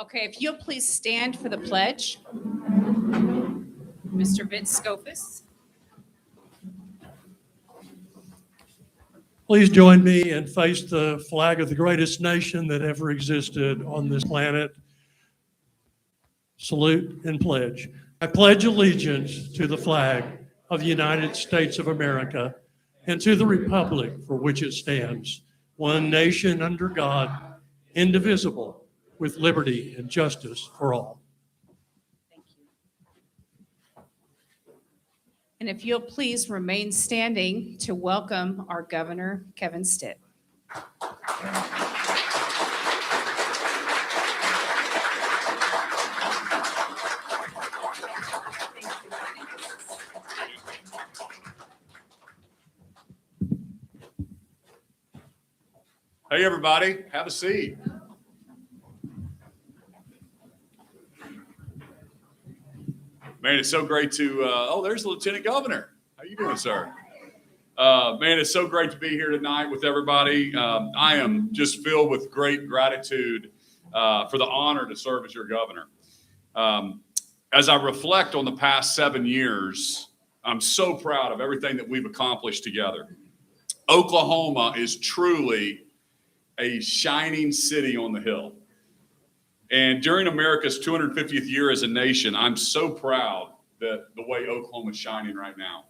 Okay, if you'll please stand for the pledge. Mr. Vince Scopus. Please join me and face the flag of the greatest nation that ever existed on this planet. Salute and pledge. I pledge allegiance to the flag of the United States of America and to the republic for which it stands, one nation under God, indivisible, with liberty and justice for all. Thank you. And if you'll please remain standing to welcome our Governor, Kevin Stitt. Hey, everybody, have a seat. Man, it's so great to, there's the Lieutenant Governor. How you doing, sir? Man, it's so great to be here tonight with everybody. I am just filled with great gratitude for the honor to serve as your governor. As I reflect on the past 7 years, I'm so proud of everything that we've accomplished together. Oklahoma is truly a shining city on the hill. And during America's 250th year as a nation, I'm so proud that the way Oklahoma is shining right now.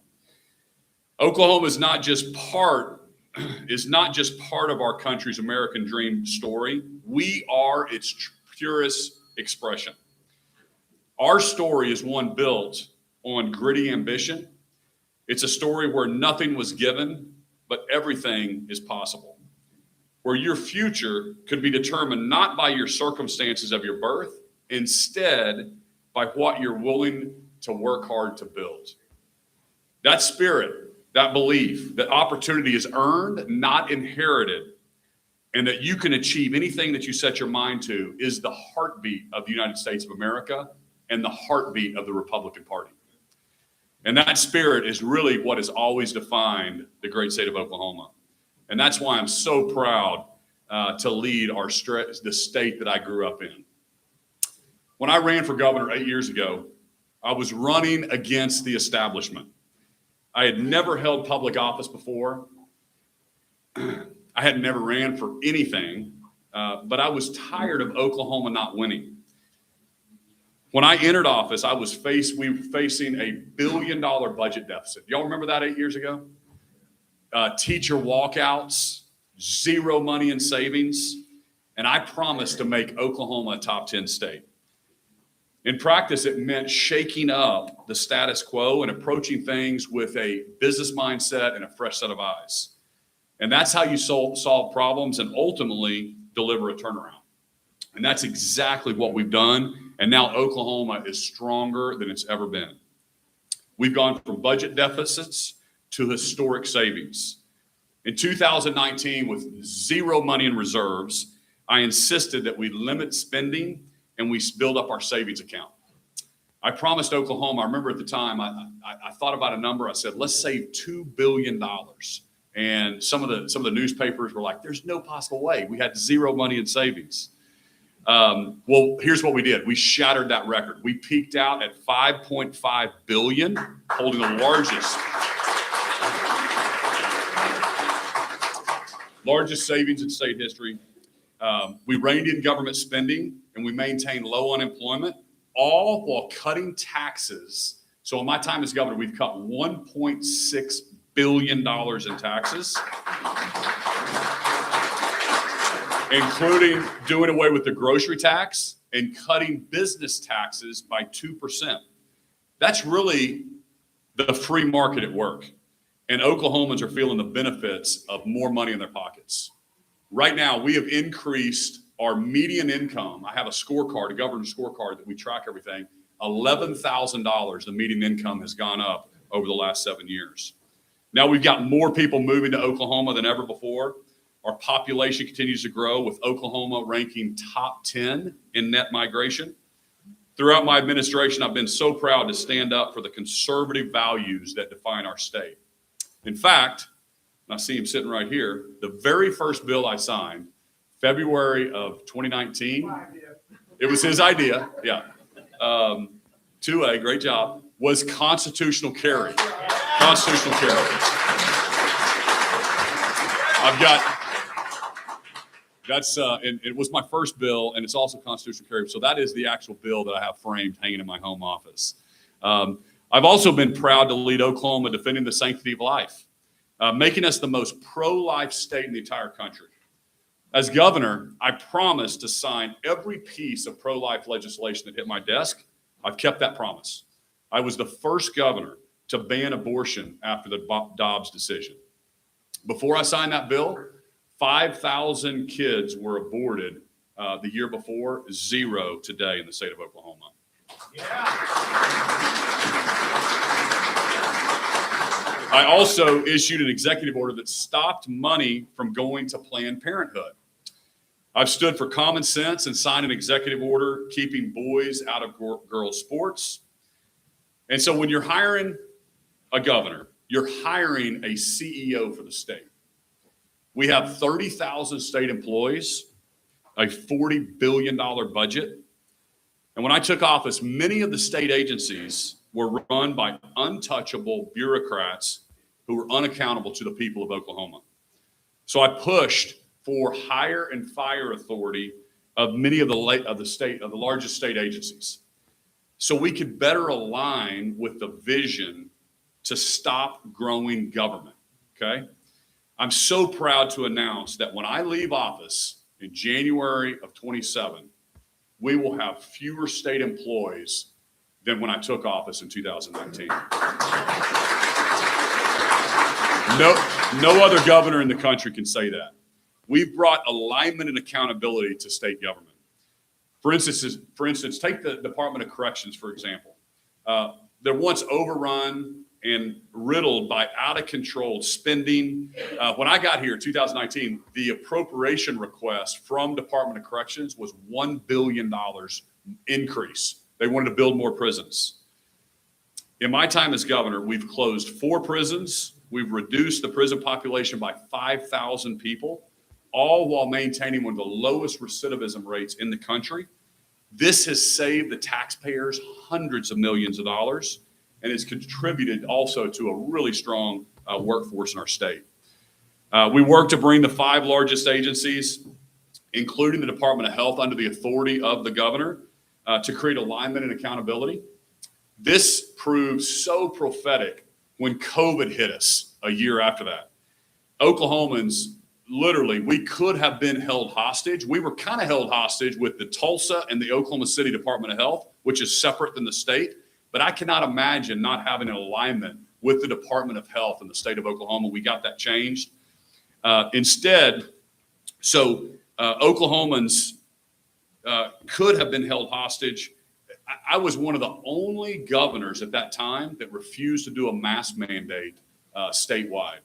Oklahoma is not just part of our country's American dream story. We are its purest expression. Our story is one built on gritty ambition. It's a story where nothing was given, but everything is possible. Where your future could be determined not by your circumstances of your birth, instead by what you're willing to work hard to build. That spirit, that belief, that opportunity is earned, not inherited, and that you can achieve anything that you set your mind to is the heartbeat of the United States of America and the heartbeat of the Republican Party. And that spirit is really what has always defined the great state of Oklahoma. And that's why I'm so proud to lead the state that I grew up in. When I ran for governor 8 years ago, I was running against the establishment. I had never held public office before. I had never ran for anything, but I was tired of Oklahoma not winning. When I entered office, we were facing $1 billion budget deficit. Y'all remember that 8 years ago? Teacher walkouts, zero money in savings, and I promised to make Oklahoma a top 10 state. In practice, it meant shaking up the status quo and approaching things with a business mindset and a fresh set of eyes. And that's how you solve problems and ultimately deliver a turnaround. And that's exactly what we've done. And now Oklahoma is stronger than it's ever been. We've gone from budget deficits to historic savings. In 2019, with zero money in reserves, I insisted that we limit spending and we build up our savings account. I promised Oklahoma, I remember at the time, I thought about a number. I said, let's save $2 billion. And some of the newspapers were like, there's no possible way. We had zero money in savings. Well, here's what we did. We shattered that record. We peaked out at $5.5 billion, holding the largest savings in state history. We reined in government spending and we maintained low unemployment, all while cutting taxes. So in my time as governor, we've cut $1.6 billion in taxes, including doing away with the grocery tax and cutting business taxes by 2%. That's really the free market at work. And Oklahomans are feeling the benefits of more money in their pockets. Right now, we have increased our median income. I have a scorecard, a governor's scorecard that we track everything. $11,000, the median income has gone up over the last 7 years. Now we've got more people moving to Oklahoma than ever before. Our population continues to grow, with Oklahoma ranking top 10 in net migration. Throughout my administration, I've been so proud to stand up for the conservative values that define our state. In fact, and I see him sitting right here, the very first bill I signed, February of 2019, It was his idea. Yeah. 2A, great job, was constitutional carry. Constitutional carry. I've got, and it was my first bill, and it's also constitutional carry. So that is the actual bill that I have framed hanging in my home office. I've also been proud to lead Oklahoma defending the sanctity of life, making us the most pro-life state in the entire country. As governor, I promised to sign every piece of pro-life legislation that hit my desk. I've kept that promise. I was the first governor to ban abortion after the Dobbs decision. Before I signed that bill, 5,000 kids were aborted the year before, 0 today in the state of Oklahoma. I also issued an executive order that stopped money from going to Planned Parenthood. I've stood for common sense and signed an executive order keeping boys out of girls' sports. And so when you're hiring a governor, you're hiring a CEO for the state. We have 30,000 state employees, a $40 billion budget. And when I took office, many of the state agencies were run by untouchable bureaucrats who were unaccountable to the people of Oklahoma. So I pushed for hire and fire authority of many of the largest state agencies, so we could better align with the vision to stop growing government. Okay, I'm so proud to announce that when I leave office in January of 27, we will have fewer state employees than when I took office in 2019. No other governor in the country can say that. We've brought alignment and accountability to state government. For instance, take the Department of Corrections, for example. They're once overrun and riddled by out of control spending. When I got here in 2019, the appropriation request from Department of Corrections was $1 billion increase. They wanted to build more prisons. In my time as governor, we've closed 4 prisons. We've reduced the prison population by 5,000 people, all while maintaining one of the lowest recidivism rates in the country. This has saved the taxpayers hundreds of millions of dollars and has contributed also to a really strong workforce in our state. We work to bring the 5 largest agencies, including the Department of Health, under the authority of the governor to create alignment and accountability. This proved so prophetic when COVID hit us a year after that. Oklahomans, literally, we could have been held hostage. We were kind of held hostage with the Tulsa and the Oklahoma City Department of Health, which is separate than the state. But I cannot imagine not having an alignment with the Department of Health in the state of Oklahoma. We got that changed. Oklahomans could have been held hostage. I was one of the only governors at that time that refused to do a mask mandate statewide.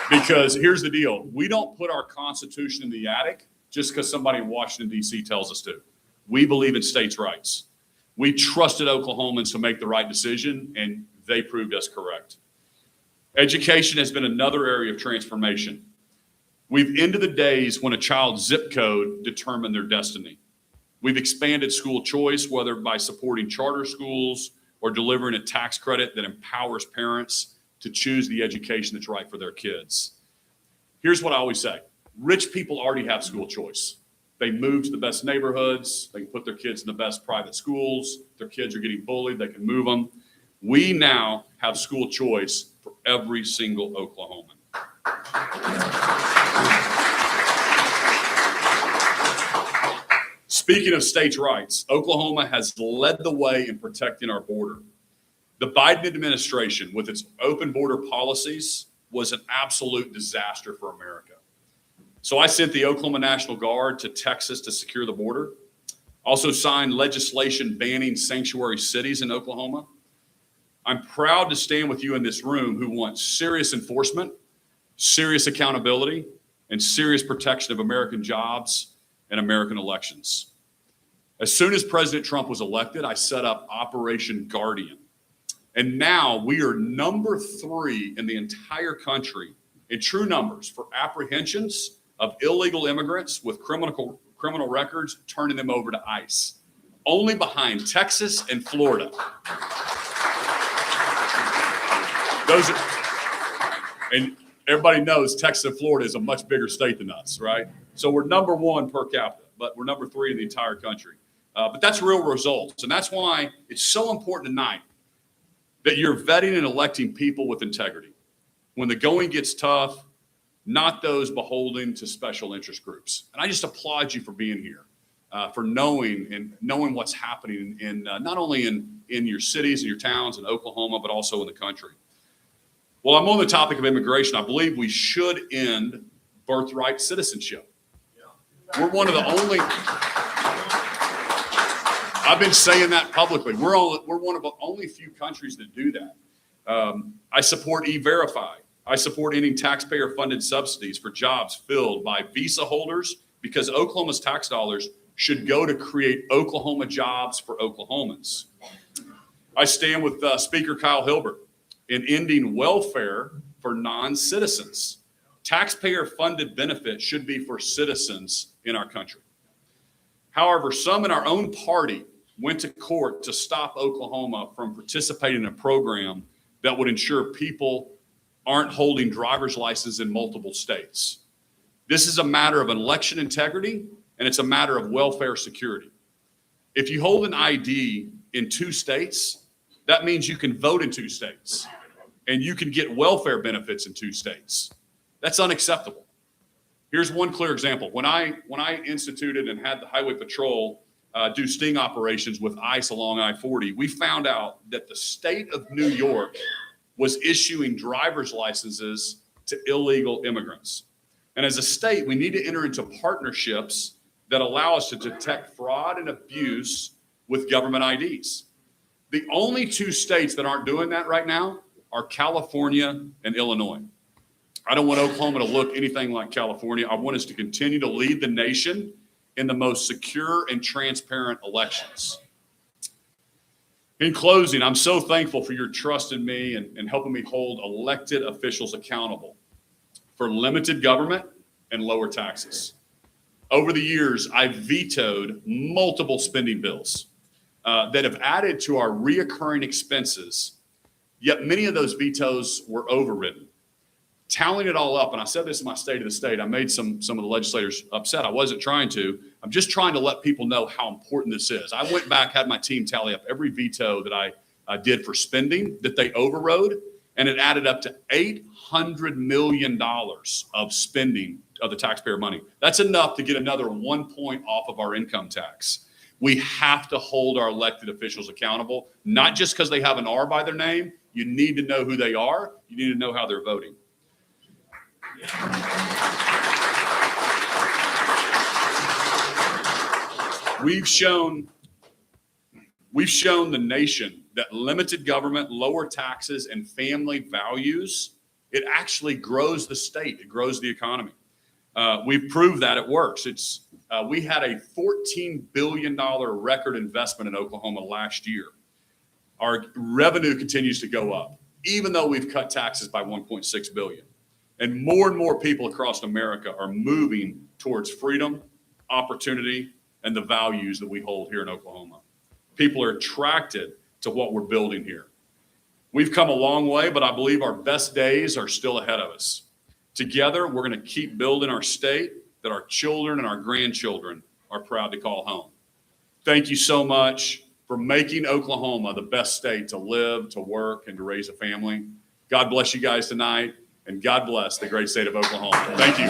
Because here's the deal. We don't put our Constitution in the attic just because somebody in Washington, D.C. tells us to. We believe in states' rights. We trusted Oklahomans to make the right decision, and they proved us correct. Education has been another area of transformation. We've ended the days when a child's zip code determined their destiny. We've expanded school choice, whether by supporting charter schools or delivering a tax credit that empowers parents to choose the education that's right for their kids. Here's what I always say. Rich people already have school choice. They move to the best neighborhoods. They can put their kids in the best private schools. Their kids are getting bullied. They can move them. We now have school choice for every single Oklahoman. Speaking of states' rights, Oklahoma has led the way in protecting our border. The Biden administration, with its open border policies, was an absolute disaster for America. So I sent the Oklahoma National Guard to Texas to secure the border. Also signed legislation banning sanctuary cities in Oklahoma. I'm proud to stand with you in this room who want serious enforcement, serious accountability, and serious protection of American jobs and American elections. As soon as President Trump was elected, I set up Operation Guardian. And now we are number 3 in the entire country in true numbers for apprehensions of illegal immigrants with criminal records, turning them over to ICE. Only behind Texas and Florida. And everybody knows Texas and Florida is a much bigger state than us, right? So we're number 1 per capita, but we're number 3 in the entire country. But that's real results. And that's why it's so important tonight that you're vetting and electing people with integrity. When the going gets tough, not those beholden to special interest groups. And I just applaud you for being here, for knowing what's happening in not only in your cities and your towns in Oklahoma, but also in the country. Well, I'm on the topic of immigration. I believe we should end birthright citizenship. We're one of the only, I've been saying that publicly. We're one of the only few countries that do that. I support E-Verify. I support ending taxpayer-funded subsidies for jobs filled by visa holders, because Oklahoma's tax dollars should go to create Oklahoma jobs for Oklahomans. I stand with Speaker Kyle Hilbert in ending welfare for non-citizens. Taxpayer-funded benefits should be for citizens in our country. However, some in our own party went to court to stop Oklahoma from participating in a program that would ensure people aren't holding driver's licenses in multiple states. This is a matter of election integrity, and it's a matter of welfare security. If you hold an ID in 2 states, that means you can vote in 2 states, and you can get welfare benefits in 2 states. That's unacceptable. Here's one clear example. When I instituted and had the Highway Patrol do sting operations with ICE along I-40, we found out that the state of New York was issuing driver's licenses to illegal immigrants. And as a state, we need to enter into partnerships that allow us to detect fraud and abuse with government IDs. The only 2 states that aren't doing that right now are California and Illinois. I don't want Oklahoma to look anything like California. I want us to continue to lead the nation in the most secure and transparent elections. In closing, I'm so thankful for your trust in me and helping me hold elected officials accountable for limited government and lower taxes. Over the years, I've vetoed multiple spending bills that have added to our reoccurring expenses, yet many of those vetoes were overridden. Tallying it all up, and I said this in my State of the State, I made some of the legislators upset. I wasn't trying to. I'm just trying to let people know how important this is. I went back, had my team tally up every veto that I did for spending that they overrode, and it added up to $800 million of spending of the taxpayer money. That's enough to get another 1 point off of our income tax. We have to hold our elected officials accountable, not just because they have an R by their name. You need to know who they are. You need to know how they're voting. We've shown the nation that limited government, lower taxes, and family values, it actually grows the state. It grows the economy. We've proved that it works. We had a $14 billion record investment in Oklahoma last year. Our revenue continues to go up, even though we've cut taxes by $1.6 billion. And more people across America are moving towards freedom, opportunity, and the values that we hold here in Oklahoma. People are attracted to what we're building here. We've come a long way, but I believe our best days are still ahead of us. Together, we're going to keep building our state that our children and our grandchildren are proud to call home. Thank you so much for making Oklahoma the best state to live, to work, and to raise a family. God bless you guys tonight, and God bless the great state of Oklahoma. Thank you.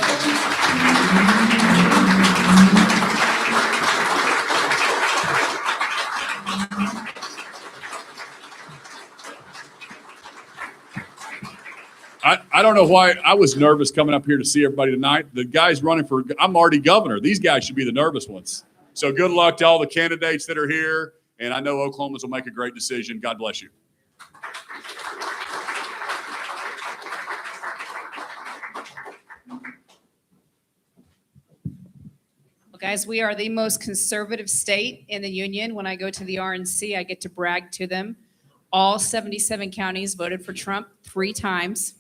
I don't know why I was nervous coming up here to see everybody tonight. The guys running for, I'm already governor. These guys should be the nervous ones. So good luck to all the candidates that are here. And I know Oklahomans will make a great decision. God bless you. Well, guys, we are the most conservative state in the union. When I go to the RNC, I get to brag to them. All 77 counties voted for Trump 3 times.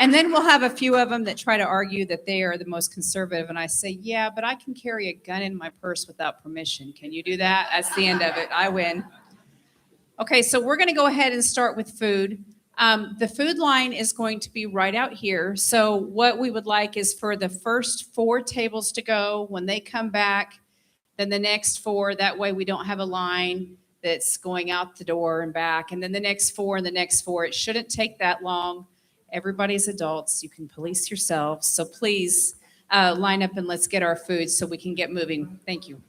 And then we'll have a few of them that try to argue that they are the most conservative. And I say, yeah, but I can carry a gun in my purse without permission. Can you do that? That's the end of it. I win. Okay, so we're going to go ahead and start with food. The food line is going to be right out here. So what we would like is for the first 4 tables to go. When they come back, then the next 4. That way we don't have a line that's going out the door and back. And then the next 4 and the next 4. It shouldn't take that long. Everybody's adults. You can police yourselves. So please line up and let's get our food so we can get moving. Thank you.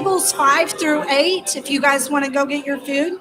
tables 5 through 8 if you guys want to go get your food.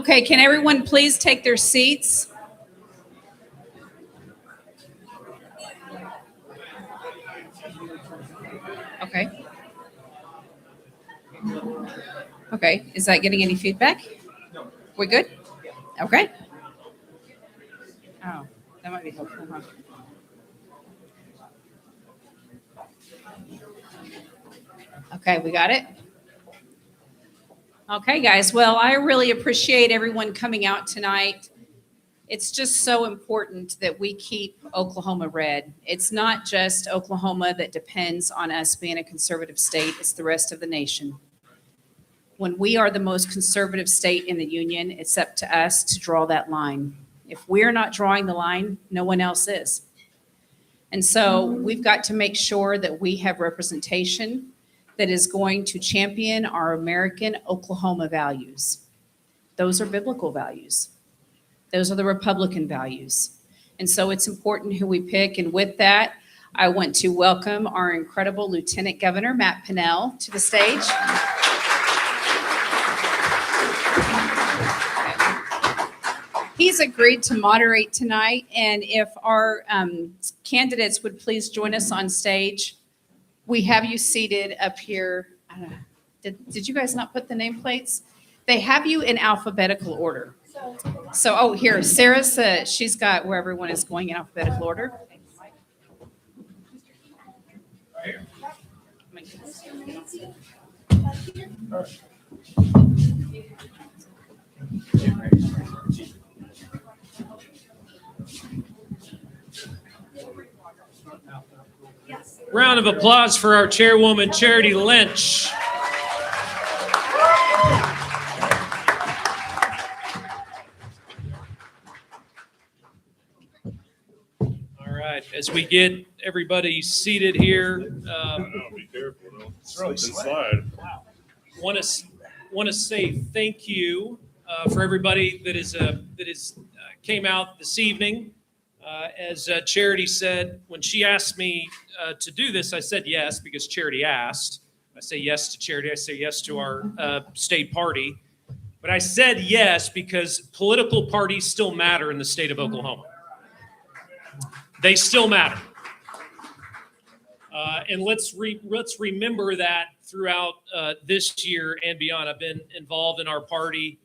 Okay, can everyone please take their seats? Okay. Okay, is that getting any feedback? We good? Okay. Oh, that might be helpful, huh? Okay, we got it? Okay, guys. Well, I really appreciate everyone coming out tonight. It's just so important that we keep Oklahoma red. It's not just Oklahoma that depends on us being a conservative state, it's the rest of the nation. When we are the most conservative state in the union, it's up to us to draw that line. If we're not drawing the line, no one else is. And so we've got to make sure that we have representation that is going to champion our American Oklahoma values. Those are biblical values. Those are the Republican values. And so it's important who we pick. And with that, I want to welcome our incredible Lieutenant Governor, Matt Pinnell, to the stage. He's agreed to moderate tonight. And if our candidates would please join us on stage. We have you seated up here. Did you guys not put the nameplates? They have you in alphabetical order. So, oh, here, Sarah's, she's got where everyone is going in alphabetical order. Round of applause for our chairwoman, Charity Lynch. All right, as we get everybody seated here, Be careful, though. Slip and slide. want to say thank you for everybody that came out this evening. As Charity said, when she asked me to do this, I said yes because Charity asked. I say yes to Charity. I say yes to our state party. But I said yes because political parties still matter in the state of Oklahoma. They still matter. And let's remember that throughout this year and beyond. I've been involved in our party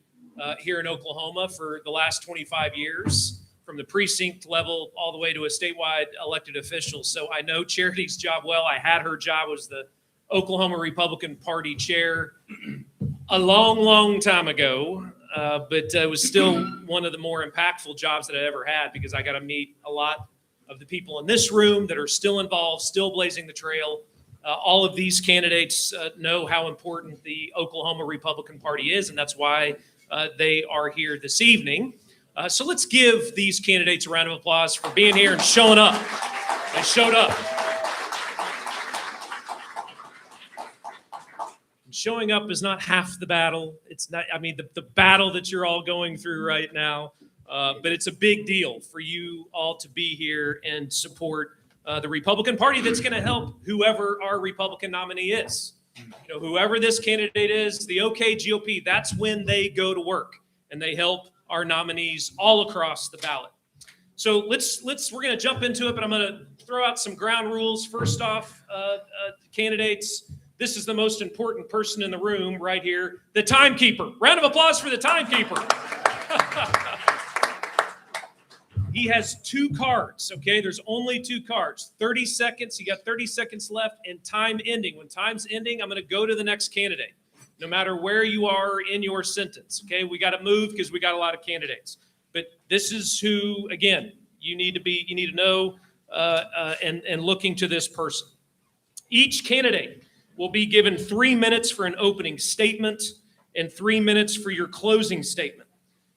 here in Oklahoma for the last 25 years. From the precinct level all the way to a statewide elected official. So I know Charity's job well. I had her job as the Oklahoma Republican Party chair a long, long time ago, but it was still one of the more impactful jobs that I ever had because I got to meet a lot of the people in this room that are still involved, still blazing the trail. All of these candidates know how important the Oklahoma Republican Party is, and that's why they are here this evening. So let's give these candidates a round of applause for being here and showing up. They showed up. And showing up is not half the battle. It's not, I mean, the battle that you're all going through right now, but it's a big deal for you all to be here and support the Republican Party that's going to help whoever our Republican nominee is. You know, whoever this candidate is, the OK GOP, that's when they go to work and they help our nominees all across the ballot. So we're going to jump into it, but I'm going to throw out some ground rules. First off, candidates, this is the most important person in the room right here, the timekeeper. Round of applause for the timekeeper. He has 2 cards, okay? There's only 2 cards. 30 seconds, you got 30 seconds left, and time ending. When time's ending, I'm going to go to the next candidate. No matter where you are in your sentence, okay? We got to move because we got a lot of candidates. But this is who, again, you need to know and looking to this person. Each candidate will be given 3 minutes for an opening statement and 3 minutes for your closing statement.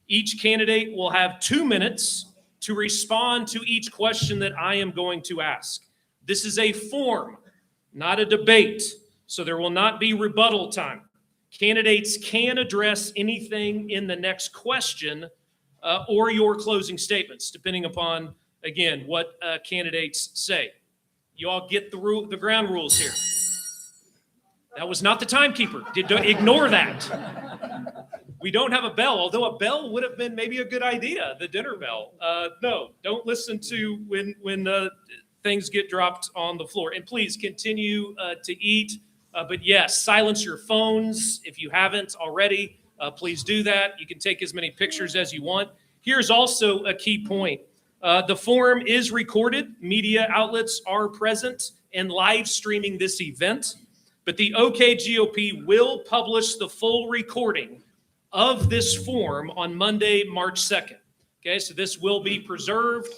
Each candidate will have 2 minutes to respond to each question that I am going to ask. This is a forum, not a debate, so there will not be rebuttal time. Candidates can address anything in the next question or your closing statements, depending upon, again, what candidates say. You all get the ground rules here. That was not the timekeeper. Ignore that. We don't have a bell, although a bell would have been maybe a good idea, the dinner bell. No, don't listen to when things get dropped on the floor. And please continue to eat. But yes, silence your phones if you haven't already. Please do that. You can take as many pictures as you want. Here's also a key point. The forum is recorded. Media outlets are present and live streaming this event. But the OK GOP will publish the full recording of this forum on Monday, March 2nd. Okay, so this will be preserved.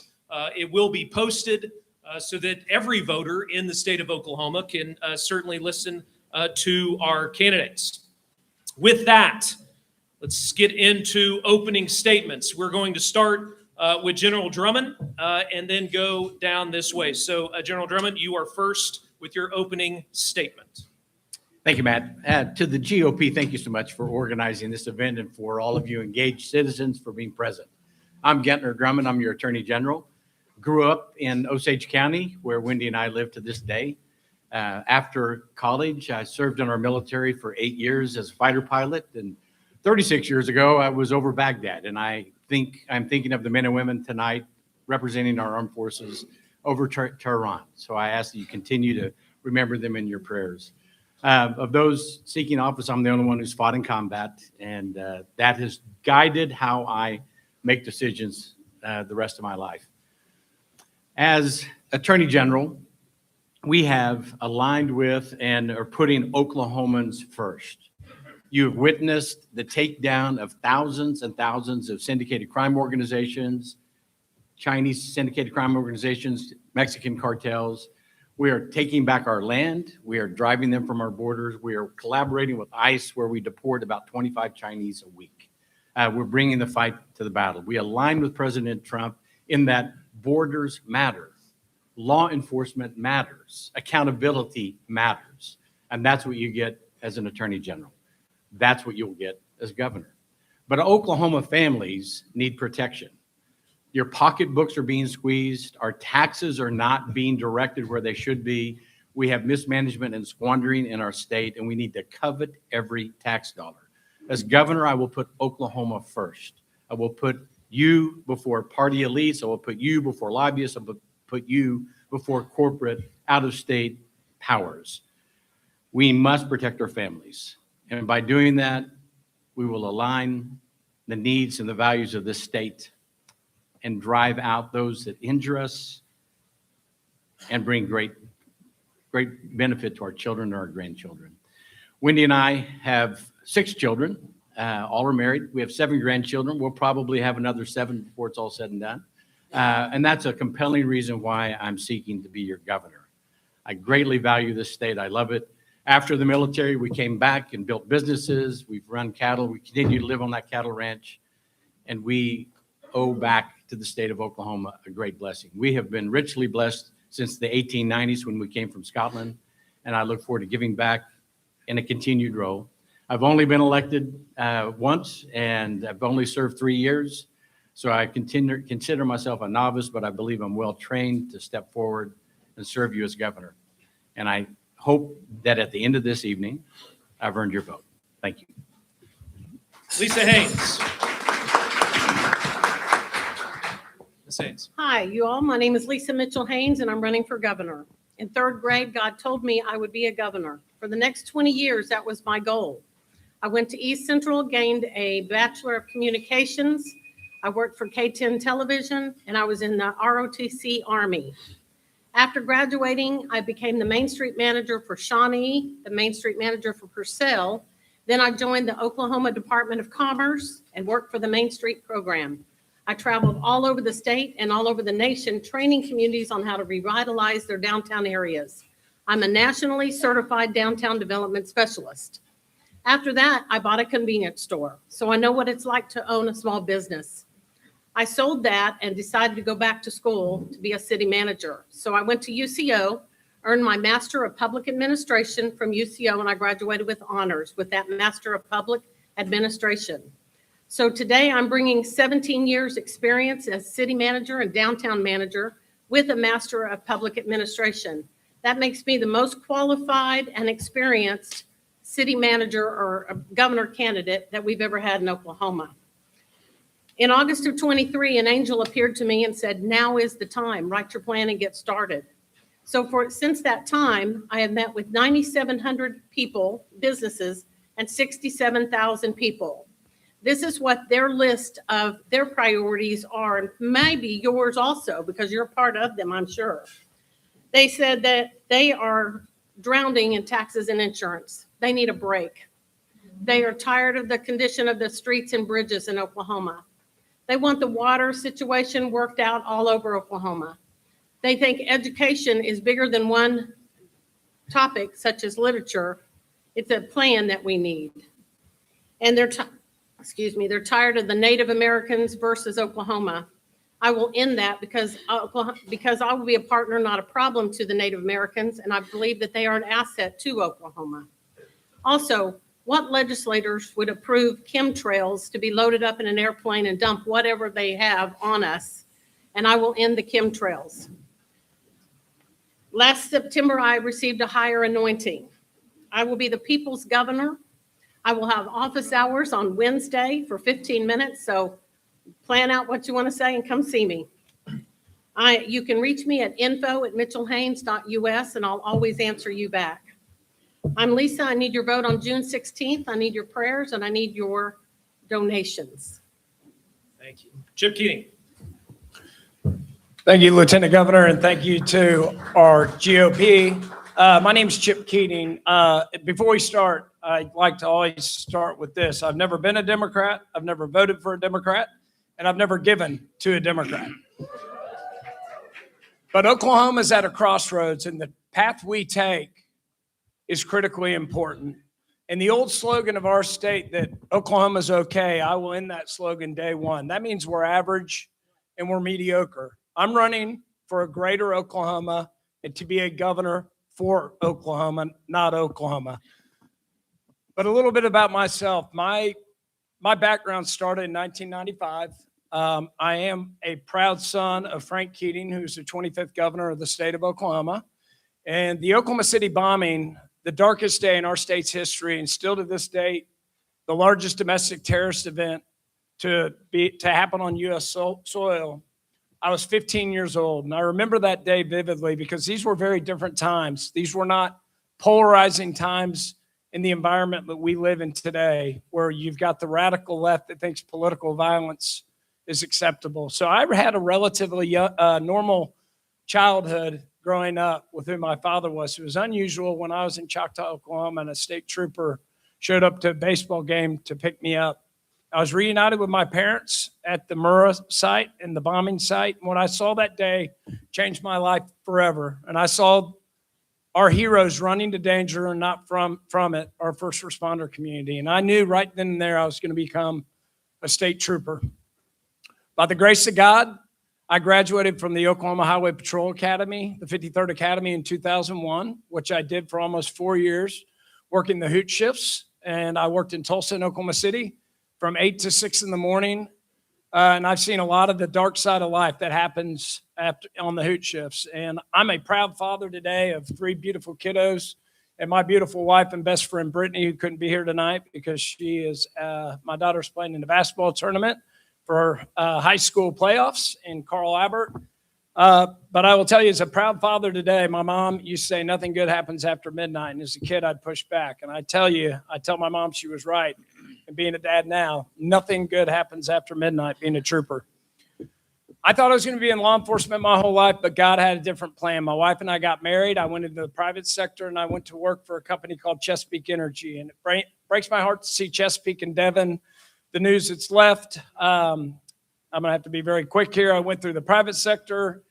It will be posted so that every voter in the state of Oklahoma can certainly listen to our candidates. With that, let's get into opening statements. We're going to start with General Drummond and then go down this way. So, General Drummond, you are first with your opening statement. Thank you, Matt. To the GOP, thank you so much for organizing this event and for all of you engaged citizens for being present. I'm Gentner Drummond. I'm your Attorney General. Grew up in Osage County, where Wendy and I live to this day. After college, I served in our military for 8 years as a fighter pilot. And 36 years ago, I was over Baghdad. And I'm thinking of the men and women tonight representing our armed forces over Tehran. So I ask that you continue to remember them in your prayers. Of those seeking office, I'm the only one who's fought in combat, and that has guided how I make decisions the rest of my life. As Attorney General, we have aligned with and are putting Oklahomans first. You have witnessed the takedown of thousands and thousands of syndicated crime organizations, Chinese syndicated crime organizations, Mexican cartels. We are taking back our land. We are driving them from our borders. We are collaborating with ICE, where we deport about 25 Chinese a week. We're bringing the fight to the battle. We align with President Trump in that borders matter. Law enforcement matters. Accountability matters. And that's what you get as an Attorney General. That's what you'll get as governor. But Oklahoma families need protection. Your pocketbooks are being squeezed. Our taxes are not being directed where they should be. We have mismanagement and squandering in our state, and we need to covet every tax dollar. As governor, I will put Oklahoma first. I will put you before party elites. I will put you before lobbyists. I will put you before corporate out-of-state powers. We must protect our families. And by doing that, we will align the needs and the values of this state and drive out those that injure us and bring great benefit to our children and our grandchildren. Wendy and I have 6 children. All are married. We have 7 grandchildren. We'll probably have another 7 before it's all said and done. And that's a compelling reason why I'm seeking to be your governor. I greatly value this state. I love it. After the military, we came back and built businesses. We've run cattle. We continue to live on that cattle ranch. And we owe back to the state of Oklahoma a great blessing. We have been richly blessed since the 1890s when we came from Scotland. And I look forward to giving back in a continued role. I've only been elected once, and I've only served 3 years. So I consider myself a novice, but I believe I'm well trained to step forward and serve you as governor. And I hope that at the end of this evening, I've earned your vote. Thank you. Lisa Haynes. Ms. Haynes. Hi, you all. My name is Lisa Mitchell Haynes, and I'm running for governor. In 3rd grade, God told me I would be a governor. For the next 20 years, that was my goal. I went to East Central, gained a Bachelor of Communications. I worked for K10 Television, and I was in the ROTC Army. After graduating, I became the Main Street Manager for Shawnee, the Main Street Manager for Purcell. Then I joined the Oklahoma Department of Commerce and worked for the Main Street program. I traveled all over the state and all over the nation, training communities on how to revitalize their downtown areas. I'm a nationally certified downtown development specialist. After that, I bought a convenience store, so I know what it's like to own a small business. I sold that and decided to go back to school to be a city manager. So I went to UCO, earned my Master of Public Administration from UCO, and I graduated with honors with that Master of Public Administration. So today I'm bringing 17 years experience as city manager and downtown manager with a Master of Public Administration. That makes me the most qualified and experienced city manager or a governor candidate that we've ever had in Oklahoma. In August of 23, an angel appeared to me and said, now is the time, write your plan and get started. So since that time, I have met with 9,700 people, businesses, and 67,000 people. This is what their list of their priorities are, and maybe yours also, because you're a part of them, I'm sure. They said that they are drowning in taxes and insurance. They need a break. They are tired of the condition of the streets and bridges in Oklahoma. They want the water situation worked out all over Oklahoma. They think education is bigger than one topic, such as literature. It's a plan that we need. And they're tired of the Native Americans versus Oklahoma. I will end that because I will be a partner, not a problem to the Native Americans, and I believe that they are an asset to Oklahoma. Also, what legislators would approve chemtrails to be loaded up in an airplane and dump whatever they have on us? And I will end the chemtrails. Last September, I received a higher anointing. I will be the people's governor. I will have office hours on Wednesday for 15 minutes, so plan out what you want to say and come see me. You can reach me at info@mitchellhaynes.us, and I'll always answer you back. I'm Lisa. I need your vote on June 16th. I need your prayers, and I need your donations. Thank you. Chip Keating. Thank you, Lieutenant Governor, and thank you to our GOP. My name's Chip Keating. Before we start, I'd like to always start with this. I've never been a Democrat. I've never voted for a Democrat, and I've never given to a Democrat. But Oklahoma's at a crossroads, and the path we take is critically important. And the old slogan of our state that Oklahoma's okay, I will end that slogan day one. That means we're average and we're mediocre. I'm running for a greater Oklahoma and to be a governor for Oklahoma, not Oklahoma. But a little bit about myself. My background started in 1995. I am a proud son of Frank Keating, who's the 25th governor of the state of Oklahoma. And the Oklahoma City bombing, the darkest day in our state's history, and still to this date, the largest domestic terrorist event to happen on U.S. soil. I was 15 years old, and I remember that day vividly because these were very different times. These were not polarizing times in the environment that we live in today, where you've got the radical left that thinks political violence is acceptable. So I had a relatively normal childhood growing up with who my father was. It was unusual when I was in Choctaw, Oklahoma, and a state trooper showed up to a baseball game to pick me up. I was reunited with my parents at the Murrah site and the bombing site. And what I saw that day changed my life forever. And I saw our heroes running to danger and not from it, our first responder community. And I knew right then and there I was going to become a state trooper. By the grace of God, I graduated from the Oklahoma Highway Patrol Academy, the 53rd Academy in 2001, which I did for almost 4 years, working the hoot shifts. And I worked in Tulsa and Oklahoma City from 8 to 6 in the morning. And I've seen a lot of the dark side of life that happens on the hoot shifts. And I'm a proud father today of 3 beautiful kiddos and my beautiful wife and best friend, Brittany, who couldn't be here tonight because she is, my daughter's playing in the basketball tournament for high school playoffs in Carl Albert. But I will tell you, as a proud father today, my mom used to say nothing good happens after midnight. And as a kid, I'd push back. And I tell my mom she was right. And being a dad now, nothing good happens after midnight being a trooper. I thought I was going to be in law enforcement my whole life, but God had a different plan. My wife and I got married. I went into the private sector, and I went to work for a company called Chesapeake Energy. And it breaks my heart to see Chesapeake and Devon, the news that's left. I'm going to have to be very quick here. I went through the private sector,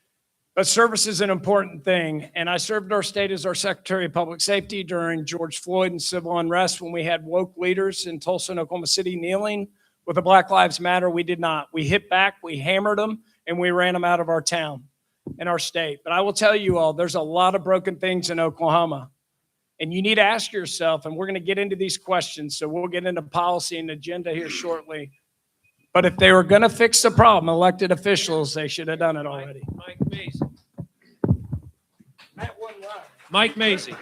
but service is an important thing. And I served our state as our Secretary of Public Safety during George Floyd and civil unrest when we had woke leaders in Tulsa and Oklahoma City kneeling with the Black Lives Matter. We did not. We hit back, we hammered them, and we ran them out of our town and our state. But I will tell you all, there's a lot of broken things in Oklahoma. And you need to ask yourself, and we're going to get into these questions, so we'll get into policy and agenda here shortly. But if they were going to fix the problem, elected officials, they should have done it already. Mike Mazzei. Mike Mazzei.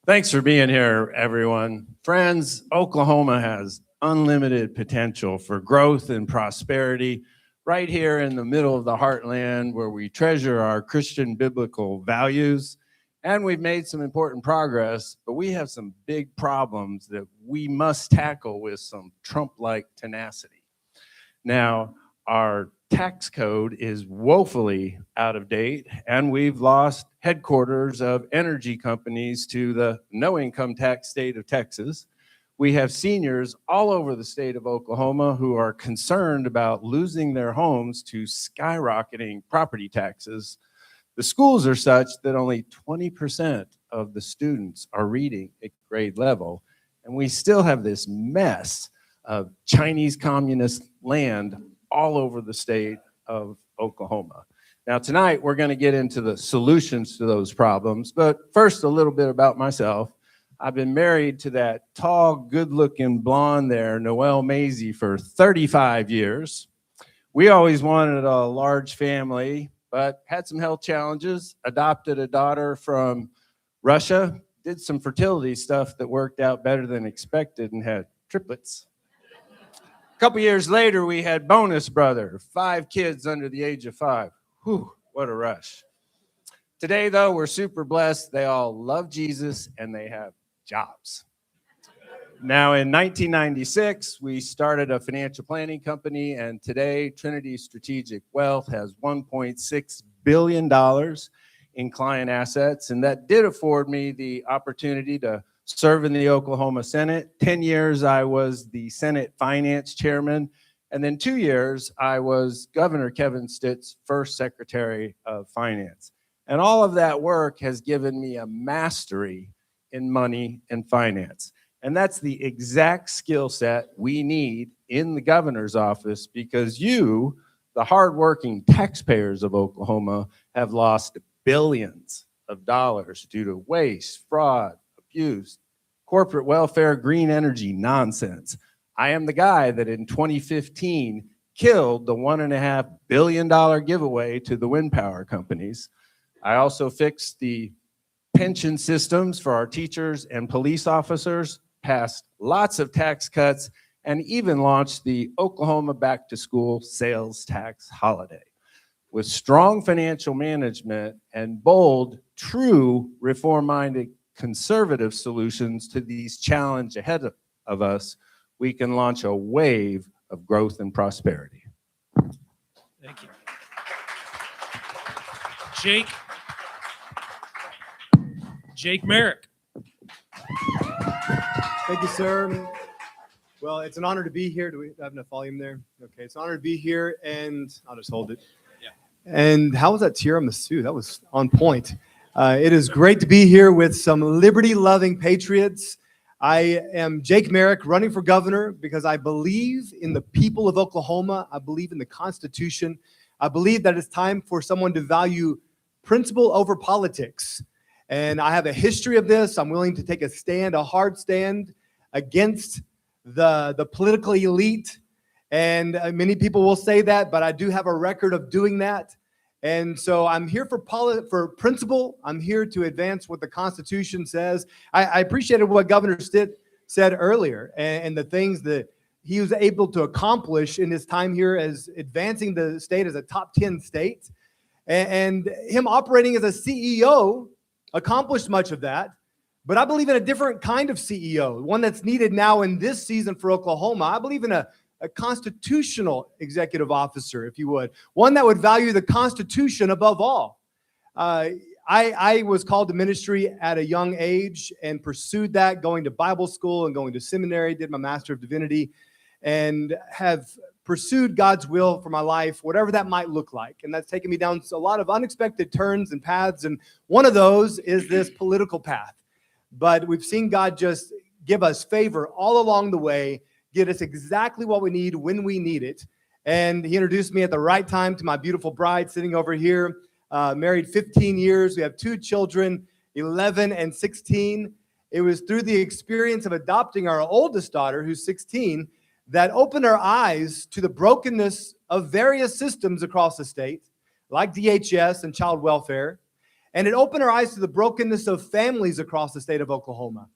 Thanks for being here, everyone. Friends, Oklahoma has unlimited potential for growth and prosperity right here in the middle of the heartland where we treasure our Christian biblical values. And we've made some important progress, but we have some big problems that we must tackle with some Trump-like tenacity. Now, our tax code is woefully out of date, and we've lost headquarters of energy companies to the no income tax state of Texas. We have seniors all over the state of Oklahoma who are concerned about losing their homes to skyrocketing property taxes. The schools are such that only 20% of the students are reading at grade level, and we still have this mess of Chinese communist land all over the state of Oklahoma. Now, tonight, we're going to get into the solutions to those problems, but first, a little bit about myself. I've been married to that tall, good-looking blonde there, Noelle Mazzei, for 35 years. We always wanted a large family, but had some health challenges, adopted a daughter from Russia, did some fertility stuff that worked out better than expected, and had triplets. A couple years later, we had bonus brother, 5 kids under the age of 5. Whew, what a rush. Today, though, we're super blessed. They all love Jesus, and they have jobs. Now, in 1996, we started a financial planning company, and today, Trinity Strategic Wealth has $1.6 billion in client assets, and that did afford me the opportunity to serve in the Oklahoma Senate. 10 years, I was the Senate Finance Chairman, and then 2 years, I was Governor Kevin Stitt's first Secretary of Finance. And all of that work has given me a mastery in money and finance. And that's the exact skill set we need in the governor's office, because you, the hardworking taxpayers of Oklahoma, have lost billions of dollars due to waste, fraud, abuse, corporate welfare, green energy nonsense. I am the guy that in 2015 killed the $1.5 billion giveaway to the wind power companies. I also fixed the pension systems for our teachers and police officers, passed lots of tax cuts, and even launched the Oklahoma Back to School sales tax holiday. With strong financial management and bold, true reform-minded conservative solutions to these challenges ahead of us, we can launch a wave of growth and prosperity. Thank you. Jake Merrick. Thank you, sir. Well, it's an honor to be here. Do we have enough volume there? Okay, it's an honor to be here, and I'll just hold it. Yeah. And how was that tiramisu? That was on point. It is great to be here with some liberty-loving patriots. I am Jake Merrick, running for governor because I believe in the people of Oklahoma. I believe in the Constitution. I believe that it's time for someone to value principle over politics. And I have a history of this. I'm willing to take a stand, a hard stand against the political elite. And many people will say that, but I do have a record of doing that. And so I'm here for principle. I'm here to advance what the Constitution says. I appreciated what Governor Stitt said earlier and the things that he was able to accomplish in his time here as advancing the state as a top 10 state. And him operating as a CEO accomplished much of that. But I believe in a different kind of CEO, one that's needed now in this season for Oklahoma. I believe in a constitutional executive officer, if you would, one that would value the Constitution above all. I was called to ministry at a young age and pursued that, going to Bible school and going to seminary, did my Master of Divinity, and have pursued God's will for my life, whatever that might look like. And that's taken me down a lot of unexpected turns and paths. And one of those is this political path. But we've seen God just give us favor all along the way, get us exactly what we need when we need it. And he introduced me at the right time to my beautiful bride sitting over here, married 15 years. We have 2 children, 11 and 16. It was through the experience of adopting our oldest daughter, who's 16, that opened our eyes to the brokenness of various systems across the state, like DHS and child welfare. And it opened our eyes to the brokenness of families across the state of Oklahoma.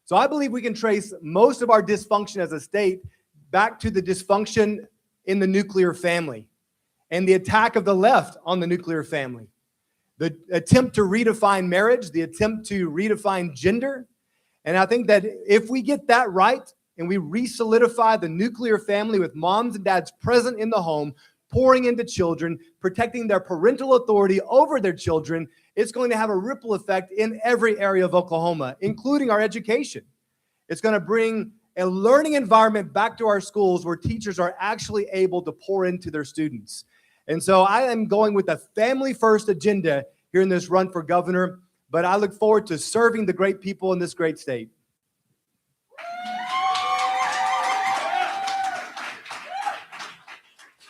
So I believe we can trace most of our dysfunction as a state back to the dysfunction in the nuclear family and the attack of the left on the nuclear family. The attempt to redefine marriage, the attempt to redefine gender. And I think that if we get that right and we re-solidify the nuclear family with moms and dads present in the home, pouring into children, protecting their parental authority over their children, it's going to have a ripple effect in every area of Oklahoma, including our education. It's going to bring a learning environment back to our schools where teachers are actually able to pour into their students. And so I am going with a family-first agenda here in this run for governor, but I look forward to serving the great people in this great state.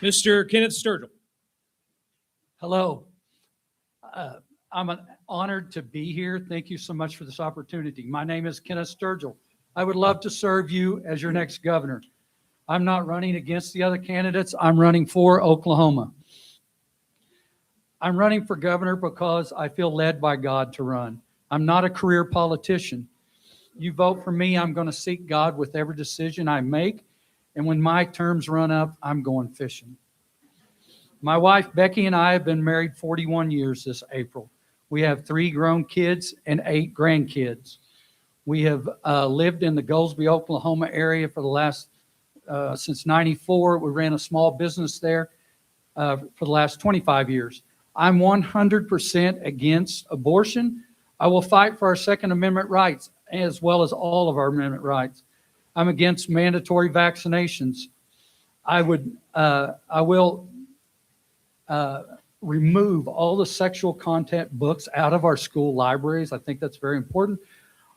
Mr. Kenneth Sturgell. Hello. I'm honored to be here. Thank you so much for this opportunity. My name is Kenneth Sturgell. I would love to serve you as your next governor. I'm not running against the other candidates. I'm running for Oklahoma. I'm running for governor because I feel led by God to run. I'm not a career politician. You vote for me, I'm going to seek God with every decision I make. And when my terms run up, I'm going fishing. My wife, Becky, and I have been married 41 years this April. We have 3 grown kids and 8 grandkids. We have lived in the Goldsby, Oklahoma area for the last, since 94. We ran a small business there for the last 25 years. I'm 100% against abortion. I will fight for our Second Amendment rights as well as all of our amendment rights. I'm against mandatory vaccinations. I will remove all the sexual content books out of our school libraries. I think that's very important.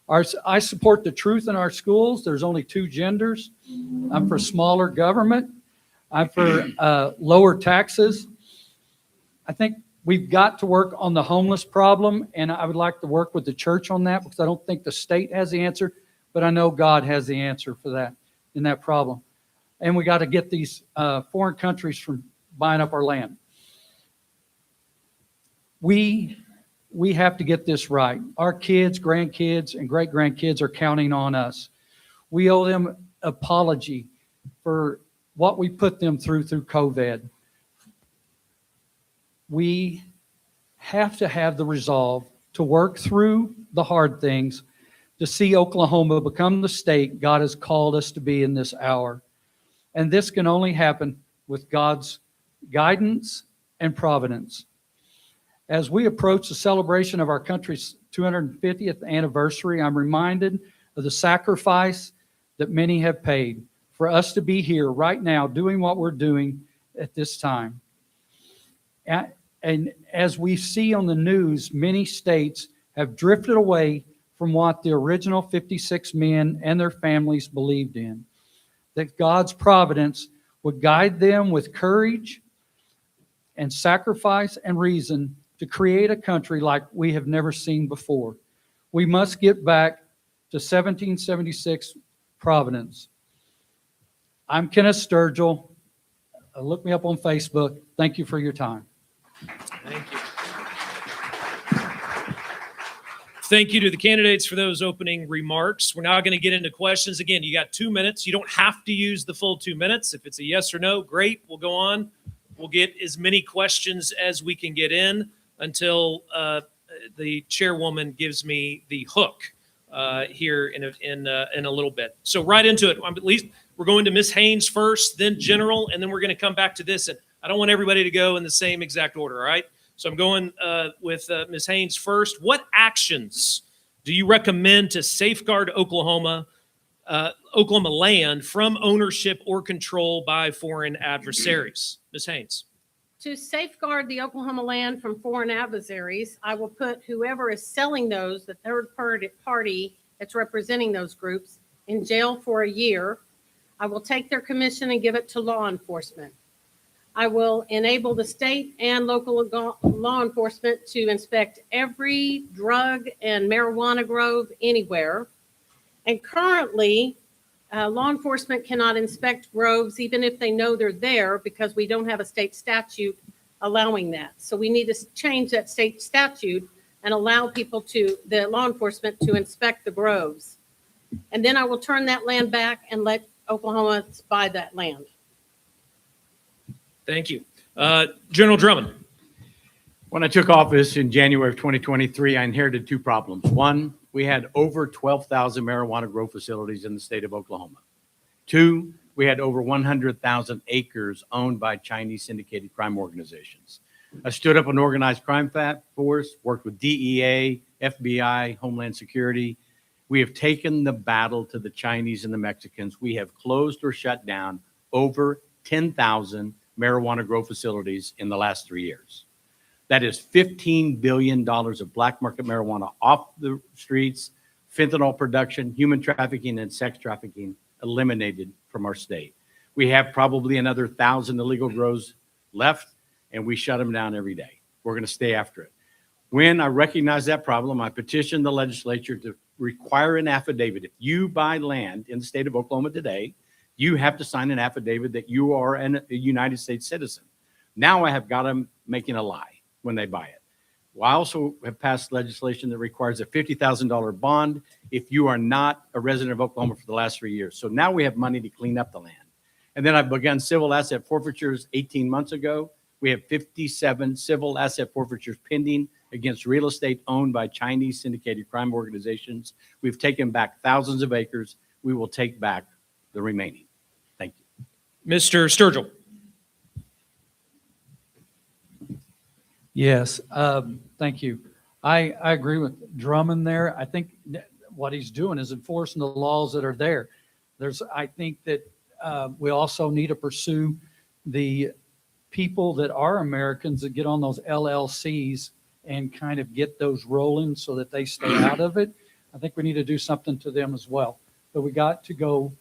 I support the truth in our schools. There's only 2 genders. I'm for smaller government. I'm for lower taxes. I think we've got to work on the homeless problem, and I would like to work with the church on that because I don't think the state has the answer, but I know God has the answer for that in that problem. And we got to get these foreign countries from buying up our land. We have to get this right. Our kids, grandkids, and great-grandkids are counting on us. We owe them an apology for what we put them through COVID. We have to have the resolve to work through the hard things to see Oklahoma become the state God has called us to be in this hour. And this can only happen with God's guidance and providence. As we approach the celebration of our country's 250th anniversary, I'm reminded of the sacrifice that many have paid for us to be here right now doing what we're doing at this time. And as we see on the news, many states have drifted away from what the original 56 men and their families believed in. That God's providence would guide them with courage and sacrifice and reason to create a country like we have never seen before. We must get back to 1776 Providence. I'm Kenneth Sturgell. Look me up on Facebook. Thank you for your time. Thank you. Thank you to the candidates for those opening remarks. We're now going to get into questions. Again, you got 2 minutes. You don't have to use the full 2 minutes. If it's a yes or no, great. We'll go on. We'll get as many questions as we can get in until the chairwoman gives me the hook here in a little bit. So right into it. At least we're going to Ms. Haynes first, then General, and then we're going to come back to this. And I don't want everybody to go in the same exact order, all right? So I'm going with Ms. Haynes first. What actions do you recommend to safeguard Oklahoma land from ownership or control by foreign adversaries? Ms. Haynes. To safeguard the Oklahoma land from foreign adversaries, I will put whoever is selling those, the third party that's representing those groups, in jail for a year. I will take their commission and give it to law enforcement. I will enable the state and local law enforcement to inspect every drug and marijuana grove anywhere. And currently, law enforcement cannot inspect groves even if they know they're there because we don't have a state statute allowing that. So we need to change that state statute and allow people the law enforcement to inspect the groves. And then I will turn that land back and let Oklahoma buy that land. Thank you. General Drummond. When I took office in January of 2023, I inherited two problems. One, we had over 12,000 marijuana grow facilities in the state of Oklahoma. Two, we had over 100,000 acres owned by Chinese syndicated crime organizations. I stood up an organized crime force, worked with DEA, FBI, Homeland Security. We have taken the battle to the Chinese and the Mexicans. We have closed or shut down over 10,000 marijuana grow facilities in the last 3 years. That is $15 billion of black market marijuana off the streets, fentanyl production, human trafficking, and sex trafficking eliminated from our state. We have probably another 1,000 illegal grows left, and we shut them down every day. We're going to stay after it. When I recognized that problem, I petitioned the legislature to require an affidavit. If you buy land in the state of Oklahoma today, you have to sign an affidavit that you are a United States citizen. Now I have got them making a lie when they buy it. Well, I also have passed legislation that requires a $50,000 bond if you are not a resident of Oklahoma for the last 3 years. So now we have money to clean up the land. And then I've begun civil asset forfeitures 18 months ago. We have 57 civil asset forfeitures pending against real estate owned by Chinese syndicated crime organizations. We've taken back thousands of acres. We will take back the remaining. Thank you. Mr. Sturgell. Yes, thank you. I agree with Drummond there. I think what he's doing is enforcing the laws that are there. I think that we also need to pursue the people that are Americans that get on those LLCs and kind of get those rolling so that they stay out of it. I think we need to do something to them as well. But we got to go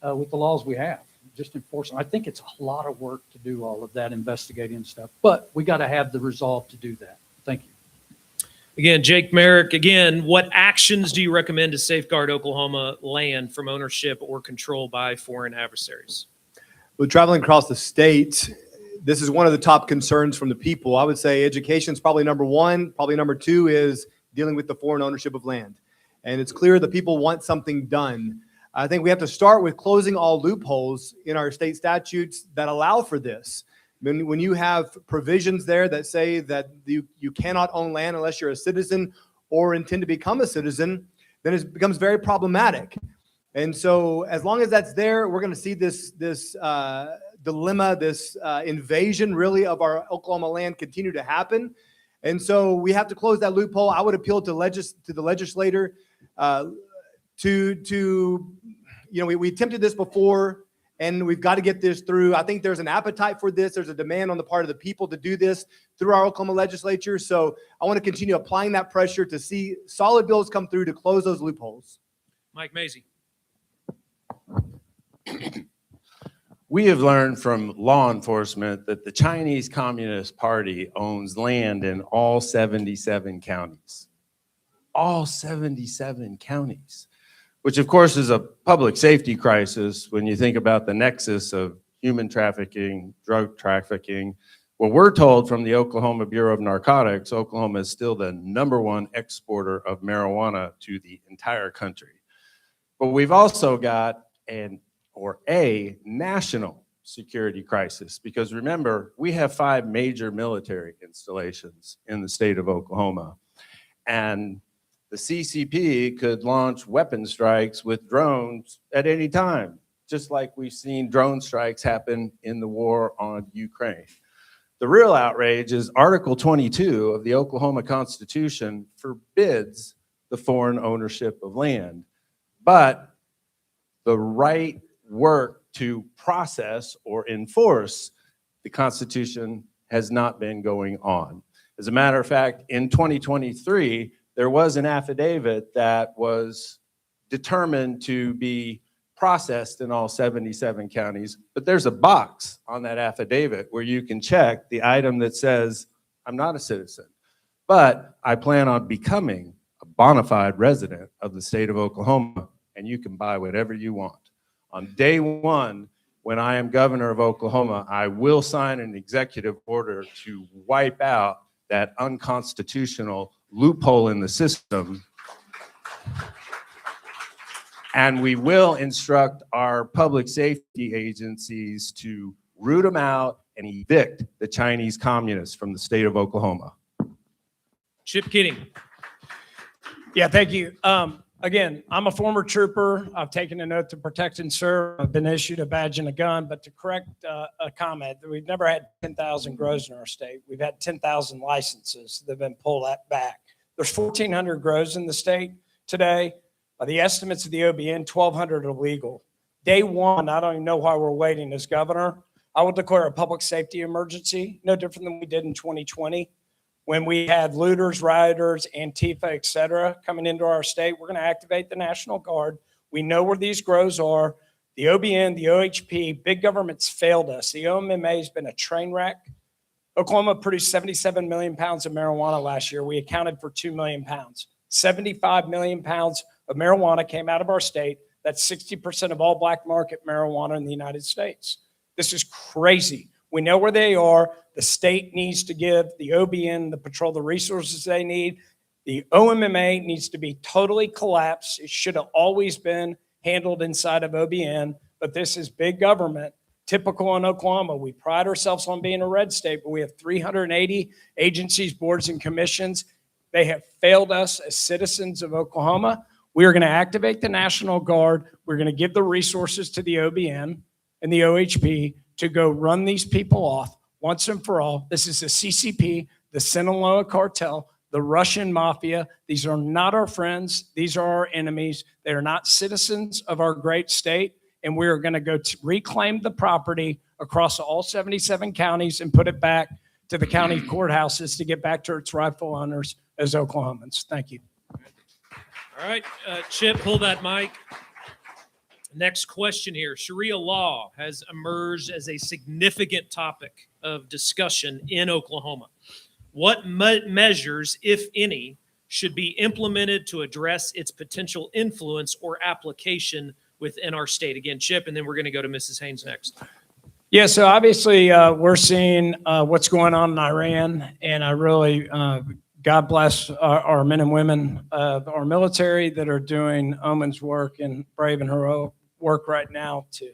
with the laws we have, just enforce them. I think it's a lot of work to do all of that investigating stuff, but we got to have the resolve to do that. Thank you. Again, Jake Merrick, what actions do you recommend to safeguard Oklahoma land from ownership or control by foreign adversaries? Well, traveling across the state, this is one of the top concerns from the people. I would say education is probably number one. Probably number two is dealing with the foreign ownership of land. And it's clear the people want something done. I think we have to start with closing all loopholes in our state statutes that allow for this. When you have provisions there that say that you cannot own land unless you're a citizen or intend to become a citizen, then it becomes very problematic. And so as long as that's there, we're going to see this dilemma, this invasion really of our Oklahoma land continue to happen. And so we have to close that loophole. I would appeal to the legislator we attempted this before, and we've got to get this through. I think there's an appetite for this. There's a demand on the part of the people to do this through our Oklahoma legislature. So I want to continue applying that pressure to see solid bills come through to close those loopholes. Mike Mazzei. We have learned from law enforcement that the Chinese Communist Party owns land in all 77 counties. All 77 counties, which of course is a public safety crisis when you think about the nexus of human trafficking, drug trafficking. Well, we're told from the Oklahoma Bureau of Narcotics, Oklahoma is still the #1 exporter of marijuana to the entire country. But we've also got a national security crisis, because remember, we have 5 major military installations in the state of Oklahoma. And the CCP could launch weapon strikes with drones at any time, just like we've seen drone strikes happen in the war on Ukraine. The real outrage is Article 22 of the Oklahoma Constitution forbids the foreign ownership of land, but the right work to process or enforce the Constitution has not been going on. As a matter of fact, in 2023, there was an affidavit that was determined to be processed in all 77 counties, but there's a box on that affidavit where you can check the item that says, I'm not a citizen, but I plan on becoming a bona fide resident of the state of Oklahoma, and you can buy whatever you want. On day one, when I am governor of Oklahoma, I will sign an executive order to wipe out that unconstitutional loophole in the system. And we will instruct our public safety agencies to root them out and evict the Chinese communists from the state of Oklahoma. Chip Keating. Yeah, thank you. Again, I'm a former trooper. I've taken an oath to protect and serve. I've been issued a badge and a gun. But to correct a comment, we've never had 10,000 grows in our state. We've had 10,000 licenses that have been pulled back. There's 1,400 grows in the state today. By the estimates of the OBN, 1,200 are legal. Day one, I don't even know why we're waiting as governor. I will declare a public safety emergency, no different than we did in 2020. When we had looters, rioters, Antifa, et cetera, coming into our state, we're going to activate the National Guard. We know where these grows are. The OBN, the OHP, big government's failed us. The OMMA has been a train wreck. Oklahoma produced 77 million pounds of marijuana last year. We accounted for 2 million pounds. 75 million pounds of marijuana came out of our state. That's 60% of all black market marijuana in the United States. This is crazy. We know where they are. The state needs to give the OBN, the patrol, the resources they need. The OMMA needs to be totally collapsed. It should have always been handled inside of OBN, but this is big government. Typical in Oklahoma. We pride ourselves on being a red state, but we have 380 agencies, boards, and commissions. They have failed us as citizens of Oklahoma. We are going to activate the National Guard. We're going to give the resources to the OBN and the OHP to go run these people off once and for all. This is the CCP, the Sinaloa cartel, the Russian mafia. These are not our friends. These are our enemies. They are not citizens of our great state. And we are going to go to reclaim the property across all 77 counties and put it back to the county courthouses to get back to its rightful owners as Oklahomans. Thank you. All right, Chip, hold that mic. Next question here. Sharia law has emerged as a significant topic of discussion in Oklahoma. What measures, if any, should be implemented to address its potential influence or application within our state? Again, Chip, and then we're going to go to Mrs. Haynes next. Yeah, so obviously we're seeing what's going on in Iran, and I really, God bless our men and women of our military that are doing Omen's work and brave and heroic work right now to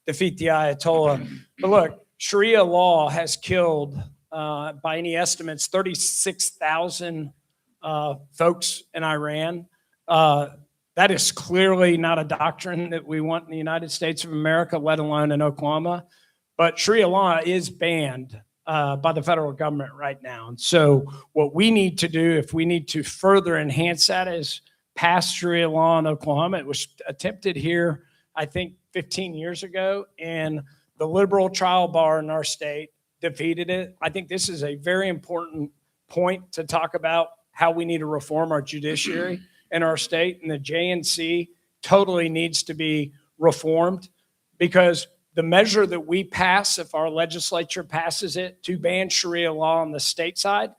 defeat the Ayatollah. But look, Sharia law has killed, by any estimates, 36,000 folks in Iran. That is clearly not a doctrine that we want in the United States of America, let alone in Oklahoma. But Sharia law is banned by the federal government right now. And so what we need to do, if we need to further enhance that, is pass Sharia law in Oklahoma. It was attempted here, I think, 15 years ago, and the liberal trial bar in our state defeated it. I think this is a very important point to talk about how we need to reform our judiciary in our state, and the JNC totally needs to be reformed, because the measure that we pass, if our legislature passes it to ban Sharia law on the state side,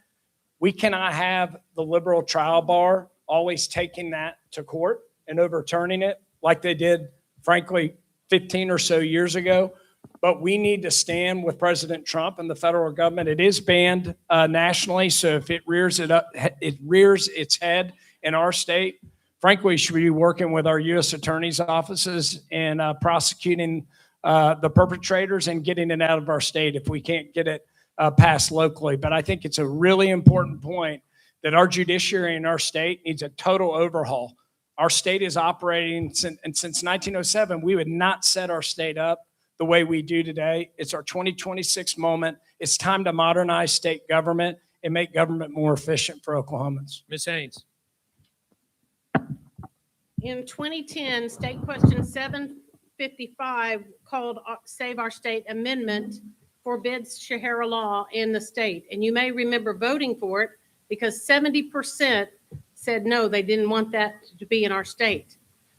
we cannot have the liberal trial bar always taking that to court and overturning it like they did, frankly, 15 or so years ago. But we need to stand with President Trump and the federal government. It is banned nationally, so if it rears its head in our state, frankly, we should be working with our U.S. attorney's offices and prosecuting the perpetrators and getting it out of our state if we can't get it passed locally. But I think it's a really important point that our judiciary in our state needs a total overhaul. Our state is operating, since 1907, we would not set our state up the way we do today. It's our 2026 moment. It's time to modernize state government and make government more efficient for Oklahomans. Ms. Haynes. In 2010, State Question 755 called Save Our State Amendment forbids Sharia law in the state. And you may remember voting for it because 70% said no, they didn't want that to be in our state.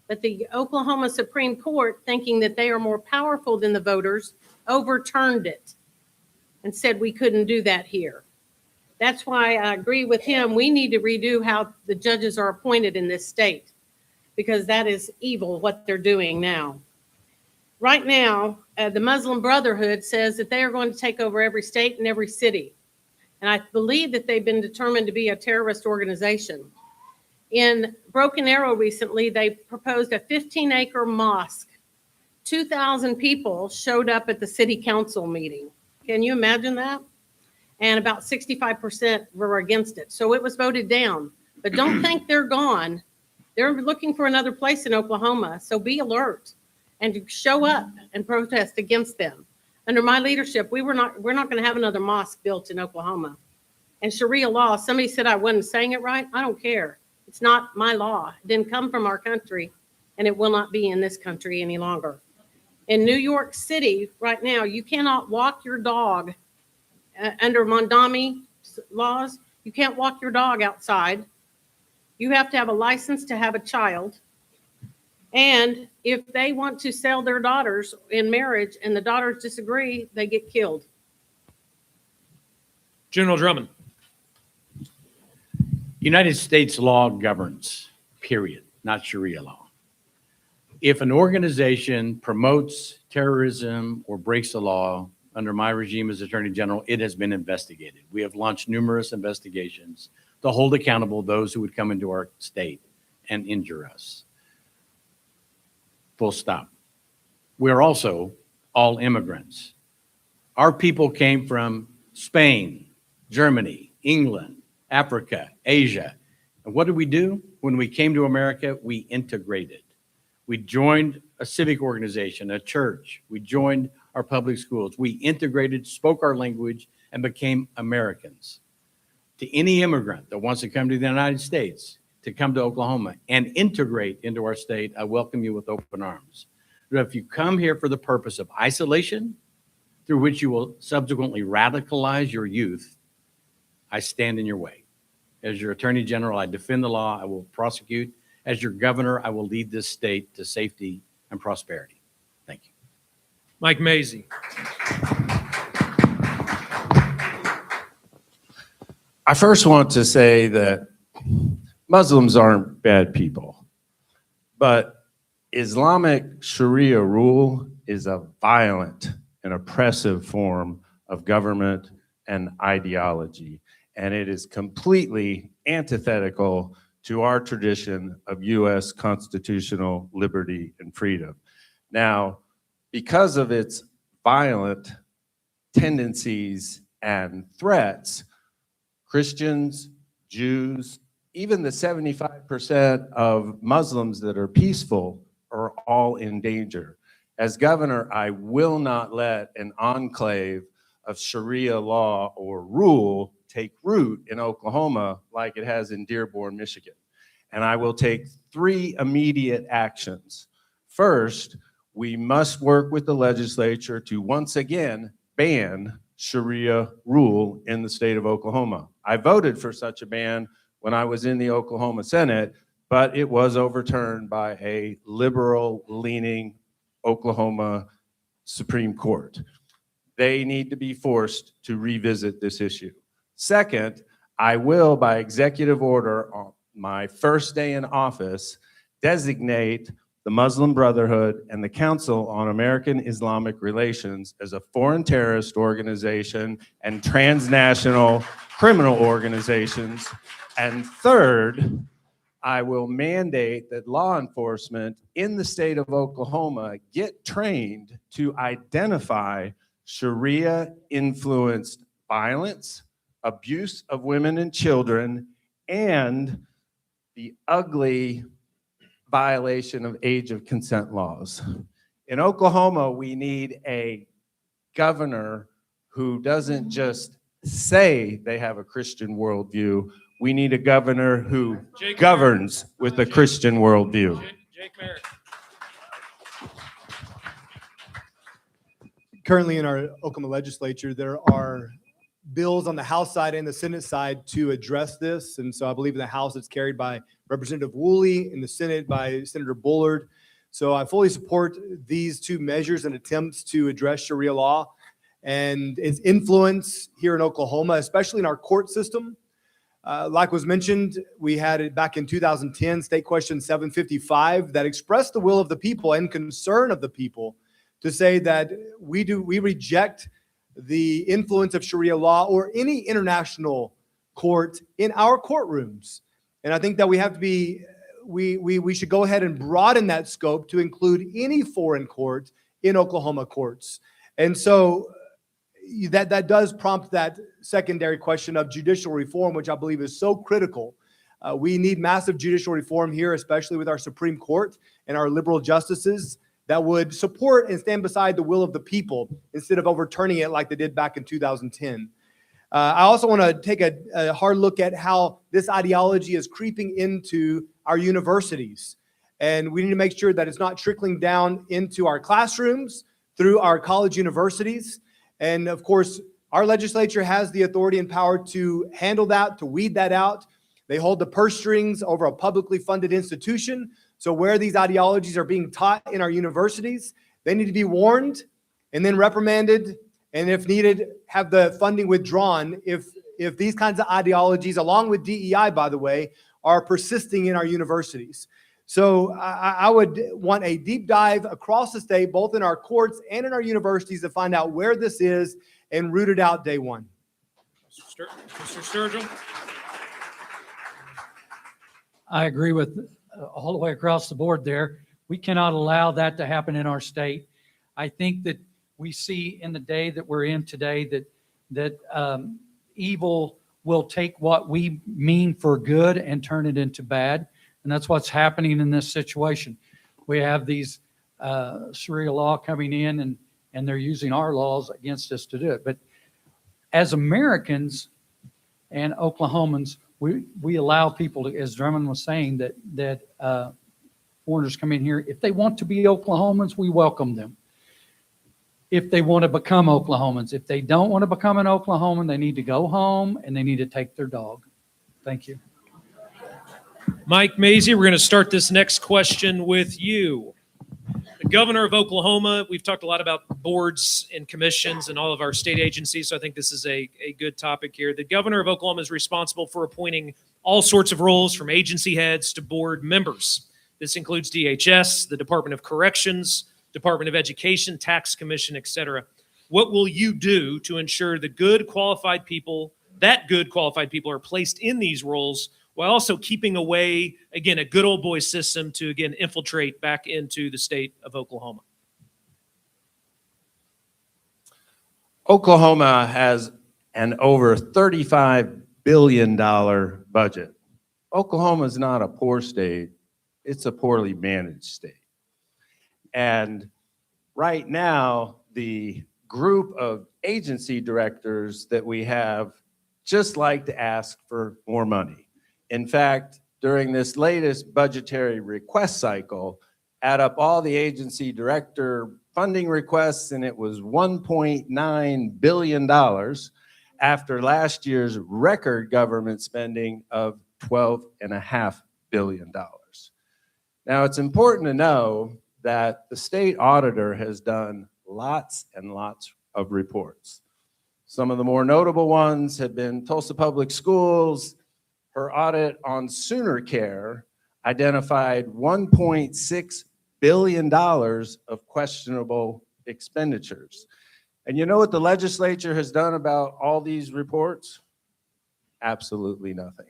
But the Oklahoma Supreme Court, thinking that they are more powerful than the voters, overturned it and said we couldn't do that here. That's why I agree with him. We need to redo how the judges are appointed in this state, because that is evil what they're doing now. Right now, the Muslim Brotherhood says that they are going to take over every state and every city. And I believe that they've been determined to be a terrorist organization. In Broken Arrow recently, they proposed a 15-acre mosque. 2,000 people showed up at the city council meeting. Can you imagine that? And about 65% were against it. So it was voted down. But don't think they're gone. They're looking for another place in Oklahoma. So be alert and show up and protest against them. Under my leadership, we're not going to have another mosque built in Oklahoma. And Sharia law, somebody said I wasn't saying it right. I don't care. It's not my law. It didn't come from our country, and it will not be in this country any longer. In New York City right now, you cannot walk your dog under Mondami laws. You can't walk your dog outside. You have to have a license to have a child. And if they want to sell their daughters in marriage and the daughters disagree, they get killed. General Drummond. United States law governs, period, not Sharia law. If an organization promotes terrorism or breaks the law under my regime as Attorney General, it has been investigated. We have launched numerous investigations to hold accountable those who would come into our state and injure us. Full stop. We're also all immigrants. Our people came from Spain, Germany, England, Africa, Asia. And what did we do? When we came to America, we integrated. We joined a civic organization, a church. We joined our public schools. We integrated, spoke our language, and became Americans. To any immigrant that wants to come to the United States, to come to Oklahoma and integrate into our state, I welcome you with open arms. But if you come here for the purpose of isolation, through which you will subsequently radicalize your youth, I stand in your way. As your Attorney General, I defend the law, I will prosecute. As your governor, I will lead this state to safety and prosperity. Thank you. Mike Mazzei. I first want to say that Muslims aren't bad people, but Islamic Sharia rule is a violent and oppressive form of government and ideology, and it is completely antithetical to our tradition of U.S. constitutional liberty and freedom. Now, because of its violent tendencies and threats, Christians, Jews, even the 75% of Muslims that are peaceful are all in danger. As governor, I will not let an enclave of Sharia law or rule take root in Oklahoma like it has in Dearborn, Michigan. And I will take 3 immediate actions. First, we must work with the legislature to once again ban Sharia rule in the state of Oklahoma. I voted for such a ban when I was in the Oklahoma Senate, but it was overturned by a liberal-leaning Oklahoma Supreme Court. They need to be forced to revisit this issue. Second, I will, by executive order on my first day in office, designate the Muslim Brotherhood and the Council on American Islamic Relations as a foreign terrorist organization and transnational criminal organizations. And third, I will mandate that law enforcement in the state of Oklahoma get trained to identify Sharia-influenced violence, abuse of women and children, and the ugly violation of age of consent laws. In Oklahoma, we need a governor who doesn't just say they have a Christian worldview. We need a governor who governs with a Christian worldview. Jake Merrick. Currently in our Oklahoma legislature, there are bills on the House side and the Senate side to address this. And so I believe in the House it's carried by Representative Woolley, in the Senate by Senator Bullard. So I fully support these 2 measures and attempts to address Sharia law and its influence here in Oklahoma, especially in our court system. Like was mentioned, we had it back in 2010, State Question 755, that expressed the will of the people and concern of the people to say that we reject the influence of Sharia law or any international court in our courtrooms. And I think that we have to be, we should go ahead and broaden that scope to include any foreign court in Oklahoma courts. And so that does prompt that secondary question of judicial reform, which I believe is so critical. We need massive judicial reform here, especially with our Supreme Court and our liberal justices that would support and stand beside the will of the people instead of overturning it like they did back in 2010. I also want to take a hard look at how this ideology is creeping into our universities. And we need to make sure that it's not trickling down into our classrooms through our college universities. And of course, our legislature has the authority and power to handle that, to weed that out. They hold the purse strings over a publicly funded institution. So where these ideologies are being taught in our universities, they need to be warned and then reprimanded, and if needed, have the funding withdrawn if these kinds of ideologies, along with DEI, by the way, are persisting in our universities. So I would want a deep dive across the state, both in our courts and in our universities, to find out where this is and root it out day one. Mr. Sturgell? I agree with all the way across the board there. We cannot allow that to happen in our state. I think that we see in the day that we're in today that evil will take what we mean for good and turn it into bad. And that's what's happening in this situation. We have these Sharia law coming in and they're using our laws against us to do it. But as Americans and Oklahomans, we allow people to, as Drummond was saying, that foreigners come in here. If they want to be Oklahomans, we welcome them. If they want to become Oklahomans. If they don't want to become an Oklahoman, they need to go home and they need to take their dog. Thank you. Mike Mazzei, we're going to start this next question with you. The governor of Oklahoma, we've talked a lot about boards and commissions and all of our state agencies, so I think this is a good topic here. The governor of Oklahoma is responsible for appointing all sorts of roles, from agency heads to board members. This includes DHS, the Department of Corrections, Department of Education, Tax Commission, etc. What will you do to ensure the good qualified people are placed in these roles, while also keeping away, again, a good old boy system to, again, infiltrate back into the state of Oklahoma? Oklahoma has an over $35 billion budget. Oklahoma is not a poor state. It's a poorly managed state. And right now, the group of agency directors that we have just like to ask for more money. In fact, during this latest budgetary request cycle, add up all the agency director funding requests, and it was $1.9 billion after last year's record government spending of $12.5 billion. Now, it's important to know that the state auditor has done lots and lots of reports. Some of the more notable ones have been Tulsa Public Schools. Her audit on Sooner Care identified $1.6 billion of questionable expenditures. And you know what the legislature has done about all these reports? Absolutely nothing.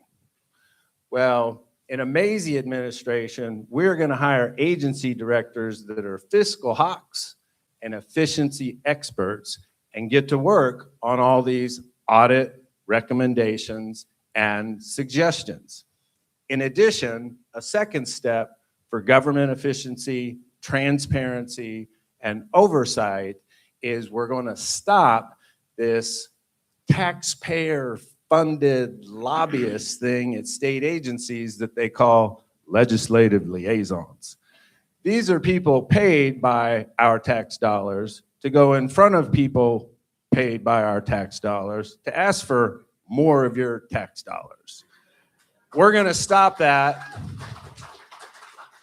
Well, in a Mazzei administration, we're going to hire agency directors that are fiscal hawks and efficiency experts and get to work on all these audit recommendations and suggestions. In addition, a second step for government efficiency, transparency, and oversight is we're going to stop this taxpayer-funded lobbyist thing at state agencies that they call legislative liaisons. These are people paid by our tax dollars to go in front of people paid by our tax dollars to ask for more of your tax dollars. We're going to stop that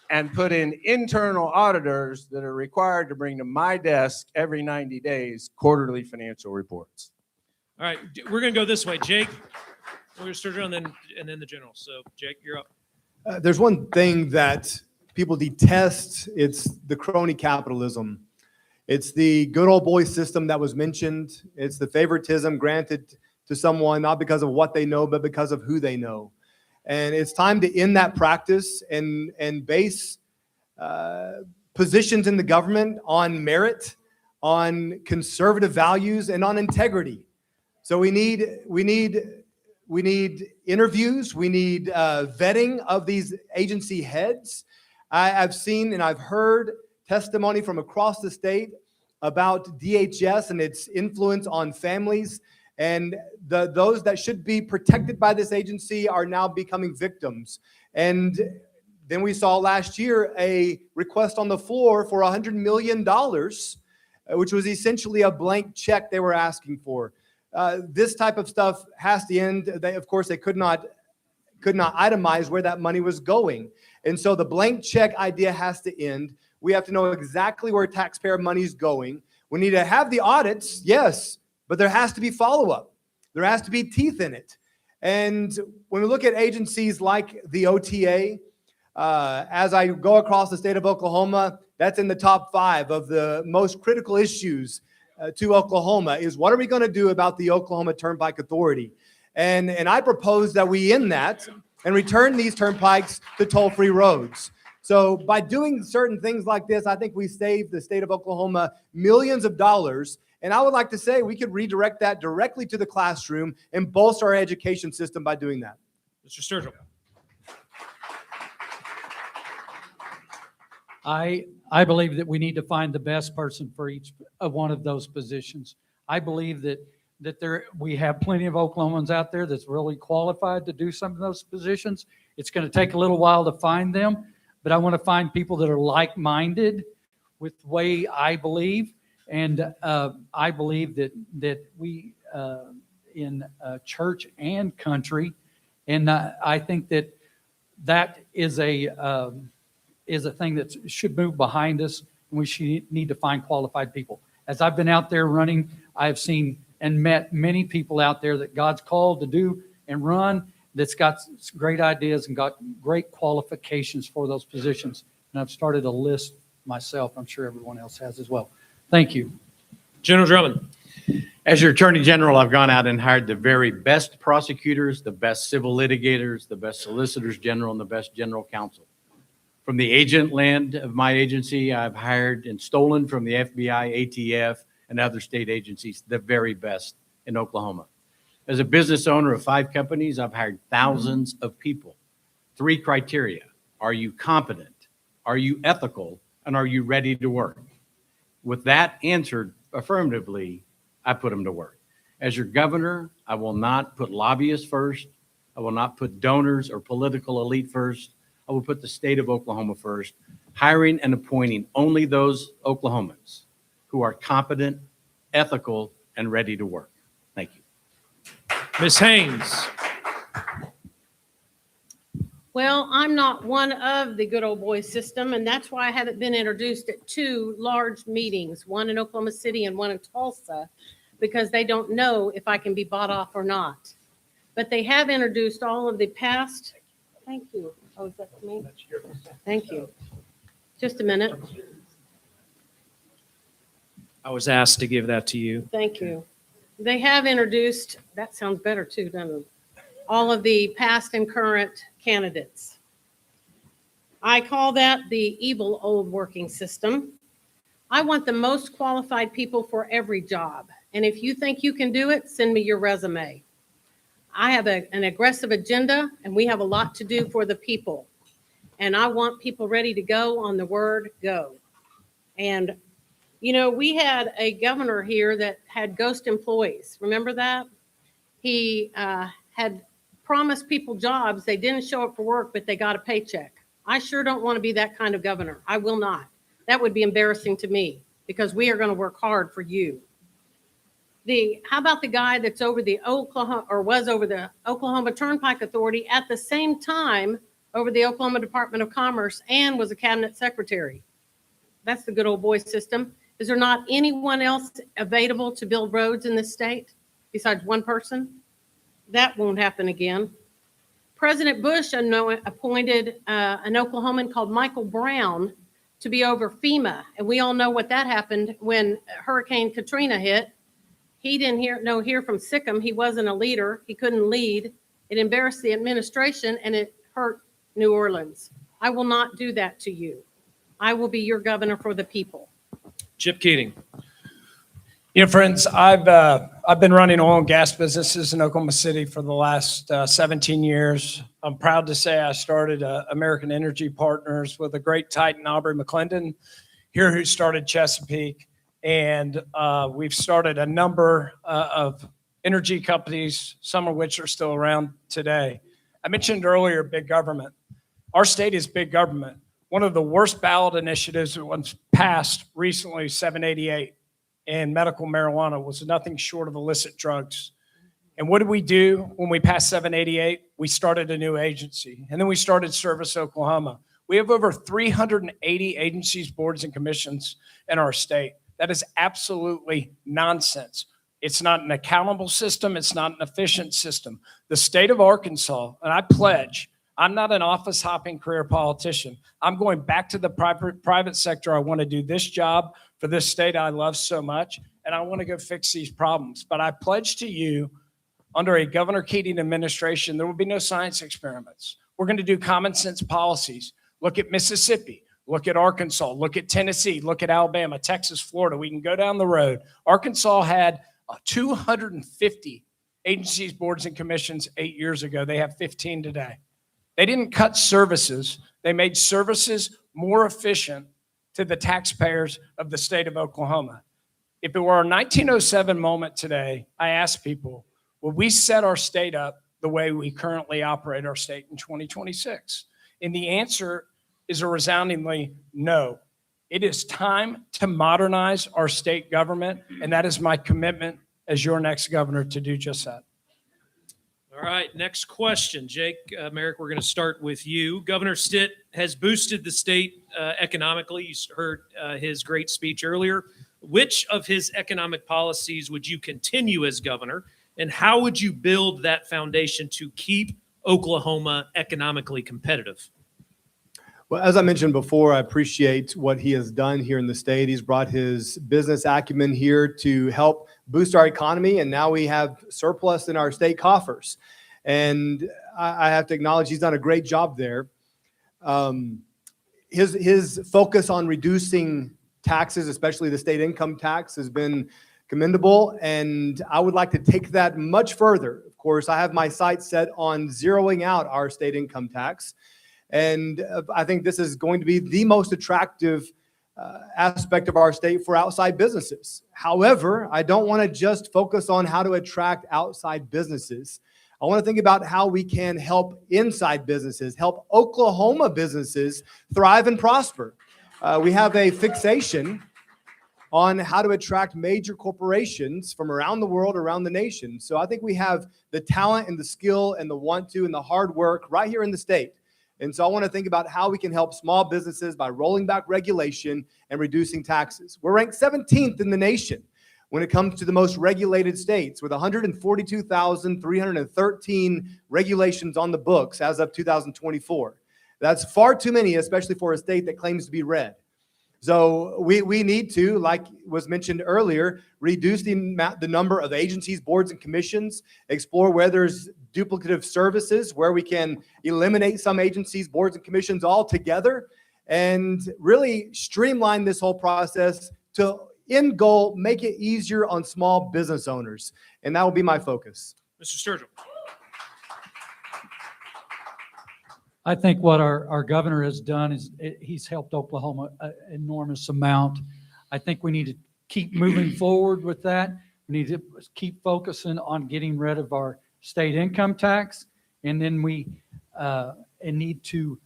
and put in internal auditors that are required to bring to my desk every 90 days quarterly financial reports. All right, we're going to go this way. Jake, we're going to start and then the general. So, Jake, you're up. There's one thing that people detest. It's the crony capitalism. It's the good old boy system that was mentioned. It's the favoritism granted to someone, not because of what they know, but because of who they know. And it's time to end that practice and base positions in the government on merit, on conservative values, and on integrity. So we need interviews. We need vetting of these agency heads. I've seen and I've heard testimony from across the state about DHS and its influence on families. And those that should be protected by this agency are now becoming victims. And then we saw last year a request on the floor for $100 million, which was essentially a blank check they were asking for. This type of stuff has to end. Of course, they could not itemize where that money was going. And so the blank check idea has to end. We have to know exactly where taxpayer money is going. We need to have the audits, yes, but there has to be follow-up. There has to be teeth in it. And when we look at agencies like the OTA, as I go across the state of Oklahoma, that's in the top 5 of the most critical issues to Oklahoma is what are we going to do about the Oklahoma Turnpike Authority? And I propose that we end that and return these turnpikes to toll-free roads. So by doing certain things like this, I think we save the state of Oklahoma millions of dollars. And I would like to say we could redirect that directly to the classroom and bolster our education system by doing that. Mr. Sturgell. I believe that we need to find the best person for each of one of those positions. I believe that we have plenty of Oklahomans out there that's really qualified to do some of those positions. It's going to take a little while to find them, but I want to find people that are like-minded with the way I believe. And I believe that we in church and country, and I think that is a thing that should move behind us, and we should need to find qualified people. As I've been out there running, I've seen and met many people out there that God's called to do and run that's got great ideas and got great qualifications for those positions. And I've started a list myself. I'm sure everyone else has as well. Thank you. General Drummond. As your Attorney General, I've gone out and hired the very best prosecutors, the best civil litigators, the best solicitors general, and the best general counsel. From the agent land of my agency, I've hired and stolen from the FBI, ATF, and other state agencies, the very best in Oklahoma. As a business owner of 5 companies, I've hired thousands of people. 3 criteria: are you competent? Are you ethical? And are you ready to work? With that answered affirmatively, I put them to work. As your governor, I will not put lobbyists first. I will not put donors or political elite first. I will put the state of Oklahoma first, hiring and appointing only those Oklahomans who are competent, ethical, and ready to work. Thank you. Ms. Haynes. Well, I'm not one of the good old boy system, and that's why I haven't been introduced at 2 large meetings, one in Oklahoma City and one in Tulsa, because they don't know if I can be bought off or not. But they have introduced all of the past. Thank you. Oh, is that for me? Thank you. Just a minute. I was asked to give that to you. Thank you. They have introduced, that sounds better too, doesn't it? All of the past and current candidates. I call that the evil old working system. I want the most qualified people for every job. And if you think you can do it, send me your resume. I have an aggressive agenda, and we have a lot to do for the people. And I want people ready to go on the word go. And, you know, we had a governor here that had ghost employees. Remember that? He had promised people jobs. They didn't show up for work, but they got a paycheck. I sure don't want to be that kind of governor. I will not. That would be embarrassing to me because we are going to work hard for you. How about the guy that's over the Oklahoma, or was over the Oklahoma Turnpike Authority at the same time over the Oklahoma Department of Commerce and was a cabinet secretary? That's the good old boy system. Is there not anyone else available to build roads in this state besides one person? That won't happen again. President Bush appointed an Oklahoman called Michael Brown to be over FEMA. And we all know what that happened when Hurricane Katrina hit. He didn't hear from Sikkim. He wasn't a leader. He couldn't lead. It embarrassed the administration and it hurt New Orleans. I will not do that to you. I will be your governor for the people. Chip Keating. You know, friends, I've been running oil and gas businesses in Oklahoma City for the last 17 years. I'm proud to say I started American Energy Partners with a great titan, Aubrey McClendon, here who started Chesapeake. And we've started a number of energy companies, some of which are still around today. I mentioned earlier big government. Our state is big government. One of the worst ballot initiatives that was passed recently, 788, and medical marijuana was nothing short of illicit drugs. And what did we do when we passed 788? We started a new agency, and then we started Service Oklahoma. We have over 380 agencies, boards, and commissions in our state. That is absolutely nonsense. It's not an accountable system. It's not an efficient system. The state of Arkansas, and I pledge, I'm not an office hopping career politician. I'm going back to the private sector. I want to do this job for this state I love so much, and I want to go fix these problems. But I pledge to you, under a Governor Keating administration, there will be no science experiments. We're going to do common sense policies. Look at Mississippi. Look at Arkansas. Look at Tennessee. Look at Alabama, Texas, Florida. We can go down the road. Arkansas had 250 agencies, boards, and commissions 8 years ago. They have 15 today. They didn't cut services. They made services more efficient to the taxpayers of the state of Oklahoma. If it were a 1907 moment today, I ask people, will we set our state up the way we currently operate our state in 2026? And the answer is a resoundingly no. It is time to modernize our state government, and that is my commitment as your next governor to do just that. All right, next question. Jake Merrick, we're going to start with you. Governor Stitt has boosted the state economically. You heard his great speech earlier. Which of his economic policies would you continue as governor, and how would you build that foundation to keep Oklahoma economically competitive? Well, as I mentioned before, I appreciate what he has done here in the state. He's brought his business acumen here to help boost our economy, and now we have surplus in our state coffers. And I have to acknowledge he's done a great job there. His focus on reducing taxes, especially the state income tax, has been commendable, and I would like to take that much further. Of course, I have my sights set on zeroing out our state income tax. And I think this is going to be the most attractive aspect of our state for outside businesses. However, I don't want to just focus on how to attract outside businesses. I want to think about how we can help inside businesses, help Oklahoma businesses thrive and prosper. We have a fixation on how to attract major corporations from around the world, around the nation. So I think we have the talent and the skill and the want to and the hard work right here in the state. And so I want to think about how we can help small businesses by rolling back regulation and reducing taxes. We're ranked 17th in the nation when it comes to the most regulated states, with 142,313 regulations on the books as of 2024. That's far too many, especially for a state that claims to be red. So we need to, like was mentioned earlier, reduce the number of agencies, boards, and commissions, explore where there's duplicative services, where we can eliminate some agencies, boards, and commissions altogether, and really streamline this whole process to, end goal, make it easier on small business owners. And that will be my focus. Mr. Sturgell. I think what our governor has done is he's helped Oklahoma an enormous amount. I think we need to keep moving forward with that. We need to keep focusing on getting rid of our state income tax. And then we need to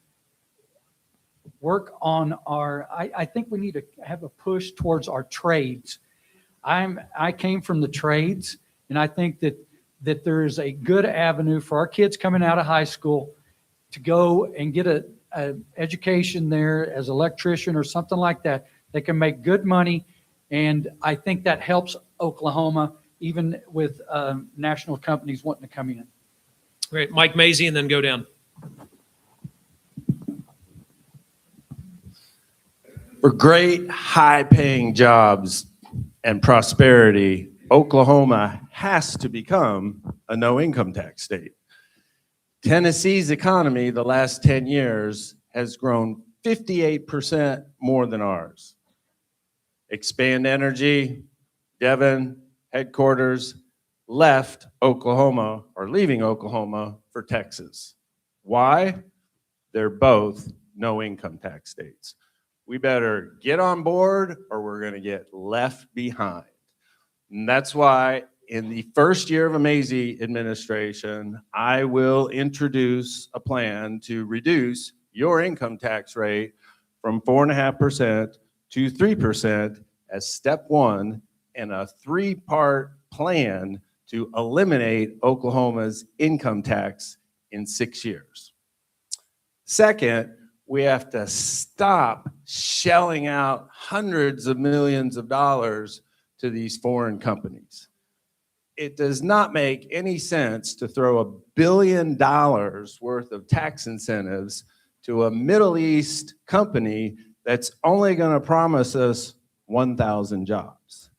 work on I think we need to have a push towards our trades. I came from the trades, and I think that there is a good avenue for our kids coming out of high school to go and get a education there as an electrician or something like that. They can make good money, and I think that helps Oklahoma, even with national companies wanting to come in. Great. Mike Mazzei, and then go down. For great high-paying jobs and prosperity, Oklahoma has to become a no-income tax state. Tennessee's economy the last 10 years has grown 58% more than ours. Expand Energy, Devon, headquarters, left Oklahoma or leaving Oklahoma for Texas. Why? They're both no income tax states. We better get on board or we're going to get left behind. And that's why in the first year of a Mazzei administration, I will introduce a plan to reduce your income tax rate from 4.5% to 3% as step one in a three-part plan to eliminate Oklahoma's income tax in 6 years. Second, we have to stop shelling out hundreds of millions of dollars to these foreign companies. It does not make any sense to throw $1 billion worth of tax incentives to a Middle East company that's only going to promise us 1,000 jobs.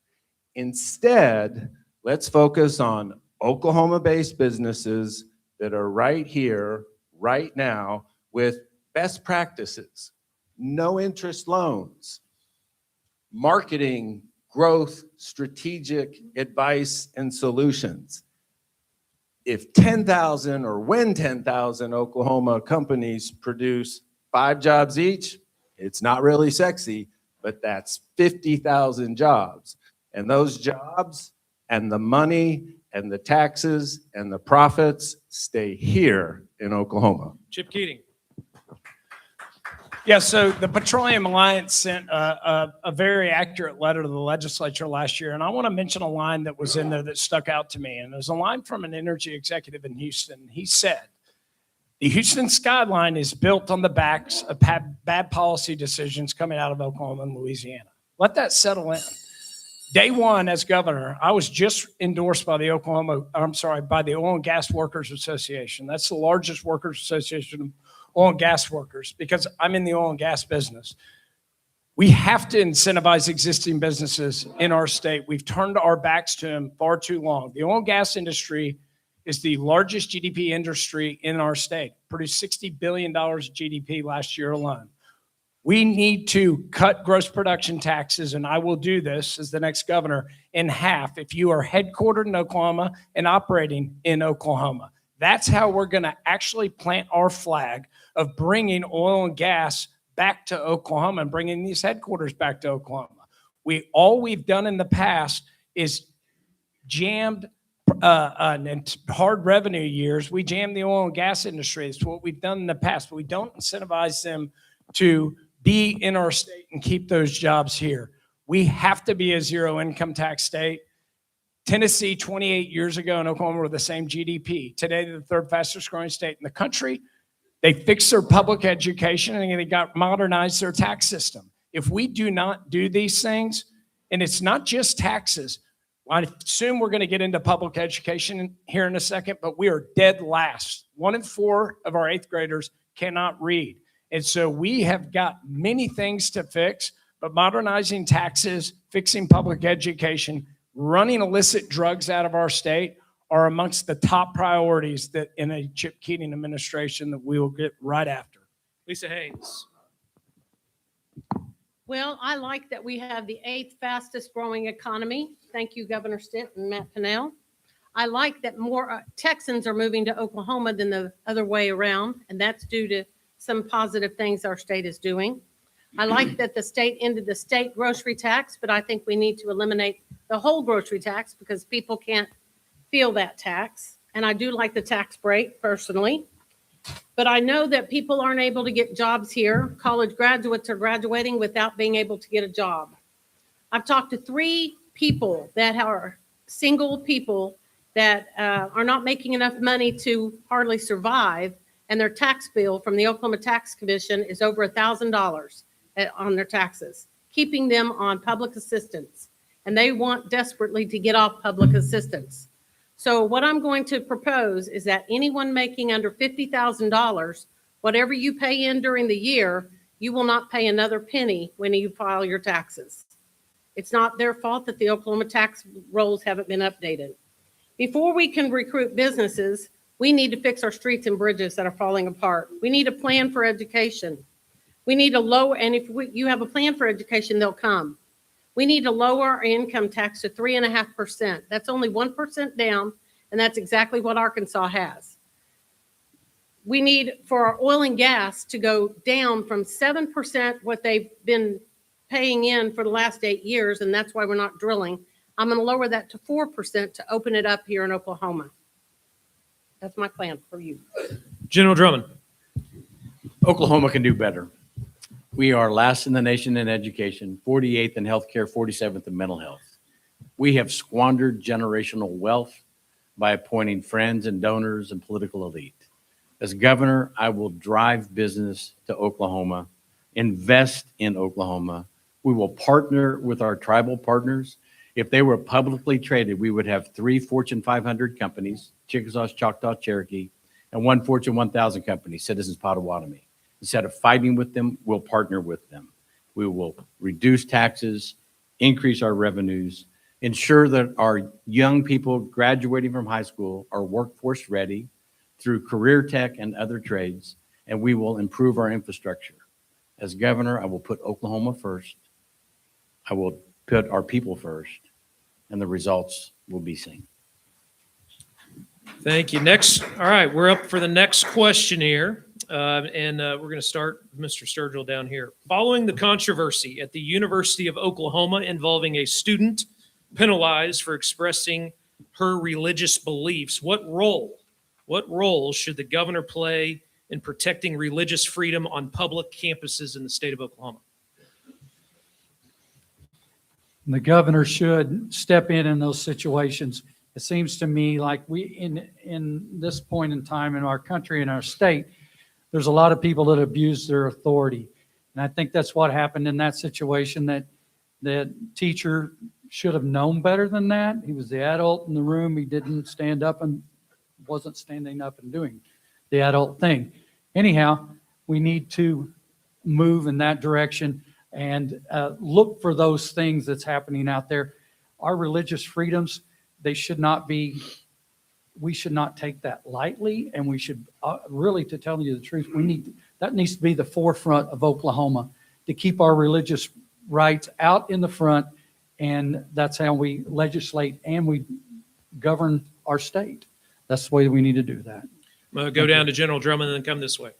Instead, let's focus on Oklahoma-based businesses that are right here, right now, with best practices, no interest loans, marketing, growth, strategic advice and solutions. If 10,000 or when 10,000 Oklahoma companies produce 5 jobs each, it's not really sexy, but that's 50,000 jobs. And those jobs and the money and the taxes and the profits stay here in Oklahoma. Chip Keating. Yeah, so the Petroleum Alliance sent a very accurate letter to the legislature last year, and I want to mention a line that was in there that stuck out to me, and there's a line from an energy executive in Houston. He said, the Houston skyline is built on the backs of bad policy decisions coming out of Oklahoma and Louisiana. Let that settle in. Day one as governor, I was just endorsed by the by the Oil and Gas Workers Association. That's the largest workers association of oil and gas workers because I'm in the oil and gas business. We have to incentivize existing businesses in our state. We've turned our backs to them far too long. The oil and gas industry is the largest GDP industry in our state, produced $60 billion of GDP last year alone. We need to cut gross production taxes, and I will do this as the next governor, in half if you are headquartered in Oklahoma and operating in Oklahoma. That's how we're going to actually plant our flag of bringing oil and gas back to Oklahoma and bringing these headquarters back to Oklahoma. All we've done in the past is jammed in hard revenue years. We jammed the oil and gas industry. It's what we've done in the past, but we don't incentivize them to be in our state and keep those jobs here. We have to be a zero income tax state. Tennessee 28 years ago and Oklahoma were the same GDP. Today, they're the third fastest growing state in the country. They fixed their public education and they got modernized their tax system. If we do not do these things, and it's not just taxes, I assume we're going to get into public education here in a second, but we are dead last. 1 in 4 of our 8th graders cannot read. And so we have got many things to fix, but modernizing taxes, fixing public education, running illicit drugs out of our state are amongst the top priorities that in a Chip Keating administration that we will get right after. Lisa Haynes. Well, I like that we have the 8th fastest growing economy. Thank you, Governor Stitt and Matt Pinnell. I like that more Texans are moving to Oklahoma than the other way around, and that's due to some positive things our state is doing. I like that the state ended the state grocery tax, but I think we need to eliminate the whole grocery tax because people can't feel that tax. And I do like the tax break personally. But I know that people aren't able to get jobs here. College graduates are graduating without being able to get a job. I've talked to 3 people that are single people that are not making enough money to hardly survive, and their tax bill from the Oklahoma Tax Commission is over $1,000 on their taxes, keeping them on public assistance. And they want desperately to get off public assistance. So what I'm going to propose is that anyone making under $50,000, whatever you pay in during the year, You will not pay another penny when you file your taxes. It's not their fault that the Oklahoma tax rolls haven't been updated. Before we can recruit businesses, we need to fix our streets and bridges that are falling apart. We need a plan for education. We need to lower, and if you have a plan for education, they'll come. We need to lower our income tax to 3.5%. That's only 1% down, and that's exactly what Arkansas has. We need for our oil and gas to go down from 7%, what they've been paying in for the last 8 years, and that's why we're not drilling. I'm going to lower that to 4% to open it up here in Oklahoma. That's my plan for you. General Drummond. Oklahoma can do better. We are last in the nation in education, 48th in healthcare, 47th in mental health. We have squandered generational wealth by appointing friends and donors and political elite. As governor, I will drive business to Oklahoma, invest in Oklahoma. We will partner with our tribal partners. If they were publicly traded, we would have 3 Fortune 500 companies, Chickasaw, Choctaw, Cherokee, and 1 Fortune 1000 company, Citizens Potawatomi. Instead of fighting with them, we'll partner with them. We will reduce taxes, increase our revenues, ensure that our young people graduating from high school are workforce ready through career tech and other trades, and we will improve our infrastructure. As governor, I will put Oklahoma first. I will put our people first, and the results will be seen. Thank you. Next, all right, we're up for the next question here. We're going to start with Mr. Sturgell down here. Following the controversy at the University of Oklahoma involving a student penalized for expressing her religious beliefs, what role should the governor play in protecting religious freedom on public campuses in the state of Oklahoma? The governor should step in those situations. It seems to me like we, in this point in time in our country, in our state, there's a lot of people that abuse their authority. And I think that's what happened in that situation, that teacher should have known better than that. He was the adult in the room. He didn't stand up and wasn't standing up and doing the adult thing. Anyhow, we need to move in that direction and look for those things that's happening out there. Our religious freedoms, we should not take that lightly, and we should really, to tell you the truth, that needs to be the forefront of Oklahoma, to keep our religious rights out in the front, and that's how we legislate and we govern our state. That's the way we need to do that. I'm going to go down to General Drummond and then come this way.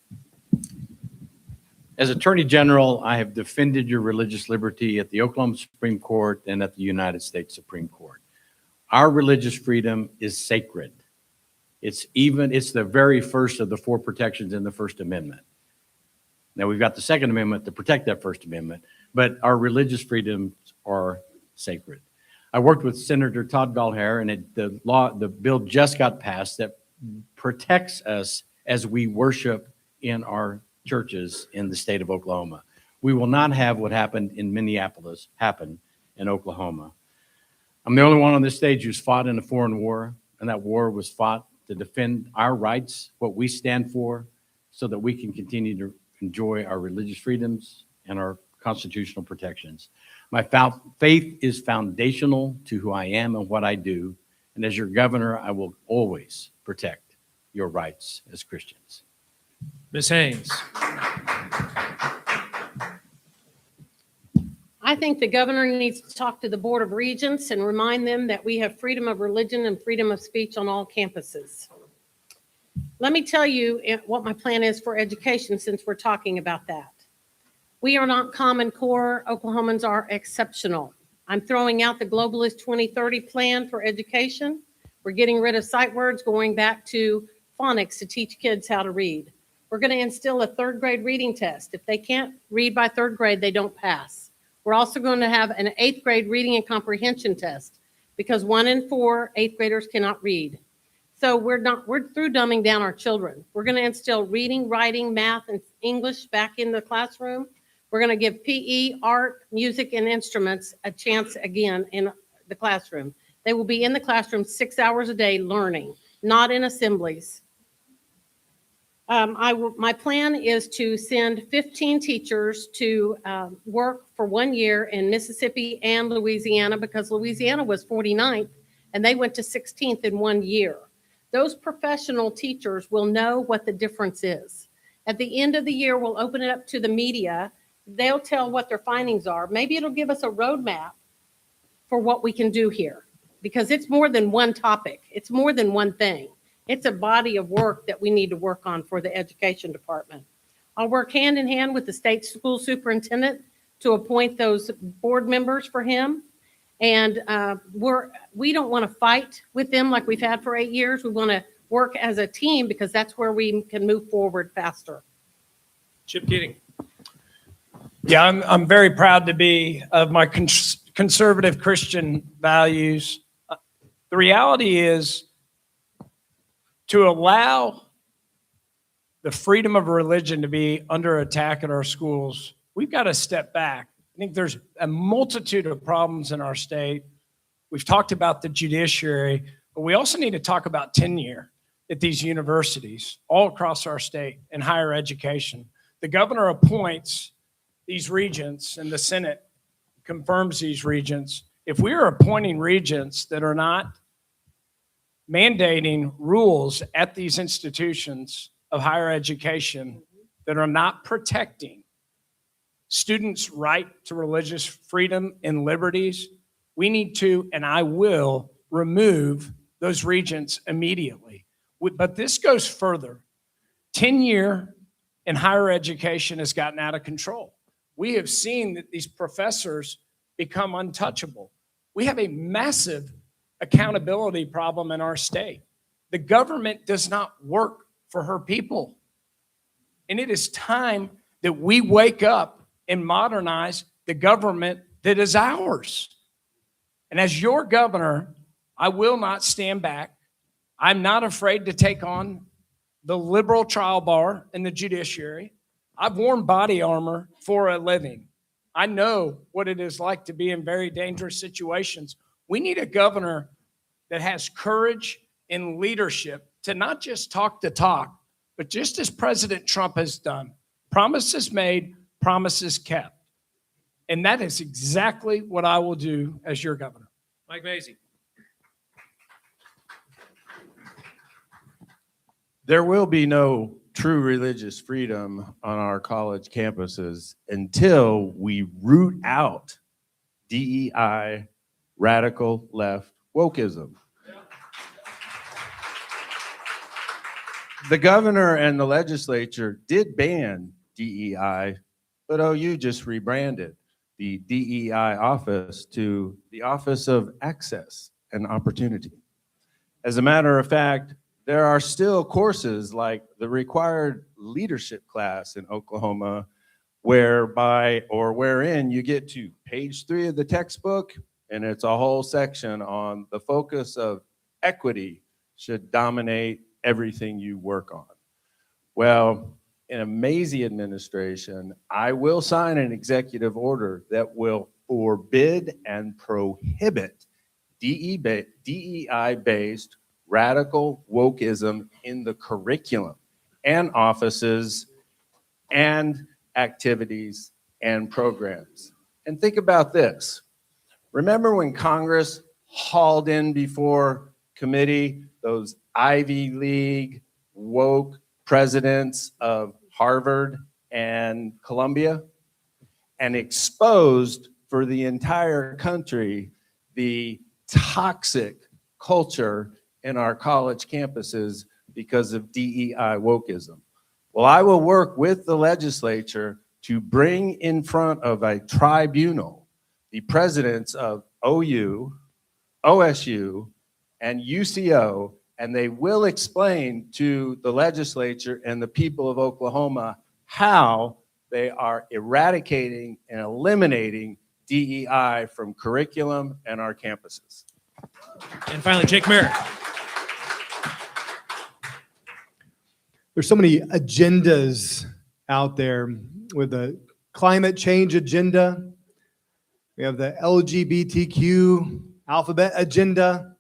As Attorney General, I have defended your religious liberty at the Oklahoma Supreme Court and at the United States Supreme Court. Our religious freedom is sacred. It's the very first of the 4 protections in the First Amendment. Now, we've got the Second Amendment to protect that First Amendment, but our religious freedoms are sacred. I worked with Senator Todd Galhair, and the bill just got passed that protects us as we worship in our churches in the state of Oklahoma. We will not have what happened in Minneapolis happen in Oklahoma. I'm the only one on this stage who's fought in a foreign war, and that war was fought to defend our rights, what we stand for, so that we can continue to enjoy our religious freedoms and our constitutional protections. My faith is foundational to who I am and what I do, and as your governor, I will always protect your rights as Christians. Ms. Haynes. I think the governor needs to talk to the Board of Regents and remind them that we have freedom of religion and freedom of speech on all campuses. Let me tell you what my plan is for education, since we're talking about that. We are not Common Core. Oklahomans are exceptional. I'm throwing out the Globalist 2030 plan for education. We're getting rid of sight words, going back to phonics to teach kids how to read. We're going to instill a 3rd grade reading test. If they can't read by 3rd grade, they don't pass. We're also going to have an 8th grade reading and comprehension test, because 1 in 4 8th graders cannot read. So we're through dumbing down our children. We're going to instill reading, writing, math, and English back in the classroom. We're going to give PE, art, music, and instruments a chance again in the classroom. They will be in the classroom 6 hours a day learning, not in assemblies. My plan is to send 15 teachers to work for 1 year in Mississippi and Louisiana, because Louisiana was 49th and they went to 16th in 1 year. Those professional teachers will know what the difference is. At the end of the year, we'll open it up to the media. They'll tell what their findings are. Maybe it'll give us a roadmap for what we can do here, because it's more than one topic. It's more than one thing. It's a body of work that we need to work on for the education department. I'll work hand in hand with the state school superintendent to appoint those board members for him. And we don't want to fight with them like we've had for 8 years. We want to work as a team, because that's where we can move forward faster. Chip Keating. Yeah, I'm very proud to be of my conservative Christian values. The reality is, to allow the freedom of religion to be under attack at our schools, we've got to step back. I think there's a multitude of problems in our state. We've talked about the judiciary, but we also need to talk about tenure at these universities all across our state in higher education. The governor appoints these regents and the Senate confirms these regents. If we are appointing regents that are not mandating rules at these institutions of higher education, that are not protecting students' right to religious freedom and liberties, we need to, and I will, remove those regents immediately. But this goes further. Tenure in higher education has gotten out of control. We have seen that these professors become untouchable. We have a massive accountability problem in our state. The government does not work for her people. And it is time that we wake up and modernize the government that is ours. And as your governor, I will not stand back. I'm not afraid to take on the liberal trial bar and the judiciary. I've worn body armor for a living. I know what it is like to be in very dangerous situations. We need a governor that has courage and leadership to not just talk the talk, but just as President Trump has done, promises made, promises kept. And that is exactly what I will do as your governor. Mike Mazzei. There will be no true religious freedom on our college campuses until we root out DEI, radical left wokeism. The governor and the legislature did ban DEI, but OU just rebranded the DEI office to the Office of Access and Opportunity. As a matter of fact, there are still courses like the required leadership class in Oklahoma, wherein you get to page 3 of the textbook, and it's a whole section on the focus of equity should dominate everything you work on. Well, in a Mazzei administration, I will sign an executive order that will forbid and prohibit DEI-based radical wokeism in the curriculum and offices and activities and programs. And think about this. Remember when Congress hauled in before committee those Ivy League woke presidents of Harvard and Columbia and exposed for the entire country the toxic culture in our college campuses because of DEI wokeism? Well, I will work with the legislature to bring in front of a tribunal the presidents of OU, OSU, and UCO, and they will explain to the legislature and the people of Oklahoma how they are eradicating and eliminating DEI from curriculum and our campuses. And finally, Jake Merrick. There's so many agendas out there with the climate change agenda. We have the LGBTQ alphabet agenda.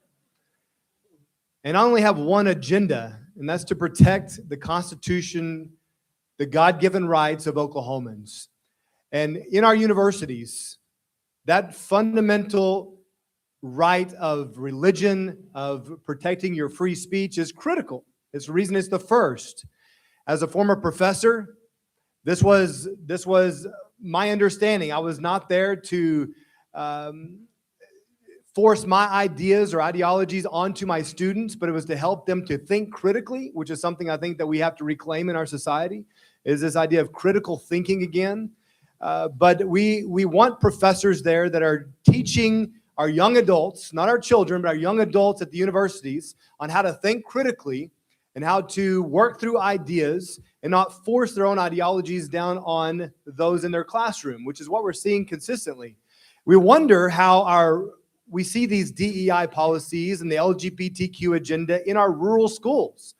And I only have one agenda, and that's to protect the Constitution, the God-given rights of Oklahomans. And in our universities, that fundamental right of religion, of protecting your free speech is critical. It's the reason it's the first. As a former professor, this was my understanding. I was not there to force my ideas or ideologies onto my students, but it was to help them to think critically, which is something I think that we have to reclaim in our society, is this idea of critical thinking again. But we want professors there that are teaching our young adults, not our children, but our young adults at the universities on how to think critically and how to work through ideas and not force their own ideologies down on those in their classroom, which is what we're seeing consistently. We wonder how we see these DEI policies and the LGBTQ agenda in our rural schools.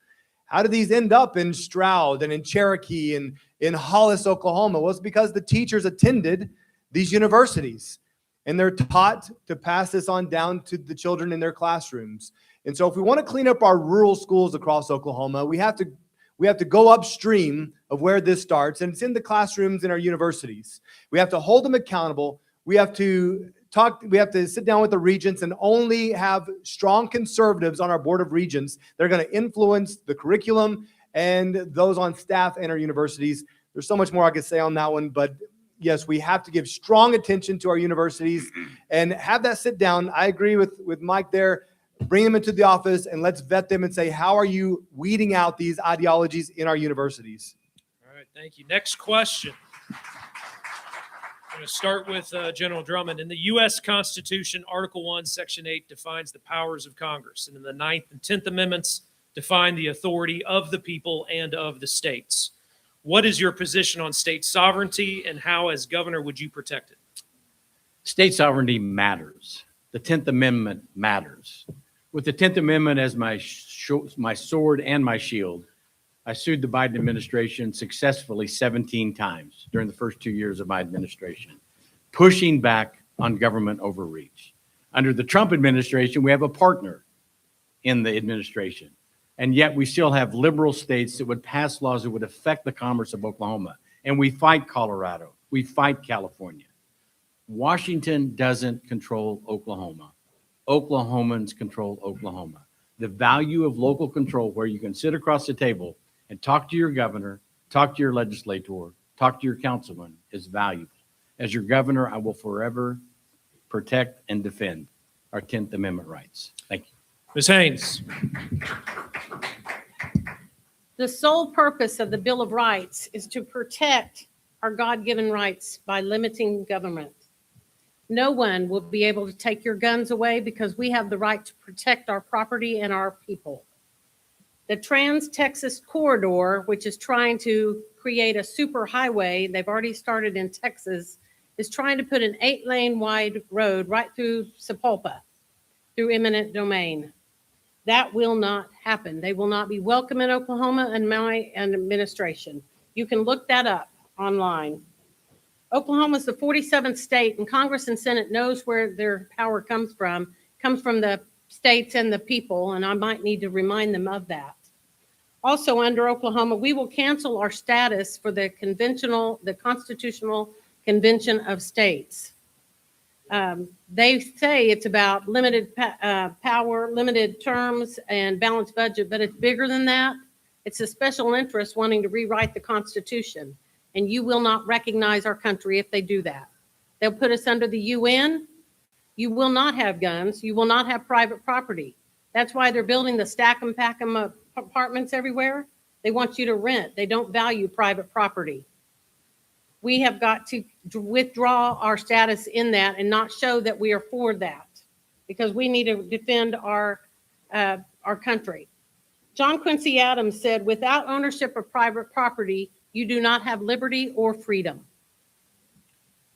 How do these end up in Stroud and in Cherokee and in Hollis, Oklahoma? Well, it's because the teachers attended these universities and they're taught to pass this on down to the children in their classrooms. And so if we want to clean up our rural schools across Oklahoma, we have to go upstream of where this starts, and it's in the classrooms in our universities. We have to hold them accountable. We have to sit down with the regents and only have strong conservatives on our board of regents that are going to influence the curriculum and those on staff in our universities. There's so much more I could say on that one, but yes, we have to give strong attention to our universities and have that sit down. I agree with Mike there. Bring them into the office and let's vet them and say, how are you weeding out these ideologies in our universities? All right, thank you. Next question. I'm going to start with General Drummond. In the U.S. Constitution, Article 1, Section 8 defines the powers of Congress, and in the 9th and 10th Amendments define the authority of the people and of the states. What is your position on state sovereignty, and how, as governor, would you protect it? State sovereignty matters. The 10th Amendment matters. With the 10th Amendment as my sword and my shield, I sued the Biden administration successfully 17 times during the first 2 years of my administration, pushing back on government overreach. Under the Trump administration, we have a partner in the administration, and yet we still have liberal states that would pass laws that would affect the commerce of Oklahoma. And we fight Colorado. We fight California. Washington doesn't control Oklahoma. Oklahomans control Oklahoma. The value of local control, where you can sit across the table and talk to your governor, talk to your legislator, talk to your councilman, is valuable. As your governor, I will forever protect and defend our 10th Amendment rights. Thank you. Ms. Haynes. The sole purpose of the Bill of Rights is to protect our God-given rights by limiting government. No one will be able to take your guns away because we have the right to protect our property and our people. The Trans-Texas Corridor, which is trying to create a super highway, they've already started in Texas, is trying to put an 8-lane wide road right through Sapulpa, through eminent domain. That will not happen. They will not be welcome in Oklahoma and my administration. You can look that up online. Oklahoma is the 47th state, and Congress and Senate knows where their power comes from the states and the people, and I might need to remind them of that. Also, under Oklahoma, we will cancel our status for the Constitutional Convention of States. They say it's about limited power, limited terms, and balanced budget, but it's bigger than that. It's a special interest wanting to rewrite the Constitution, and you will not recognize our country if they do that. They'll put us under the UN. You will not have guns. You will not have private property. That's why they're building the stack 'em, pack 'em apartments everywhere. They want you to rent. They don't value private property. We have got to withdraw our status in that and not show that we are for that, because we need to defend our country. John Quincy Adams said, without ownership of private property, you do not have liberty or freedom.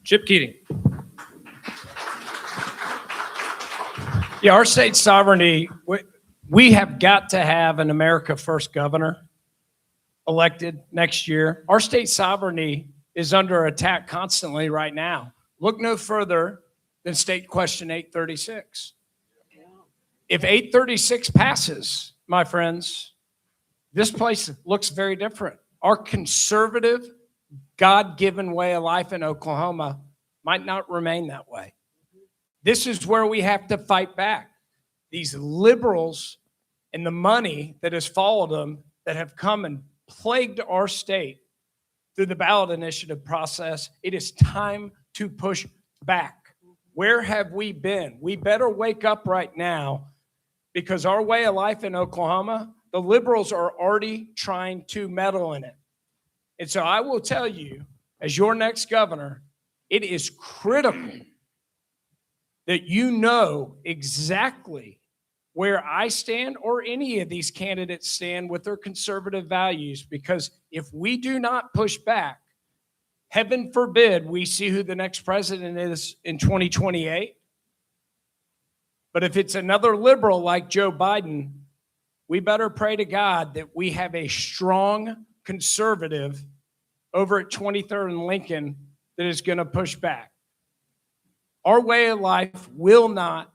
Chip Keating. Yeah, our state sovereignty, we have got to have an America First governor elected next year. Our state sovereignty is under attack constantly right now. Look no further than State Question 836. If 836 passes, my friends, this place looks very different. Our conservative, God-given way of life in Oklahoma might not remain that way. This is where we have to fight back. These liberals and the money that has followed them that have come and plagued our state through the ballot initiative process, it is time to push back. Where have we been? We better wake up right now, because our way of life in Oklahoma, the liberals are already trying to meddle in it. And so I will tell you, as your next governor, it is critical that you know exactly where I stand or any of these candidates stand with their conservative values, because if we do not push back, heaven forbid we see who the next president is in 2028. But if it's another liberal like Joe Biden, we better pray to God that we have a strong conservative over at 23rd and Lincoln that is going to push back. Our way of life will not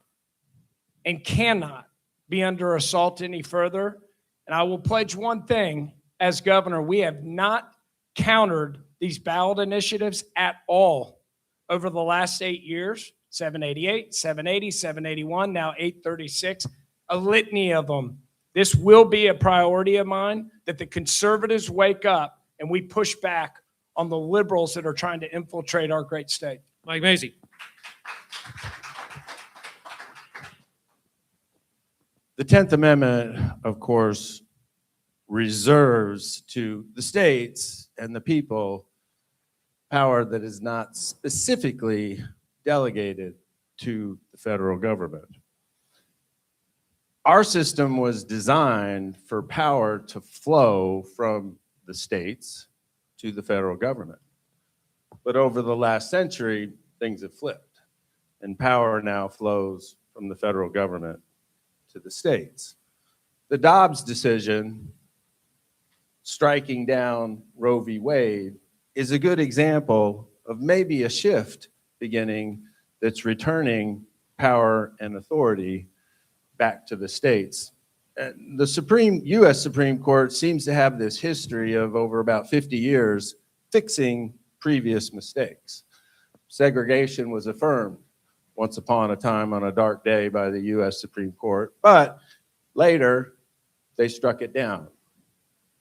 and cannot be under assault any further. And I will pledge one thing as governor: we have not countered these ballot initiatives at all over the last 8 years. 788, 780, 781, now 836, a litany of them. This will be a priority of mine, that the conservatives wake up and we push back on the liberals that are trying to infiltrate our great state. Mike Mazzei. The 10th Amendment, of course, reserves to the states and the people power that is not specifically delegated to the federal government. Our system was designed for power to flow from the states to the federal government. But over the last century, things have flipped, and power now flows from the federal government to the states. The Dobbs decision, striking down Roe v. Wade, is a good example of maybe a shift beginning that's returning power and authority back to the states. And the U.S. Supreme Court seems to have this history of over about 50 years fixing previous mistakes. Segregation was affirmed once upon a time on a dark day by the U.S. Supreme Court, but later they struck it down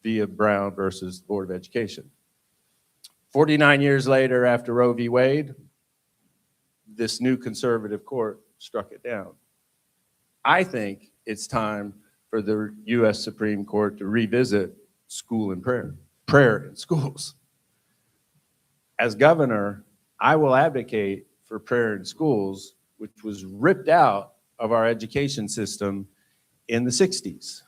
via Brown versus Board of Education. 49 years later, after Roe v. Wade, this new conservative court struck it down. I think it's time for the U.S. Supreme Court to revisit school and prayer in schools. As governor, I will advocate for prayer in schools, which was ripped out of our education system in the 60s.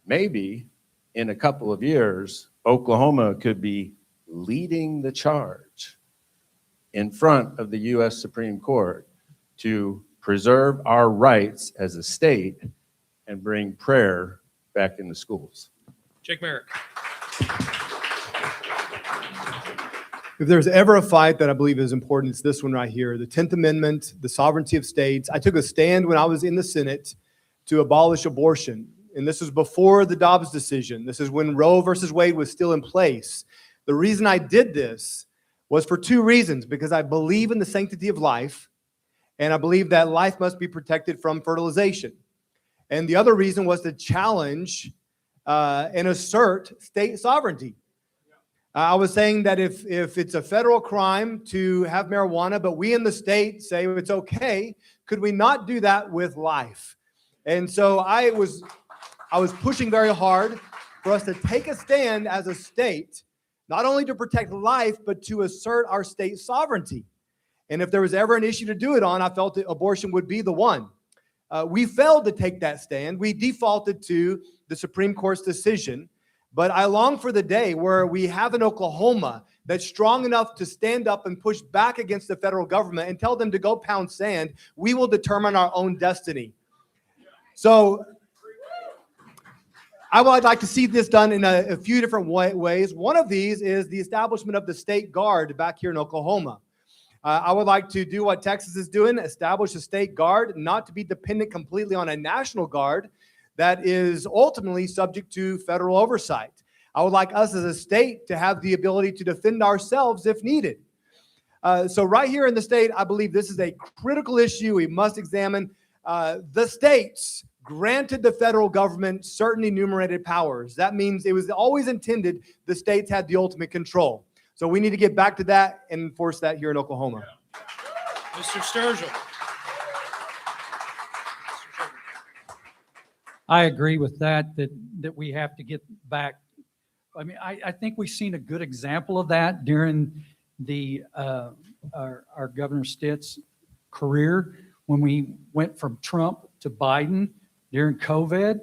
Maybe in a couple of years, Oklahoma could be leading the charge in front of the U.S. Supreme Court to preserve our rights as a state and bring prayer back into schools. Jake Merrick. If there's ever a fight that I believe is important, it's this one right here. The 10th Amendment, the sovereignty of states. I took a stand when I was in the Senate to abolish abortion. And this was before the Dobbs decision. This is when Roe versus Wade was still in place. The reason I did this was for two reasons: because I believe in the sanctity of life, and I believe that life must be protected from fertilization. And the other reason was to challenge and assert state sovereignty. I was saying that if it's a federal crime to have marijuana, but we in the state say it's okay, could we not do that with life? And so I was pushing very hard for us to take a stand as a state, not only to protect life, but to assert our state sovereignty. And if there was ever an issue to do it on, I felt that abortion would be the one. We failed to take that stand. We defaulted to the Supreme Court's decision. But I long for the day where we have an Oklahoma that's strong enough to stand up and push back against the federal government and tell them to go pound sand. We will determine our own destiny. So I would like to see this done in a few different ways. One of these is the establishment of the state guard back here in Oklahoma. I would like to do what Texas is doing, establish a state guard, not to be dependent completely on a national guard that is ultimately subject to federal oversight. I would like us as a state to have the ability to defend ourselves if needed. So right here in the state, I believe this is a critical issue we must examine. The states granted the federal government certain enumerated powers. That means it was always intended the states had the ultimate control. So we need to get back to that and enforce that here in Oklahoma. Mr. Sturgell. I agree with that we have to get back. I mean, I think we've seen a good example of that during our Governor Stitt's career when we went from Trump to Biden during COVID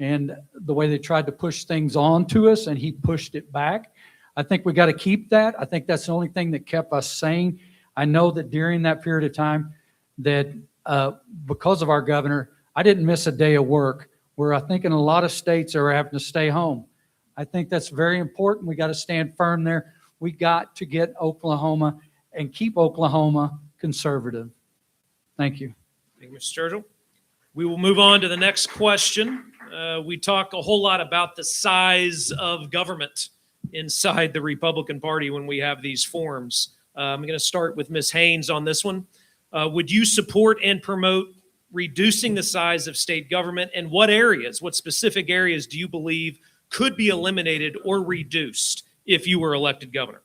and the way they tried to push things on to us and he pushed it back. I think we got to keep that. I think that's the only thing that kept us sane. I know that during that period of time that because of our governor, I didn't miss a day of work, where I think in a lot of states are having to stay home. I think that's very important. We got to stand firm there. We got to get Oklahoma and keep Oklahoma conservative. Thank you. Thank you, Mr. Sturgill. We will move on to the next question. We talk a whole lot about the size of government inside the Republican Party when we have these forums. I'm going to start with Ms. Haynes on this one. Would you support and promote reducing the size of state government, and what specific areas do you believe could be eliminated or reduced if you were elected governor?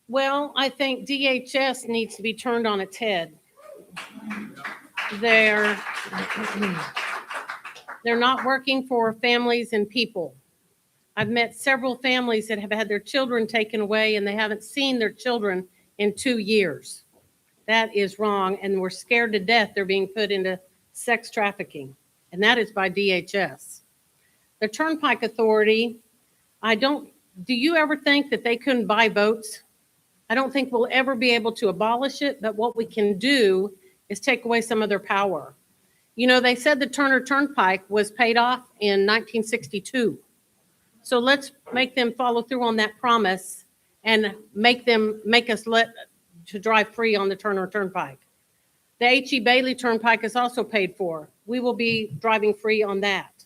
Well, I think DHS needs to be turned on its head. They're not working for families and people. I've met several families that have had their children taken away and they haven't seen their children in 2 years. That is wrong, and we're scared to death they're being put into sex trafficking, and that is by DHS. The Turnpike Authority, do you ever think that they couldn't buy votes? I don't think we'll ever be able to abolish it, but what we can do is take away some of their power. You know, they said the Turner Turnpike was paid off in 1962. So let's make them follow through on that promise and make us to drive free on the Turner Turnpike. The H.E. Bailey Turnpike is also paid for. We will be driving free on that.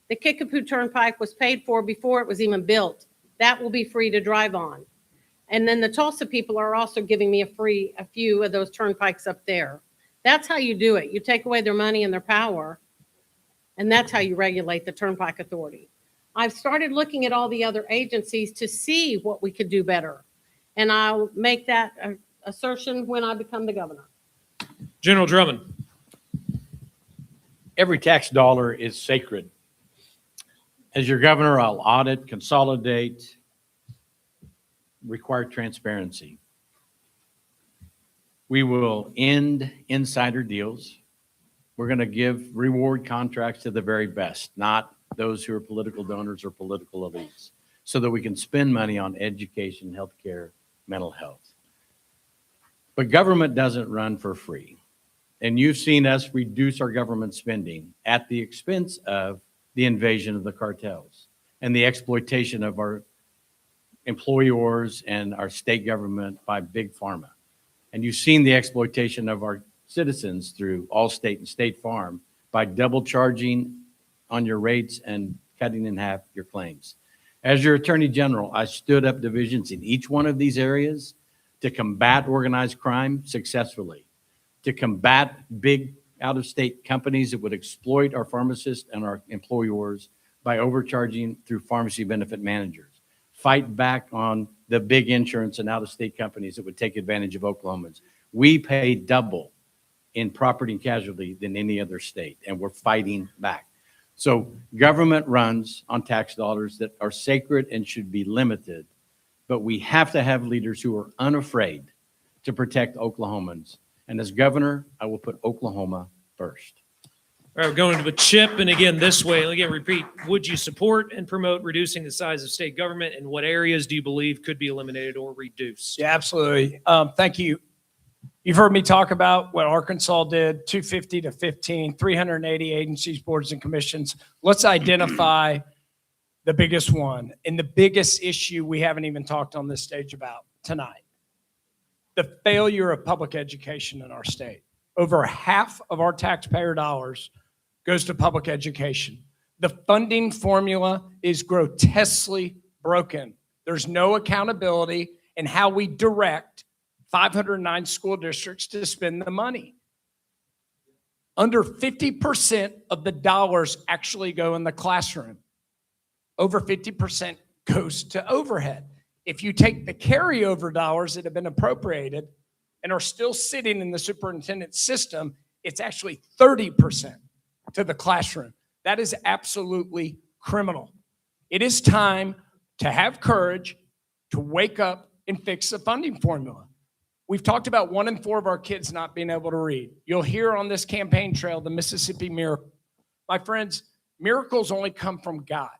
The Kickapoo Turnpike was paid for before it was even built. That will be free to drive on. And then the Tulsa people are also giving me a few of those turnpikes up there. That's how you do it. You take away their money and their power, and that's how you regulate the Turnpike Authority. I've started looking at all the other agencies to see what we could do better. And I'll make that assertion when I become the governor. General Drummond. Every tax dollar is sacred. As your governor, I'll audit, consolidate, require transparency. We will end insider deals. We're going to give reward contracts to the very best, not those who are political donors or political elites, so that we can spend money on education, healthcare, mental health. But government doesn't run for free. And you've seen us reduce our government spending at the expense of the invasion of the cartels and the exploitation of our employers and our state government by Big Pharma. And you've seen the exploitation of our citizens through Allstate and State Farm by double charging on your rates and cutting in half your claims. As your Attorney General, I stood up divisions in each one of these areas to combat organized crime successfully, to combat big out-of-state companies that would exploit our pharmacists and our employers by overcharging through pharmacy benefit managers, fight back on the big insurance and out-of-state companies that would take advantage of Oklahomans. We pay double in property and casualty than any other state, and we're fighting back. So government runs on tax dollars that are sacred and should be limited, but we have to have leaders who are unafraid to protect Oklahomans. And as governor, I will put Oklahoma first. All right, we're going to a Chip, and again, this way, again, repeat, would you support and promote reducing the size of state government, and what areas do you believe could be eliminated or reduced? Yeah, absolutely. Thank you. You've heard me talk about what Arkansas did, 250 to 15, 380 agencies, boards, and commissions. Let's identify the biggest one and the biggest issue we haven't even talked on this stage about tonight. The failure of public education in our state. Over half of our taxpayer dollars goes to public education. The funding formula is grotesquely broken. There's no accountability in how we direct 509 school districts to spend the money. Under 50% of the dollars actually go in the classroom. Over 50% goes to overhead. If you take the carryover dollars that have been appropriated and are still sitting in the superintendent's system, it's actually 30% to the classroom. That is absolutely criminal. It is time to have courage to wake up and fix the funding formula. We've talked about 1 in 4 of our kids not being able to read. You'll hear on this campaign trail the Mississippi miracle. My friends, miracles only come from God.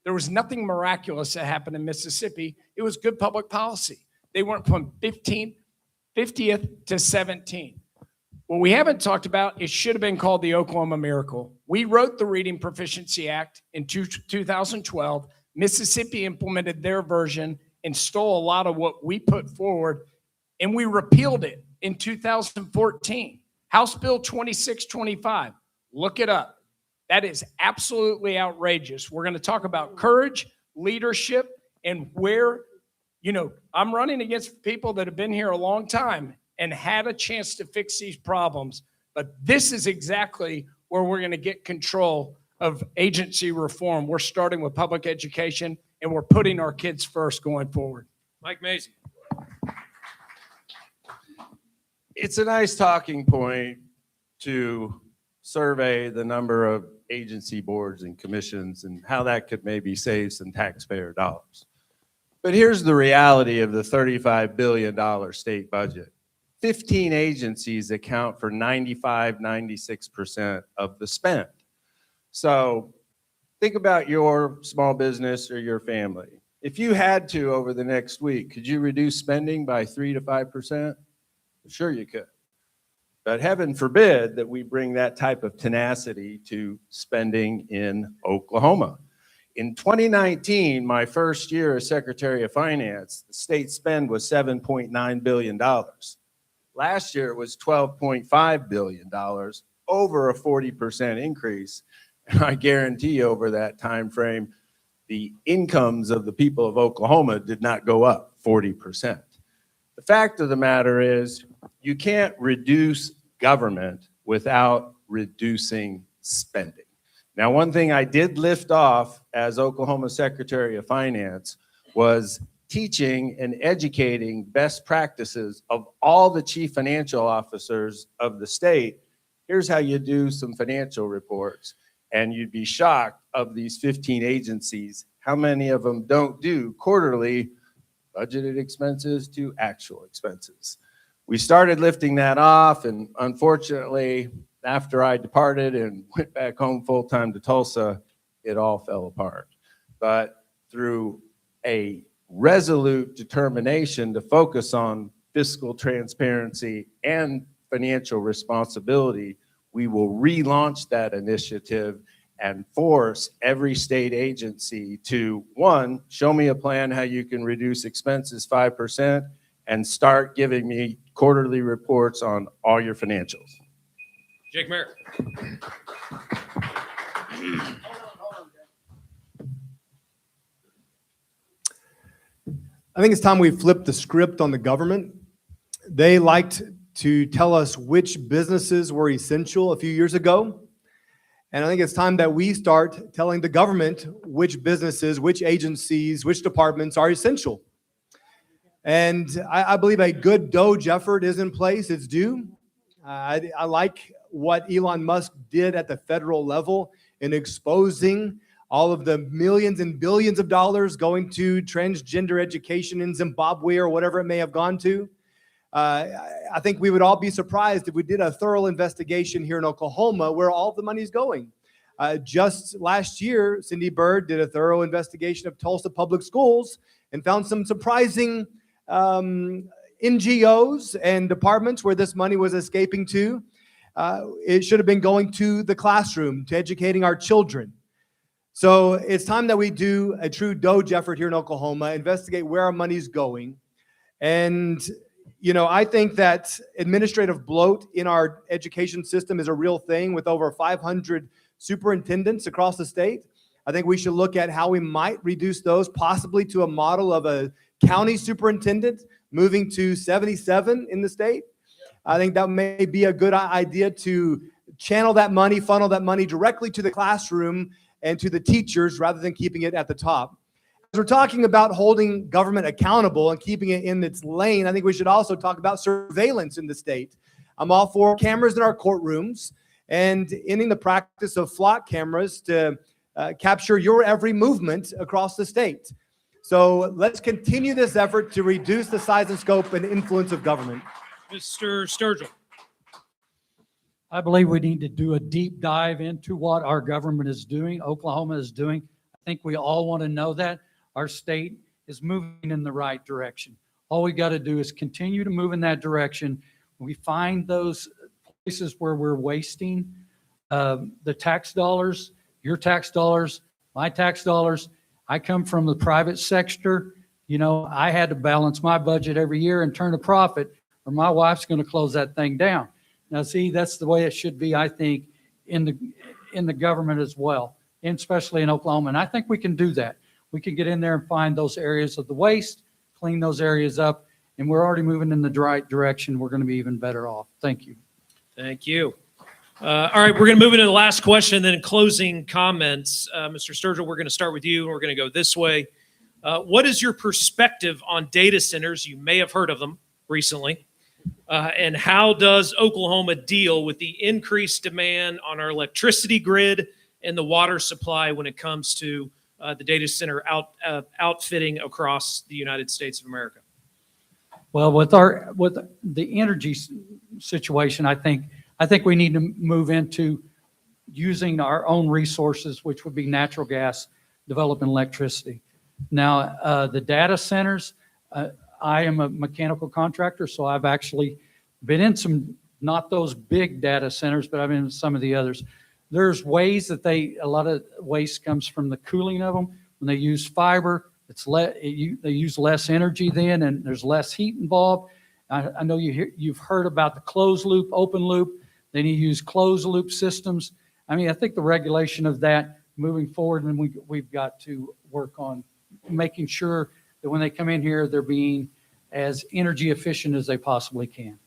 There was nothing miraculous that happened in Mississippi. It was good public policy. They went from 50th to 17th. What we haven't talked about, it should have been called the Oklahoma Miracle. We wrote the Reading Proficiency Act in 2012. Mississippi implemented their version and stole a lot of what we put forward, and we repealed it in 2014. House Bill 2625. Look it up. That is absolutely outrageous. We're going to talk about courage, leadership, and where, I'm running against people that have been here a long time and had a chance to fix these problems. But this is exactly where we're going to get control of agency reform. We're starting with public education, and we're putting our kids first going forward. Mike Mazzei. It's a nice talking point to survey the number of agency boards and commissions and how that could maybe save some taxpayer dollars. But here's the reality of the $35 billion state budget. 15 agencies account for 96% of the spend. So think about your small business or your family. If you had to over the next week, could you reduce spending by 3 to 5%? Sure you could. But heaven forbid that we bring that type of tenacity to spending in Oklahoma. In 2019, my first year as Secretary of Finance, the state spend was $7.9 billion. Last year, it was $12.5 billion, over a 40% increase. And I guarantee you over that time frame, the incomes of the people of Oklahoma did not go up 40%. The fact of the matter is, you can't reduce government without reducing spending. Now, one thing I did lift off as Oklahoma Secretary of Finance was teaching and educating best practices of all the chief financial officers of the state. Here's how you do some financial reports. And you'd be shocked of these 15 agencies, how many of them don't do quarterly budgeted expenses to actual expenses. We started lifting that off, and unfortunately, after I departed and went back home full-time to Tulsa, it all fell apart. But through a resolute determination to focus on fiscal transparency and financial responsibility, we will relaunch that initiative and force every state agency to, one, show me a plan how you can reduce expenses 5%, and start giving me quarterly reports on all your financials. Jake Merrick. I think it's time we flip the script on the government. They liked to tell us which businesses were essential a few years ago. And I think it's time that we start telling the government which businesses, which agencies, which departments are essential. And I believe a good DOGE effort is in place. It's due. I like what Elon Musk did at the federal level in exposing all of the millions and billions of dollars going to transgender education in Zimbabwe or whatever it may have gone to. I think we would all be surprised if we did a thorough investigation here in Oklahoma where all the money's going. Just last year, Cindy Byrd did a thorough investigation of Tulsa public schools and found some surprising NGOs and departments where this money was escaping to. It should have been going to the classroom, to educating our children. So it's time that we do a true DOGE effort here in Oklahoma, investigate where our money's going. And, I think that administrative bloat in our education system is a real thing, with over 500 superintendents across the state. I think we should look at how we might reduce those possibly to a model of a county superintendent moving to 77 in the state. I think that may be a good idea to channel that money, funnel that money directly to the classroom and to the teachers rather than keeping it at the top. As we're talking about holding government accountable and keeping it in its lane, I think we should also talk about surveillance in the state. I'm all for cameras in our courtrooms and ending the practice of flock cameras to capture your every movement across the state. So let's continue this effort to reduce the size and scope and influence of government. Mr. Sturgell. I believe we need to do a deep dive into what our government is doing, Oklahoma is doing. I think we all want to know that our state is moving in the right direction. All we got to do is continue to move in that direction. We find those places where we're wasting the tax dollars, your tax dollars, my tax dollars. I come from the private sector. You know, I had to balance my budget every year and turn a profit, or my wife's going to close that thing down. Now, see, that's the way it should be, I think, in the government as well, and especially in Oklahoma. And I think we can do that. We can get in there and find those areas of the waste, clean those areas up, and we're already moving in the right direction. We're going to be even better off. Thank you. Thank you. All right, we're going to move into the last question, then closing comments. Mr. Sturgell, we're going to start with you, and we're going to go this way. What is your perspective on data centers? You may have heard of them recently. And how does Oklahoma deal with the increased demand on our electricity grid and the water supply when it comes to the data center outfitting across the United States of America? Well, with the energy situation, I think we need to move into using our own resources, which would be natural gas, developing electricity. Now, the data centers, I am a mechanical contractor, so I've actually been in some, not those big data centers, but I've been in some of the others. There's ways that a lot of waste comes from the cooling of them. When they use fiber, they use less energy then, and there's less heat involved. I know you've heard about the closed loop, open loop. Then you use closed loop systems. I mean, I think the regulation of that moving forward, and we've got to work on making sure that when they come in here, they're being as energy efficient as they possibly can.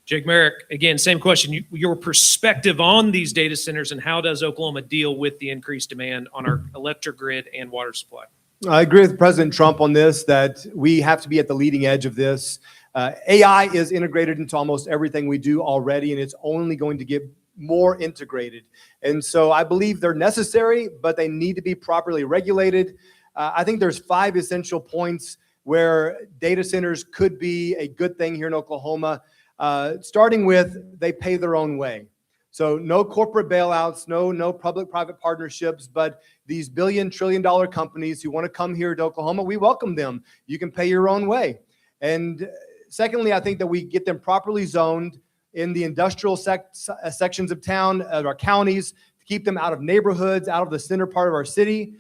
Jake Merrick, again, same question. Your perspective on these data centers and how does Oklahoma deal with the increased demand on our electric grid and water supply? I agree with President Trump on this, that we have to be at the leading edge of this. AI is integrated into almost everything we do already, and it's only going to get more integrated. And so I believe they're necessary, but they need to be properly regulated. I think there's 5 essential points where data centers could be a good thing here in Oklahoma, starting with they pay their own way. So no corporate bailouts, no public-private partnerships, but these billion-trillion-dollar companies who want to come here to Oklahoma, we welcome them. You can pay your own way. And secondly, I think that we get them properly zoned in the industrial sections of town, our counties, to keep them out of neighborhoods, out of the center part of our city.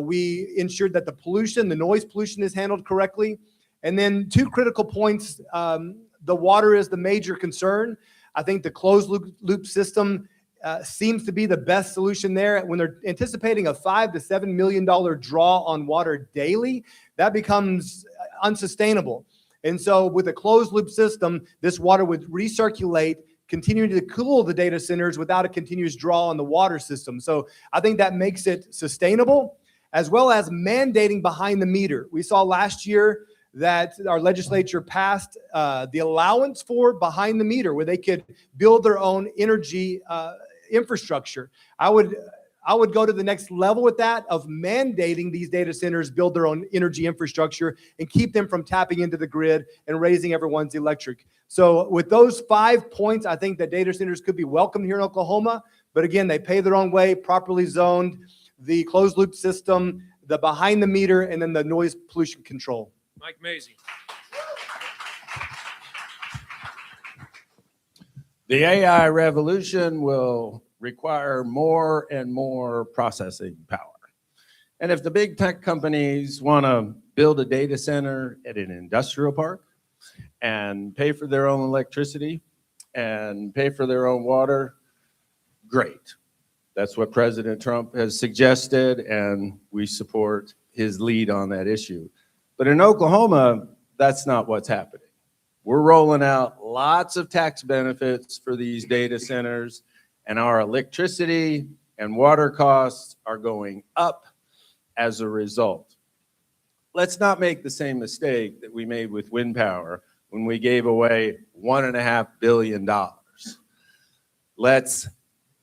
We ensured that the noise pollution is handled correctly. And then 2 critical points, the water is the major concern. I think the closed loop system seems to be the best solution there. When they're anticipating a $5 to $7 million draw on water daily, that becomes unsustainable. And so with a closed loop system, this water would recirculate, continuing to cool the data centers without a continuous draw on the water system. So I think that makes it sustainable, as well as mandating behind the meter. We saw last year that our legislature passed the allowance for behind the meter, where they could build their own energy infrastructure. I would go to the next level with that, of mandating these data centers build their own energy infrastructure and keep them from tapping into the grid and raising everyone's electric. So with those 5 points, I think that data centers could be welcome here in Oklahoma. But again, they pay their own way, properly zoned, the closed loop system, the behind the meter, and then the noise pollution control. Mike Mazzei. The AI revolution will require more and more processing power. And if the big tech companies want to build a data center at an industrial park and pay for their own electricity and pay for their own water, great. That's what President Trump has suggested, and we support his lead on that issue. But in Oklahoma, that's not what's happening. We're rolling out lots of tax benefits for these data centers, and our electricity and water costs are going up as a result. Let's not make the same mistake that we made with wind power when we gave away $1.5 billion. Let's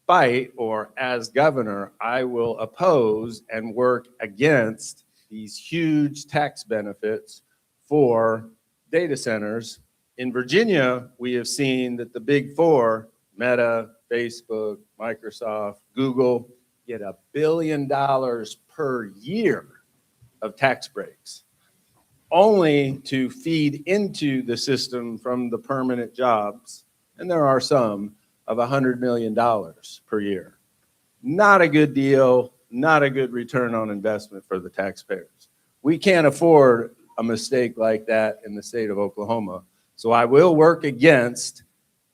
fight, or as governor, I will oppose and work against these huge tax benefits for data centers. In Virginia, we have seen that the big four, Meta, Facebook, Microsoft, Google, get $1 billion per year of tax breaks, only to feed into the system from the permanent jobs, and there are some, of $100 million per year. Not a good deal, not a good return on investment for the taxpayers. We can't afford a mistake like that in the state of Oklahoma. So I will work against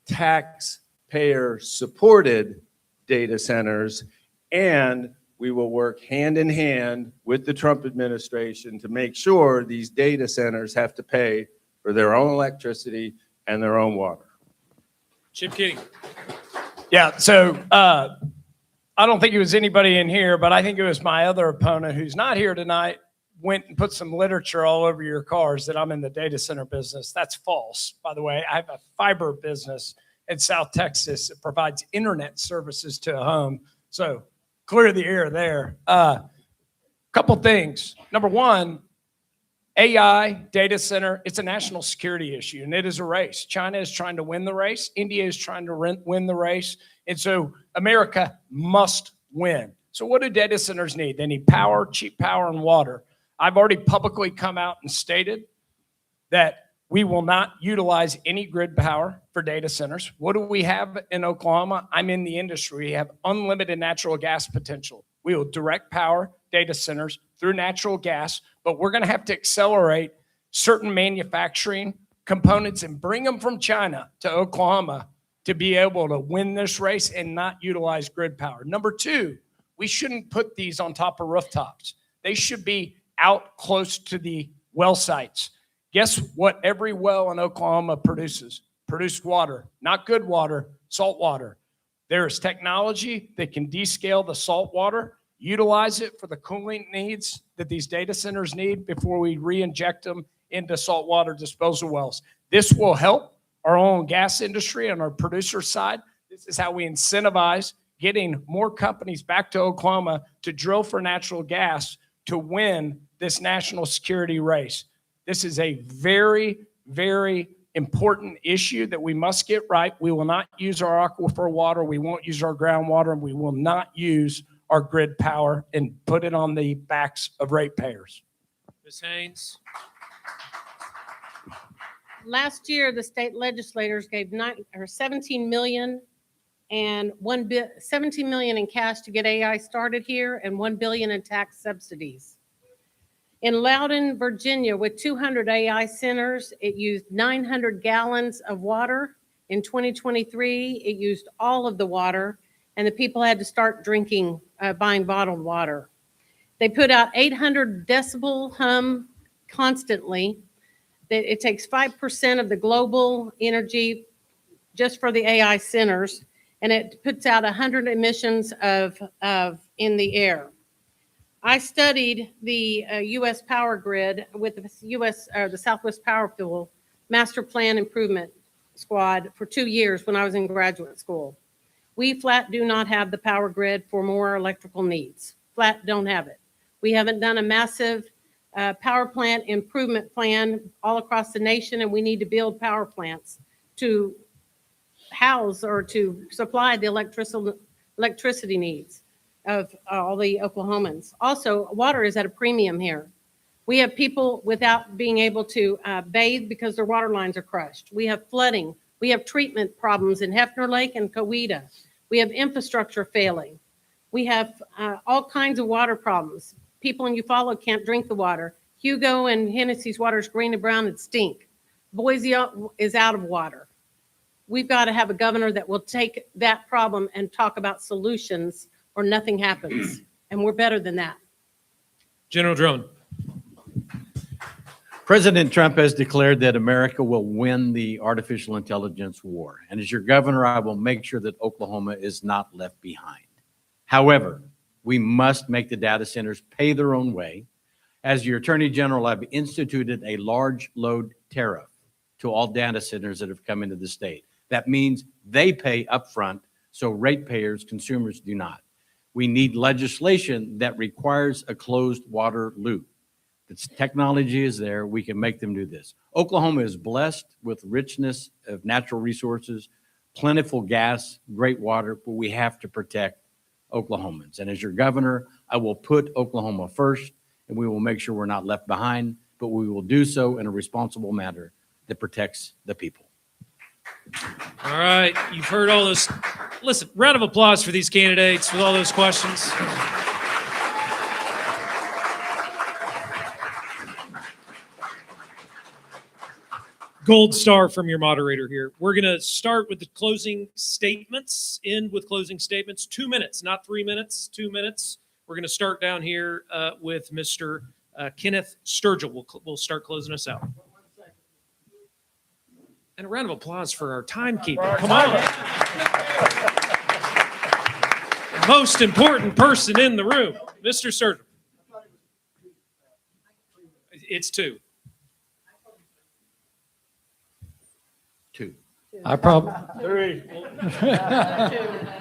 taxpayer-supported data centers, and we will work hand in hand with the Trump administration to make sure these data centers have to pay for their own electricity and their own water. Chip Keating. Yeah, so I don't think it was anybody in here, but I think it was my other opponent who's not here tonight, went and put some literature all over your cars that I'm in the data center business. That's false, by the way. I have a fiber business in South Texas that provides internet services to a home. So clear the air there. Couple things. Number one, AI, data center, it's a national security issue, and it is a race. China is trying to win the race. India is trying to win the race. And so America must win. So what do data centers need? They need power, cheap power, and water. I've already publicly come out and stated that we will not utilize any grid power for data centers. What do we have in Oklahoma? I'm in the industry. We have unlimited natural gas potential. We will direct power data centers through natural gas, but we're going to have to accelerate certain manufacturing components and bring them from China to Oklahoma to be able to win this race and not utilize grid power. Number two, we shouldn't put these on top of rooftops. They should be out close to the well sites. Guess what every well in Oklahoma produces? Produced water, not good water, salt water. There is technology that can descale the salt water, utilize it for the cooling needs that these data centers need before we re-inject them into saltwater disposal wells. This will help our oil and gas industry on our producer side. This is how we incentivize getting more companies back to Oklahoma to drill for natural gas to win this national security race. This is a very, very important issue that we must get right. We will not use our aquifer water. We won't use our groundwater, and we will not use our grid power and put it on the backs of ratepayers. Ms. Haynes. Last year, the state legislators gave 17 million and 17 million in cash to get AI started here and 1 billion in tax subsidies. In Loudoun, Virginia, with 200 AI centers, it used 900 gallons of water. In 2023, it used all of the water, and the people had to start drinking, buying bottled water. They put out 800 decibel hum constantly. It takes 5% of the global energy just for the AI centers, and it puts out 100 emissions of in the air. I studied the U.S. power grid with the Southwest Power Pool Master Plan Improvement Squad for 2 years when I was in graduate school. We flat do not have the power grid for more electrical needs. Flat don't have it. We haven't done a massive power plant improvement plan all across the nation, and we need to build power plants to house or to supply the electricity needs of all the Oklahomans. Also, water is at a premium here. We have people without being able to bathe because their water lines are crushed. We have flooding. We have treatment problems in Hefner Lake and Coweta. We have infrastructure failing. We have all kinds of water problems. People in Eufaula can't drink the water. Hugo and Hennessy's water is green and brown and stink. Boise is out of water. We've got to have a governor that will take that problem and talk about solutions or nothing happens. And we're better than that. General Drummond. President Trump has declared that America will win the artificial intelligence war. And as your governor, I will make sure that Oklahoma is not left behind. However, we must make the data centers pay their own way. As your Attorney General, I've instituted a large load tariff to all data centers that have come into the state. That means they pay upfront, so ratepayers, consumers do not. We need legislation that requires a closed water loop. The technology is there. We can make them do this. Oklahoma is blessed with richness of natural resources, plentiful gas, great water, but we have to protect Oklahomans. And as your governor, I will put Oklahoma first, and we will make sure we're not left behind, but we will do so in a responsible manner that protects the people. All right, you've heard all those. Listen, round of applause for these candidates with all those questions. Gold star from your moderator here. We're going to start with the closing statements, end with closing statements. 2 minutes, not 3 minutes, 2 minutes. We're going to start down here with Mr. Kenneth Sturgell. We'll start closing us out. And a round of applause for our timekeeper. Come on. Most important person in the room, Mr. Sturgell. It's 2. I probably, 3.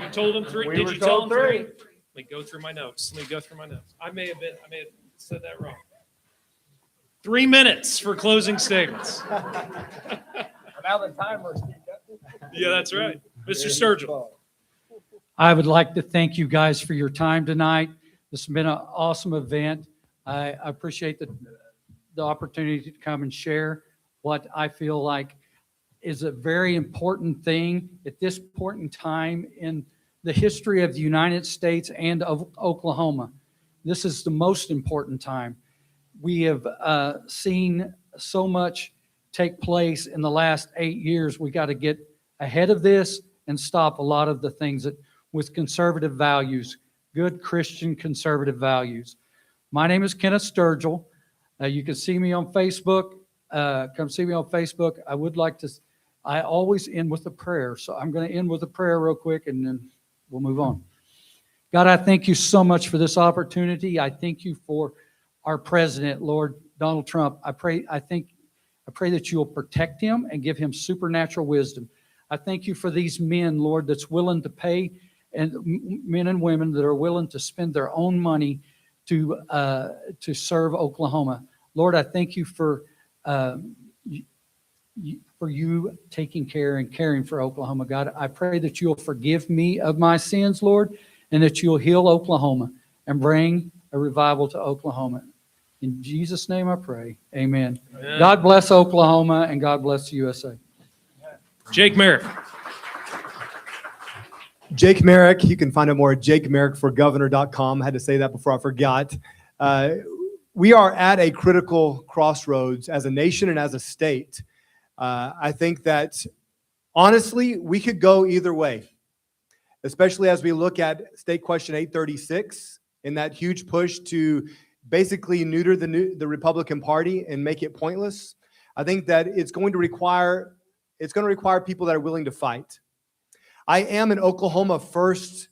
You told him 3. We Did were you tell him told 3? three. Let me go through my notes. I may have said that wrong. 3 minutes for closing statements. Now the timer's. Yeah, that's right. Mr. Sturgell. I would like to thank you guys for your time tonight. This has been an awesome event. I appreciate the opportunity to come and share what I feel like is a very important thing at this point in time in the history of the United States and of Oklahoma. This is the most important time. We have seen so much take place in the last 8 years. We got to get ahead of this and stop a lot of the things that with conservative values, good Christian conservative values. My name is Kenneth Sturgell. You can see me on Facebook. Come see me on Facebook. I always end with a prayer. So I'm going to end with a prayer real quick and then we'll move on. God, I thank you so much for this opportunity. I thank you for our president, Lord Donald Trump. I pray that you will protect him and give him supernatural wisdom. I thank you for these men, Lord, that's willing to pay, and men and women that are willing to spend their own money to serve Oklahoma. Lord, I thank you for you taking care and caring for Oklahoma. God, I pray that you'll forgive me of my sins, Lord, and that you'll heal Oklahoma and bring a revival to Oklahoma. In Jesus' name I pray. Amen. Amen. God bless Oklahoma and God bless the USA. Jake Merrick. Jake Merrick, you can find out more at jakemerrickforgovernor.com. I had to say that before I forgot. We are at a critical crossroads as a nation and as a state. I think that, honestly, we could go either way, especially as we look at State Question 836 and that huge push to basically neuter the Republican Party and make it pointless. I think that it's going to require people that are willing to fight. I am an Oklahoma first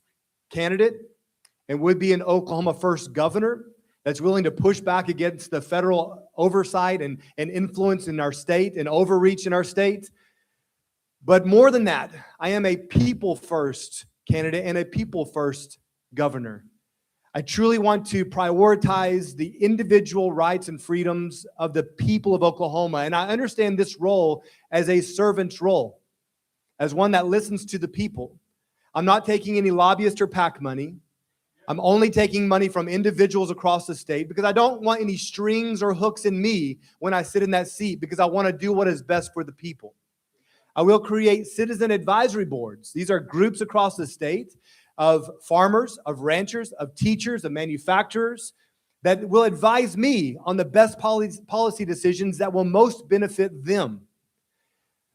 candidate and would be an Oklahoma first governor that's willing to push back against the federal oversight and influence in our state and overreach in our state. But more than that, I am a people first candidate and a people first governor. I truly want to prioritize the individual rights and freedoms of the people of Oklahoma. And I understand this role as a servant's role, as one that listens to the people. I'm not taking any lobbyist or PAC money. I'm only taking money from individuals across the state because I don't want any strings or hooks in me when I sit in that seat, because I want to do what is best for the people. I will create citizen advisory boards. These are groups across the state of farmers, of ranchers, of teachers, of manufacturers that will advise me on the best policy decisions that will most benefit them.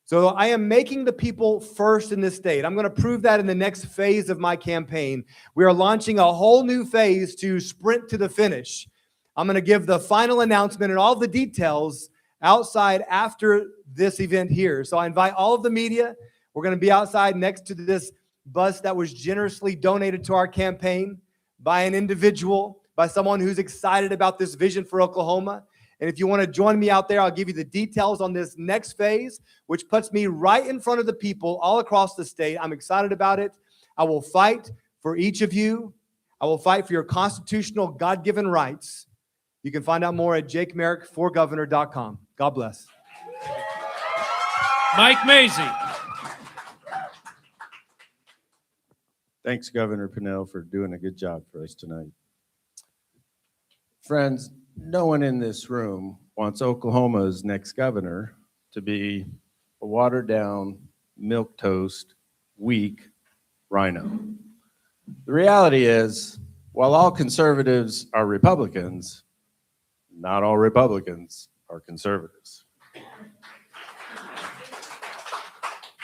So I am making the people first in this state. I'm going to prove that in the next phase of my campaign. We are launching a whole new phase to sprint to the finish. I'm going to give the final announcement and all the details outside after this event here. So I invite all of the media. We're going to be outside next to this bus that was generously donated to our campaign by an individual, by someone who's excited about this vision for Oklahoma. And if you want to join me out there, I'll give you the details on this next phase, which puts me right in front of the people all across the state. I'm excited about it. I will fight for each of you. I will fight for your constitutional God-given rights. You can find out more at jakemerrick4governor.com. God bless. Mike Mazzei. Thanks, Governor Pinnell, for doing a good job for us tonight. Friends, no one in this room wants Oklahoma's next governor to be a watered-down, milquetoast, weak rhino. The reality is, while all conservatives are Republicans, not all Republicans are conservatives.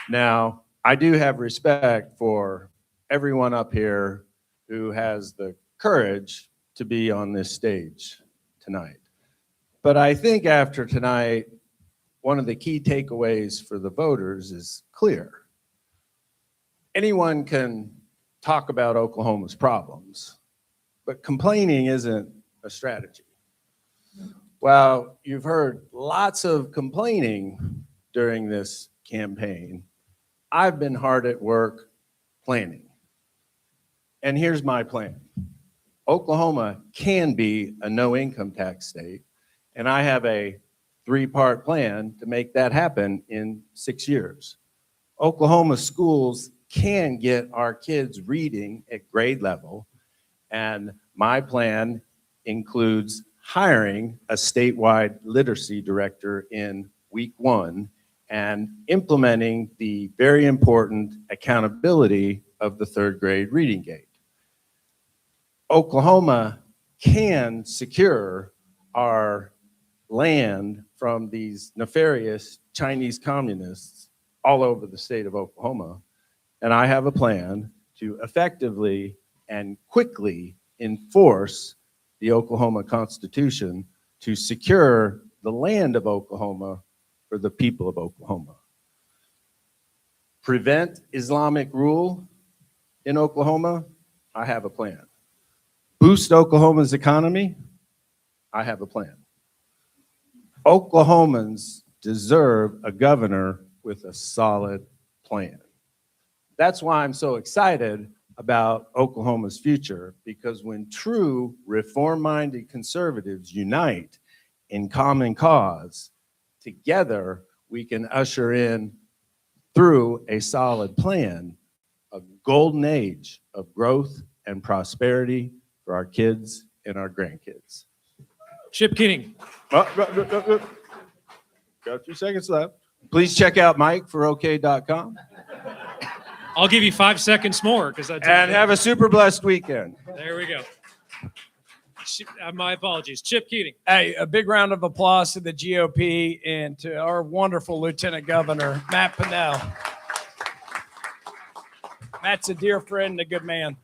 Now, I do have respect for everyone up here who has the courage to be on this stage tonight. But I think after tonight, one of the key takeaways for the voters is clear. Anyone can talk about Oklahoma's problems, but complaining isn't a strategy. Well, you've heard lots of complaining during this campaign. I've been hard at work planning. And here's my plan. Oklahoma can be a no-income tax state, and I have a 3-part plan to make that happen in 6 years. Oklahoma schools can get our kids reading at grade level, and my plan includes hiring a statewide literacy director in week 1 and implementing the very important accountability of the 3rd grade reading gate. Oklahoma can secure our land from these nefarious Chinese communists all over the state of Oklahoma. And I have a plan to effectively and quickly enforce the Oklahoma Constitution to secure the land of Oklahoma for the people of Oklahoma. Prevent Islamic rule in Oklahoma, I have a plan. Boost Oklahoma's economy, I have a plan. Oklahomans deserve a governor with a solid plan. That's why I'm so excited about Oklahoma's future, because when true reform-minded conservatives unite in common cause, together we can usher in, through a solid plan, a golden age of growth and prosperity for our kids and our grandkids. Chip Keating. Got a few seconds left. Please check out MikeForOK.com. I'll give you 5 seconds more because I. And have a super blessed weekend. There we go. My apologies. Chip Keating. Hey, a big round of applause to the GOP and to our wonderful Lieutenant Governor, Matt Pinnell. Matt's a dear friend and a good man.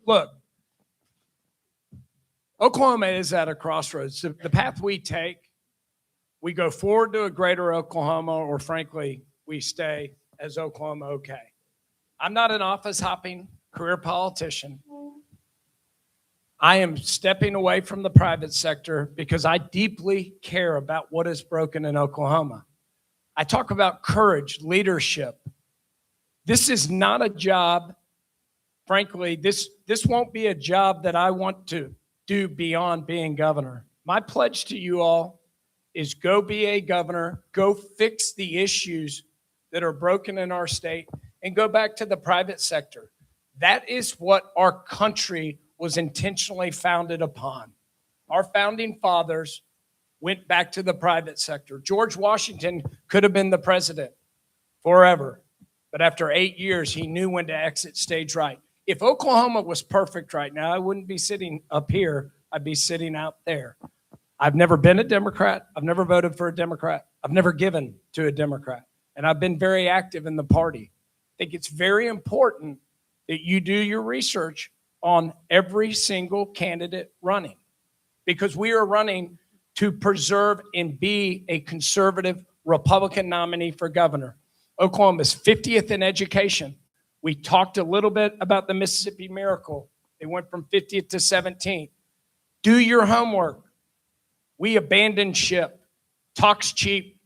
Look, Oklahoma is at a crossroads. The path we take, we go forward to a greater Oklahoma, or frankly, we stay as Oklahoma okay. I'm not an office hopping career politician. I am stepping away from the private sector because I deeply care about what is broken in Oklahoma. I talk about courage, leadership. This is not a job, frankly, this won't be a job that I want to do beyond being governor. My pledge to you all is go be a governor, go fix the issues that are broken in our state, and go back to the private sector. That is what our country was intentionally founded upon. Our founding fathers went back to the private sector. George Washington could have been the president forever, but after 8 years, he knew when to exit stage right. If Oklahoma was perfect right now, I wouldn't be sitting up here. I'd be sitting out there. I've never been a Democrat. I've never voted for a Democrat. I've never given to a Democrat. and I've been very active in the party. I think it's very important that you do your research on every single candidate running, because we are running to preserve and be a conservative Republican nominee for governor. Oklahoma's 50th in education. We talked a little bit about the Mississippi Miracle. They went from 50th to 17th. Do your homework. We abandoned ship. Talk's cheap.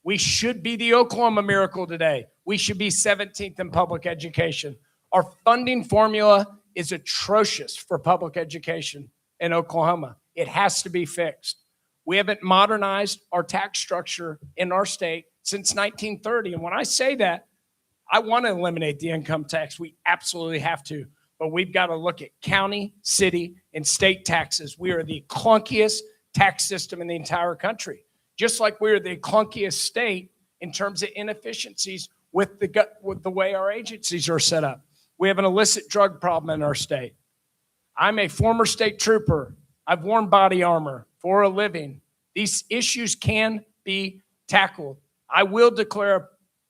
We should be the Oklahoma Miracle today. We should be 17th in public education. Our funding formula is atrocious for public education in Oklahoma. It has to be fixed. We haven't modernized our tax structure in our state since 1930. And when I say that, I want to eliminate the income tax. We absolutely have to. But we've got to look at county, city, and state taxes. We are the clunkiest tax system in the entire country. Just like we're the clunkiest state in terms of inefficiencies with the way our agencies are set up. We have an illicit drug problem in our state. I'm a former state trooper. I've worn body armor for a living. These issues can be tackled. I will declare a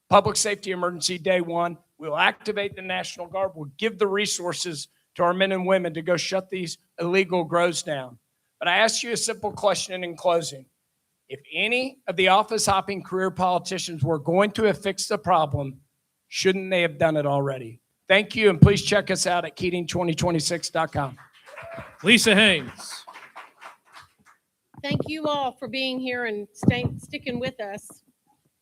public safety emergency day one. We'll activate the National Guard. We'll give the resources to our men and women to go shut these illegal grows down. But I ask you a simple question in closing. If any of the office hopping career politicians were going to have fixed the problem, shouldn't they have done it already? Thank you, and please check us out at Keating2026.com. Lisa Haynes. Thank you all for being here and sticking with us.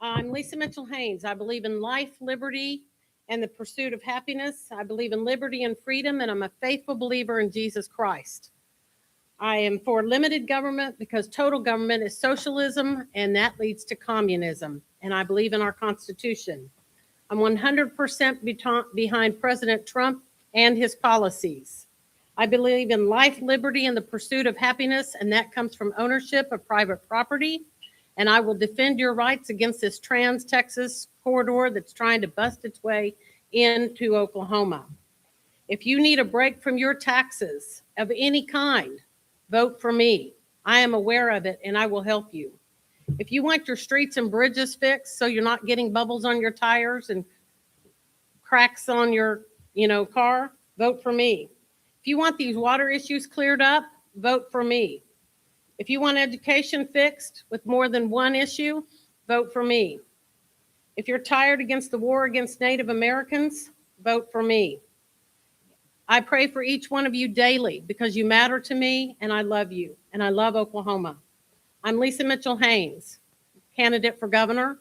I'm Lisa Mitchell Haynes. I believe in life, liberty, and the pursuit of happiness. I believe in liberty and freedom, and I'm a faithful believer in Jesus Christ. I am for limited government because total government is socialism, and that leads to communism. And I believe in our Constitution. I'm 100% behind President Trump and his policies. I believe in life, liberty, and the pursuit of happiness, and that comes from ownership of private property. And I will defend your rights against this trans-Texas corridor that's trying to bust its way into Oklahoma. If you need a break from your taxes of any kind, vote for me. I am aware of it, and I will help you. If you want your streets and bridges fixed so you're not getting bubbles on your tires and cracks on your, car, vote for me. If you want these water issues cleared up, vote for me. If you want education fixed with more than one issue, vote for me. If you're tired against the war against Native Americans, vote for me. I pray for each one of you daily because you matter to me and I love you and I love Oklahoma. I'm Lisa Mitchell Haynes, candidate for governor.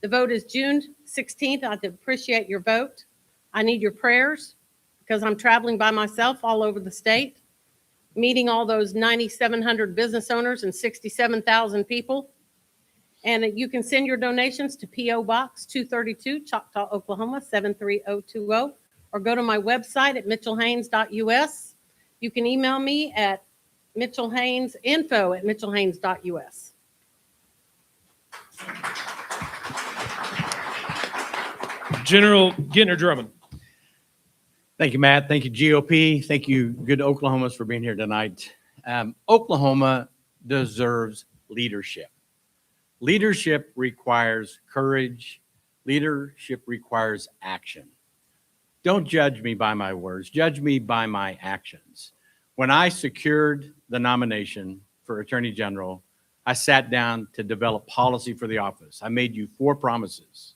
The vote is June 16th. I'd appreciate your vote. I need your prayers because I'm traveling by myself all over the state, meeting all those 9,700 business owners and 67,000 people. And you can send your donations to P.O. Box 232, Choctaw, Oklahoma, 73020, or go to my website at mitchellhaynes.us. You can email me at info@mitchellhaynes.us. General Gentner Drummond. Thank you, Matt. Thank you, GOP. Thank you, good Oklahomans, for being here tonight. Oklahoma deserves leadership. Leadership requires courage. Leadership requires action. Don't judge me by my words. Judge me by my actions. When I secured the nomination for Attorney General, I sat down to develop policy for the office. I made you 4 promises.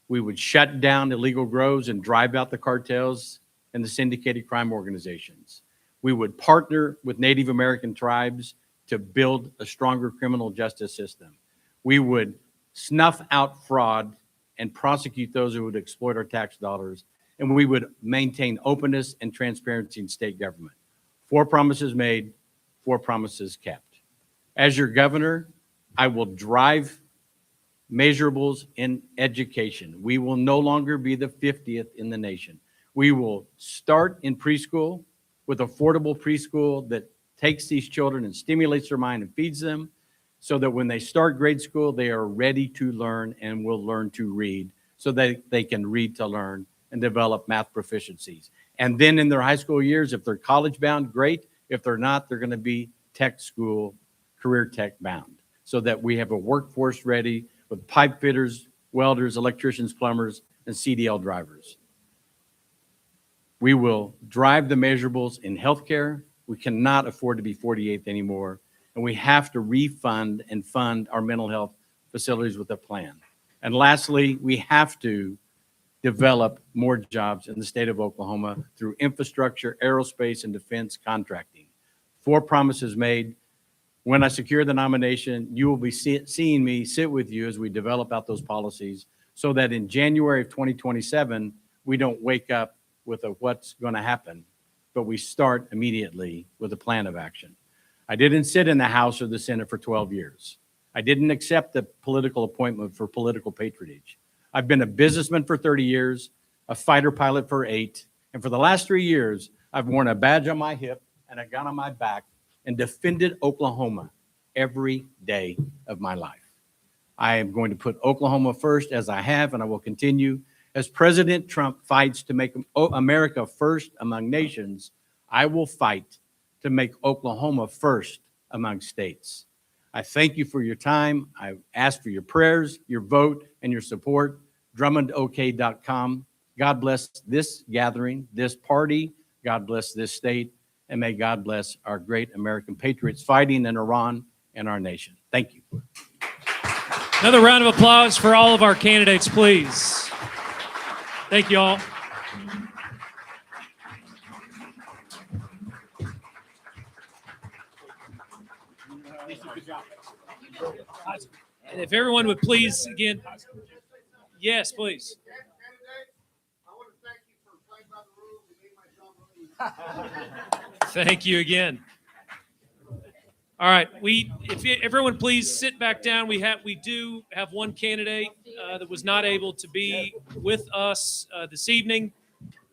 We would shut down illegal grows and drive out the cartels and the syndicated crime organizations. We would partner with Native American tribes to build a stronger criminal justice system. We would snuff out fraud and prosecute those who would exploit our tax dollars. And we would maintain openness and transparency in state government. 4 promises made, 4 promises kept. As your governor, I will drive measurables in education. We will no longer be the 50th in the nation. We will start in preschool with affordable preschool that takes these children and stimulates their mind and feeds them so that when they start grade school, they are ready to learn and will learn to read so that they can read to learn and develop math proficiencies. And then in their high school years, if they're college bound, great. If they're not, they're going to be tech school, career tech bound so that we have a workforce ready with pipe fitters, welders, electricians, plumbers, and CDL drivers. We will drive the measurables in healthcare. We cannot afford to be 48th anymore, and we have to refund and fund our mental health facilities with a plan. And lastly, we have to develop more jobs in the state of Oklahoma through infrastructure, aerospace, and defense contracting. 4 promises made. When I secure the nomination, you will be seeing me sit with you as we develop out those policies so that in January of 2027, we don't wake up with a what's going to happen, but we start immediately with a plan of action. I didn't sit in the House or the Senate for 12 years. I didn't accept the political appointment for political patronage. I've been a businessman for 30 years, a fighter pilot for 8, and for the last 3 years, I've worn a badge on my hip and a gun on my back and defended Oklahoma every day of my life. I am going to put Oklahoma first, as I have, and I will continue. As President Trump fights to make America first among nations, I will fight to make Oklahoma first among states. I thank you for your time. I ask for your prayers, your vote, and your support. DrummondOK.com. God bless this gathering, this party. God bless this state. And may God bless our great American patriots fighting in Iran and our nation. Thank you. Another round of applause for all of our candidates, please. Thank you all. And if everyone would please, again, yes, please. Thank you again. All right, everyone please sit back down. We do have one candidate that was not able to be with us this evening.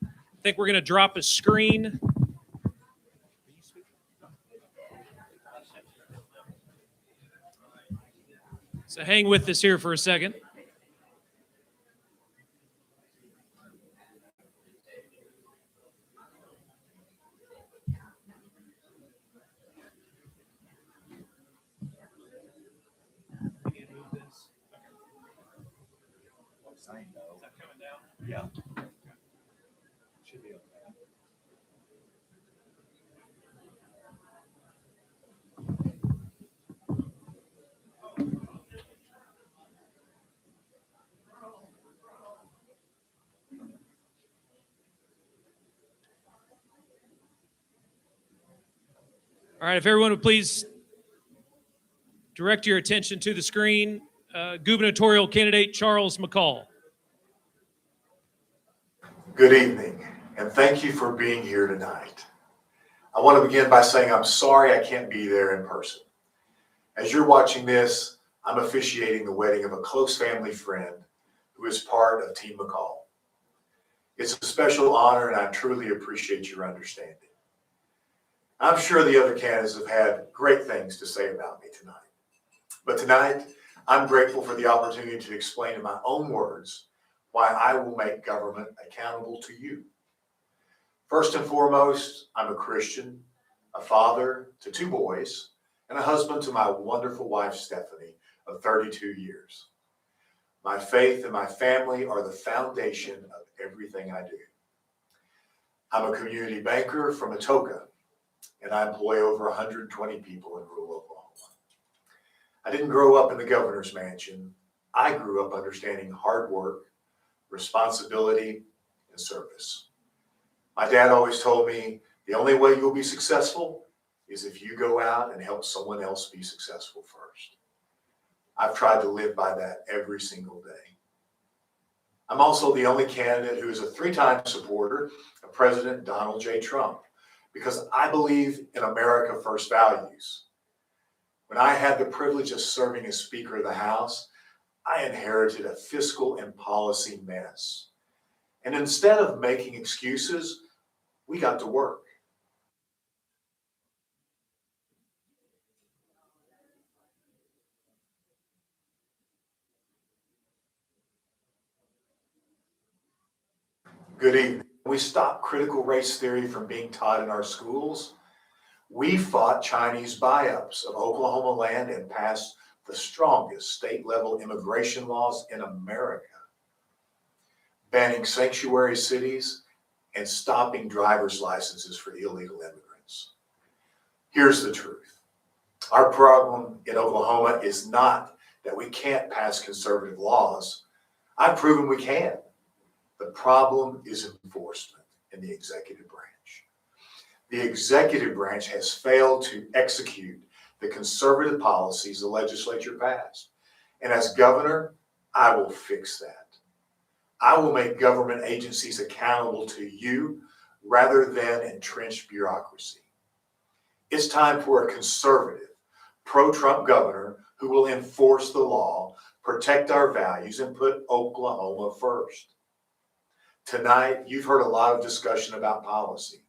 I think we're going to drop a screen. So hang with us here for a second. Yeah. All right, if everyone would please direct your attention to the screen. Gubernatorial candidate Charles McCall. Good evening, and thank you for being here tonight. I want to begin by saying I'm sorry I can't be there in person. As you're watching this, I'm officiating the wedding of a close family friend who is part of Team McCall. It's a special honor, and I truly appreciate your understanding. I'm sure the other candidates have had great things to say about me tonight. But tonight, I'm grateful for the opportunity to explain in my own words why I will make government accountable to you. First and foremost, I'm a Christian, a father to 2 boys, and a husband to my wonderful wife, Stephanie, of 32 years. My faith and my family are the foundation of everything I do. I'm a community banker from Atoka, and I employ over 120 people in rural Oklahoma. I didn't grow up in the governor's mansion. I grew up understanding hard work, responsibility, and service. My dad always told me the only way you'll be successful is if you go out and help someone else be successful first. I've tried to live by that every single day. I'm also the only candidate who is a 3-time supporter of President Donald J. Trump because I believe in America First values. When I had the privilege of serving as Speaker of the House, I inherited a fiscal and policy mess. And instead of making excuses, we got to work. Good evening. We stopped critical race theory from being taught in our schools. We fought Chinese buy-ups of Oklahoma land and passed the strongest state-level immigration laws in America, banning sanctuary cities and stopping driver's licenses for illegal immigrants. Here's the truth. Our problem in Oklahoma is not that we can't pass conservative laws. I've proven we can. The problem is enforcement in the executive branch. The executive branch has failed to execute the conservative policies the legislature passed. And as governor, I will fix that. I will make government agencies accountable to you rather than entrenched bureaucracy. It's time for a conservative, pro-Trump governor who will enforce the law, protect our values, and put Oklahoma first. Tonight, you've heard a lot of discussion about policy.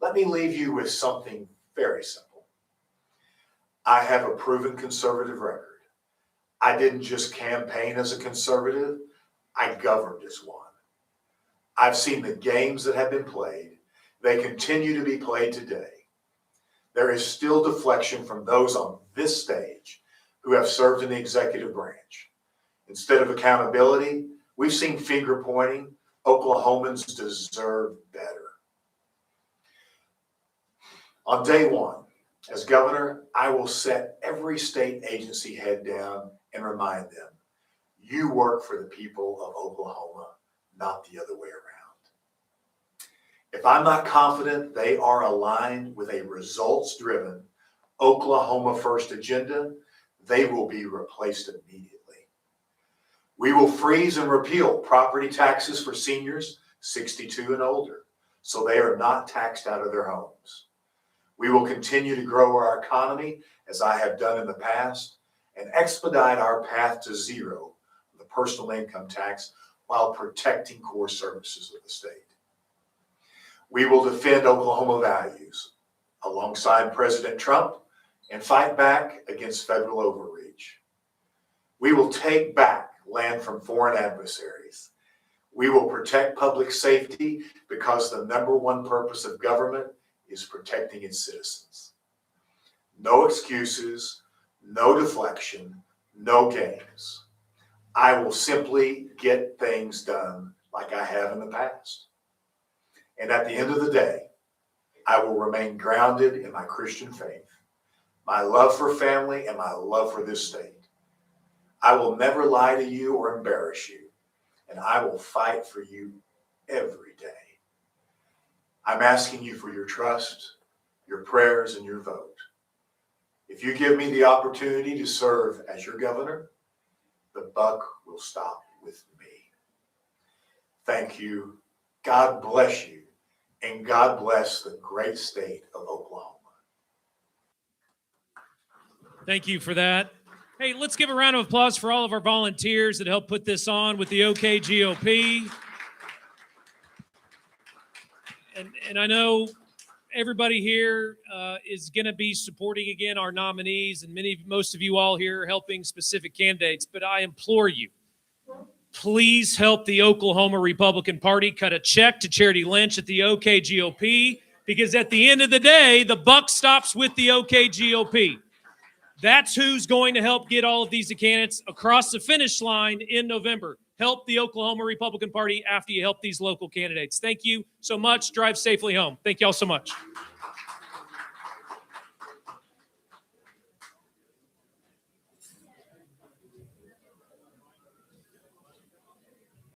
Let me leave you with something very simple. I have a proven conservative record. I didn't just campaign as a conservative, I governed as one. I've seen the games that have been played. They continue to be played today. There is still deflection from those on this stage who have served in the executive branch. Instead of accountability, we've seen finger pointing. Oklahomans deserve better. On day one, as governor, I will set every state agency head down and remind them, you work for the people of Oklahoma, not the other way around. If I'm not confident they are aligned with a results-driven Oklahoma first agenda, they will be replaced immediately. We will freeze and repeal property taxes for seniors 62 and older, so they are not taxed out of their homes. We will continue to grow our economy as I have done in the past and expedite our path to zero, the personal income tax, while protecting core services of the state. We will defend Oklahoma values alongside President Trump and fight back against federal overreach. We will take back land from foreign adversaries. We will protect public safety because the number one purpose of government is protecting its citizens. No excuses, no deflection, no games. I will simply get things done like I have in the past. And at the end of the day, I will remain grounded in my Christian faith, my love for family, and my love for this state. I will never lie to you or embarrass you, and I will fight for you every day. I'm asking you for your trust, your prayers, and your vote. If you give me the opportunity to serve as your governor, the buck will stop with me. Thank you. God bless you, and God bless the great state of Oklahoma. Thank you for that. Hey, let's give a round of applause for all of our volunteers that helped put this on with the OK GOP. And I know everybody here is going to be supporting again our nominees, and most of you all here are helping specific candidates. But I implore you, please help the Oklahoma Republican Party cut a check to Charity Lynch at the OK GOP, because at the end of the day, the buck stops with the OK GOP. That's who's going to help get all of these candidates across the finish line in November. Help the Oklahoma Republican Party after you help these local candidates. Thank you so much. Drive safely home. Thank you all so much.